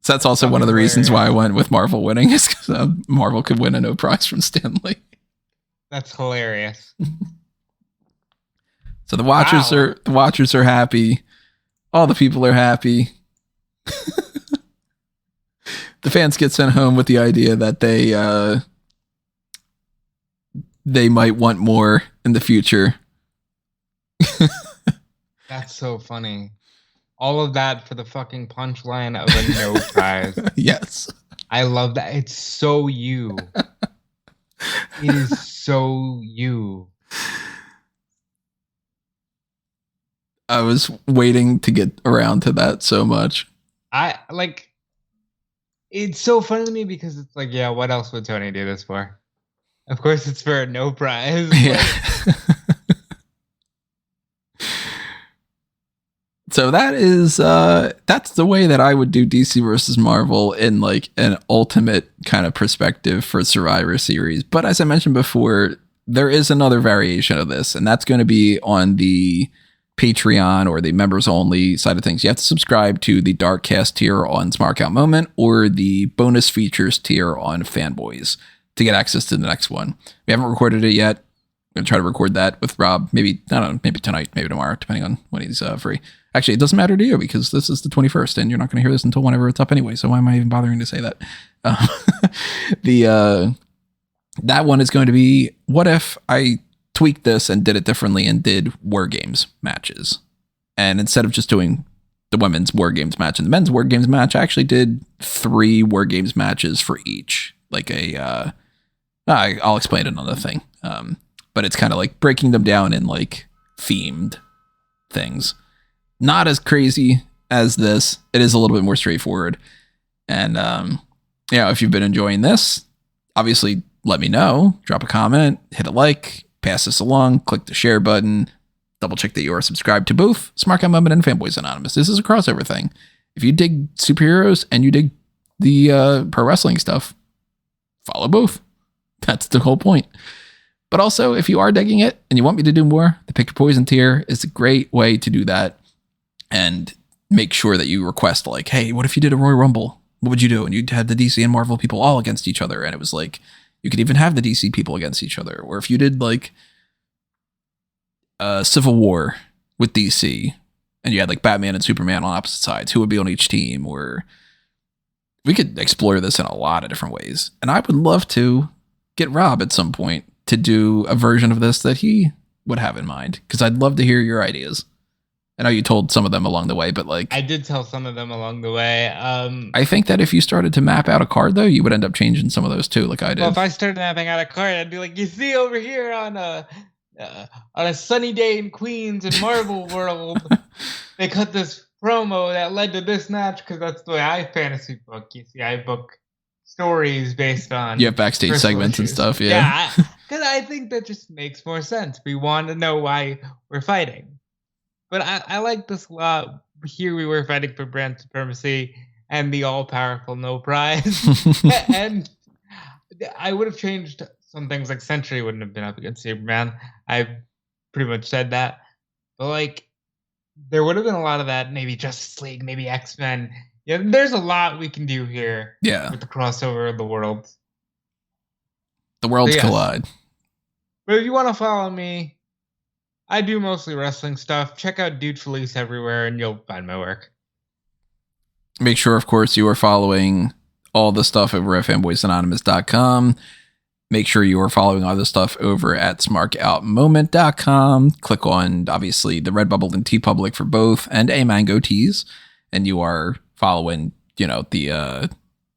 So that's also one of the reasons why I went with Marvel winning, is because Marvel could win a no prize from Stan Lee. That's hilarious. So the watchers are happy. All the people are happy. The fans get sent home with the idea that they might want more in the future. That's so funny. All of that for the fucking punchline of a no prize. Yes. I love that. It's so you. It is so you. I was waiting to get around to that so much. It's so funny to me because it's like, yeah, what else would Tony do this for? Of course it's for a no prize. Yeah. So that's the way that I would do DC versus Marvel in like an ultimate kind of perspective for Survivor Series. But as I mentioned before, there is another variation of this, and that's going to be on the Patreon or the members only side of things. You have to subscribe to the Darkcast tier on Smark Out Moment or the bonus features tier on Fanboys to get access to the next one. We haven't recorded it yet. I'm going to try to record that with Rob. Maybe, I don't know, maybe tonight, maybe tomorrow, depending on when he's free. Actually, it doesn't matter to you because this is the 21st and you're not going to hear this until whenever it's up anyway. So why am I even bothering to say that? That one is going to be, what if I tweaked this and did it differently and did War Games matches? And instead of just doing the women's War Games match and the men's War Games match, I actually did 3 War Games matches for each. Like I'll explain another thing. But it's kind of like breaking them down in like themed things. Not as crazy as this. It is a little bit more straightforward. And, if you've been enjoying this, obviously let me know. Drop a comment, hit a like, pass this along, click the share button, double check that you are subscribed to both Smark Out Moment and Fanboys Anonymous. This is a crossover thing. If you dig superheroes and you dig the pro wrestling stuff, follow both. That's the whole point. But also, if you are digging it and you want me to do more, the Pick Your Poison tier is a great way to do that. And make sure that you request like, hey, what if you did a Royal Rumble? What would you do? And you had the DC and Marvel people all against each other. And it was like, you could even have the DC people against each other. Or if you did like a Civil War with DC and you had like Batman and Superman on opposite sides, who would be on each team? Or we could explore this in a lot of different ways. And I would love to get Rob at some point to do a version of this that he would have in mind. Because I'd love to hear your ideas. I know you told some of them along the way, but like... I did tell some of them along the way. I think that if you started to map out a card, though, you would end up changing some of those too, like I did. Well, if I started mapping out a card, I'd be like, you see over here on on a sunny day in Queens in Marvel World, they cut this promo that led to this match because that's the way I fantasy book. You see, I book stories based on You have backstage segments and stuff, yeah. Because I think that just makes more sense. We want to know why we're fighting. But I like this a lot. Here we were fighting for brand supremacy and the all-powerful no prize. And I would have changed some things, like Sentry wouldn't have been up against Superman. I pretty much said that. But like, there would have been a lot of that, maybe Justice League, maybe X-Men. Yeah, there's a lot we can do here. Yeah. With the crossover of the worlds. The worlds collide. But if you want to follow me, I do mostly wrestling stuff. Check out Dude Felice everywhere and you'll find my work. Make sure, of course, you are following all the stuff over at fanboysanonymous.com. Make sure you are following all the stuff over at smarkoutmoment.com. Click on, obviously, the Redbubble and TeePublic for both, and a Mango Tees. And you are following, the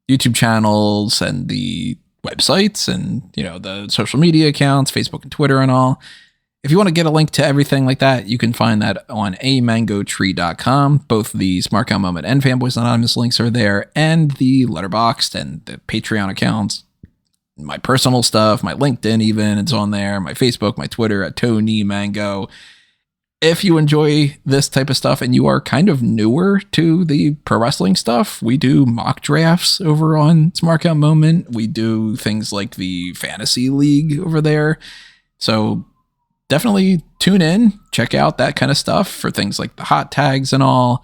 YouTube channels and the websites and, the social media accounts, Facebook and Twitter and all. If you want to get a link to everything like that, you can find that on amangotree.com. Both the Smark Out Moment and Fanboys Anonymous links are there, and the Letterboxd and the Patreon accounts. My personal stuff, my LinkedIn even, it's on there. My Facebook, my Twitter at Tony Mango. If you enjoy this type of stuff and you are kind of newer to the pro wrestling stuff, we do mock drafts over on Smark Out Moment. We do things like the Fantasy League over there. So definitely tune in, check out that kind of stuff for things like the hot tags and all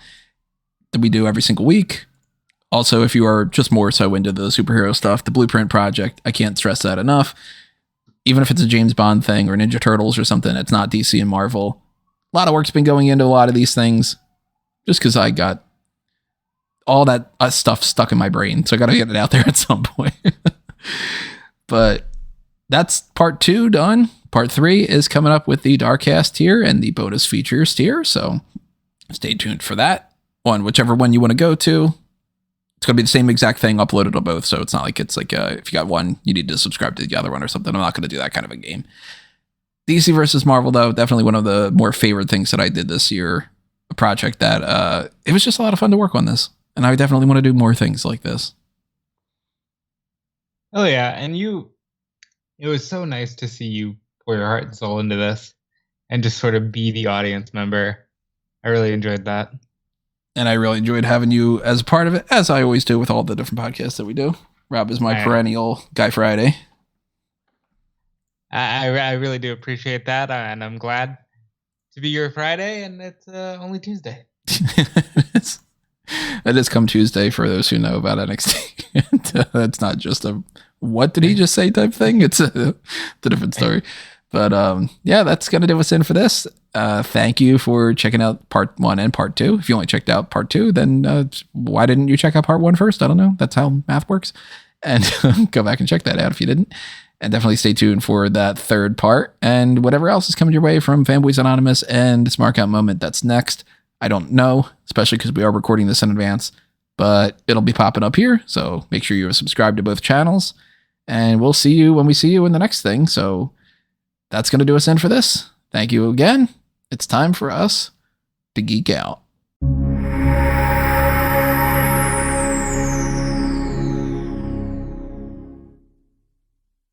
that we do every single week. Also, if you are just more so into the superhero stuff, the Blueprint Project, I can't stress that enough. Even if it's a James Bond thing or Ninja Turtles or something, it's not DC and Marvel. A lot of work's been going into a lot of these things just because I got all that stuff stuck in my brain. So I got to get it out there at some point. But that's part 2 done. Part 3 is coming up with the Darkcast tier and the bonus features tier. So stay tuned for that on whichever one you want to go to. It's going to be the same exact thing uploaded on both. So it's not like it's like if you got one, you need to subscribe to the other one or something. I'm not going to do that kind of a game. DC versus Marvel, though, definitely one of the more favorite things that I did this year. A project that it was just a lot of fun to work on this. And I definitely want to do more things like this. Oh, yeah. And it was so nice to see you pour your heart and soul into this and just sort of be the audience member. I really enjoyed that. And I really enjoyed having you as a part of it, as I always do with all the different podcasts that we do. Rob is my perennial Guy Friday. I really do appreciate that, and I'm glad to be your Friday, and it's only Tuesday. It is come Tuesday for those who know about NXT. It's not just a what did he just say type thing. It's a different story. But yeah, that's going to do us in for this. Thank you for checking out part 1 and part 2. If you only checked out part 2, then why didn't you check out part 1 first? I don't know. That's how math works. And go back and check that out if you didn't. And definitely stay tuned for that 3rd part and whatever else is coming your way from Fanboys Anonymous and Smark Out Moment that's next. I don't know, especially because we are recording this in advance, but it'll be popping up here. So make sure you're subscribed to both channels, and we'll see you when we see you in the next thing. So that's going to do us in for this. Thank you again. It's time for us to geek out.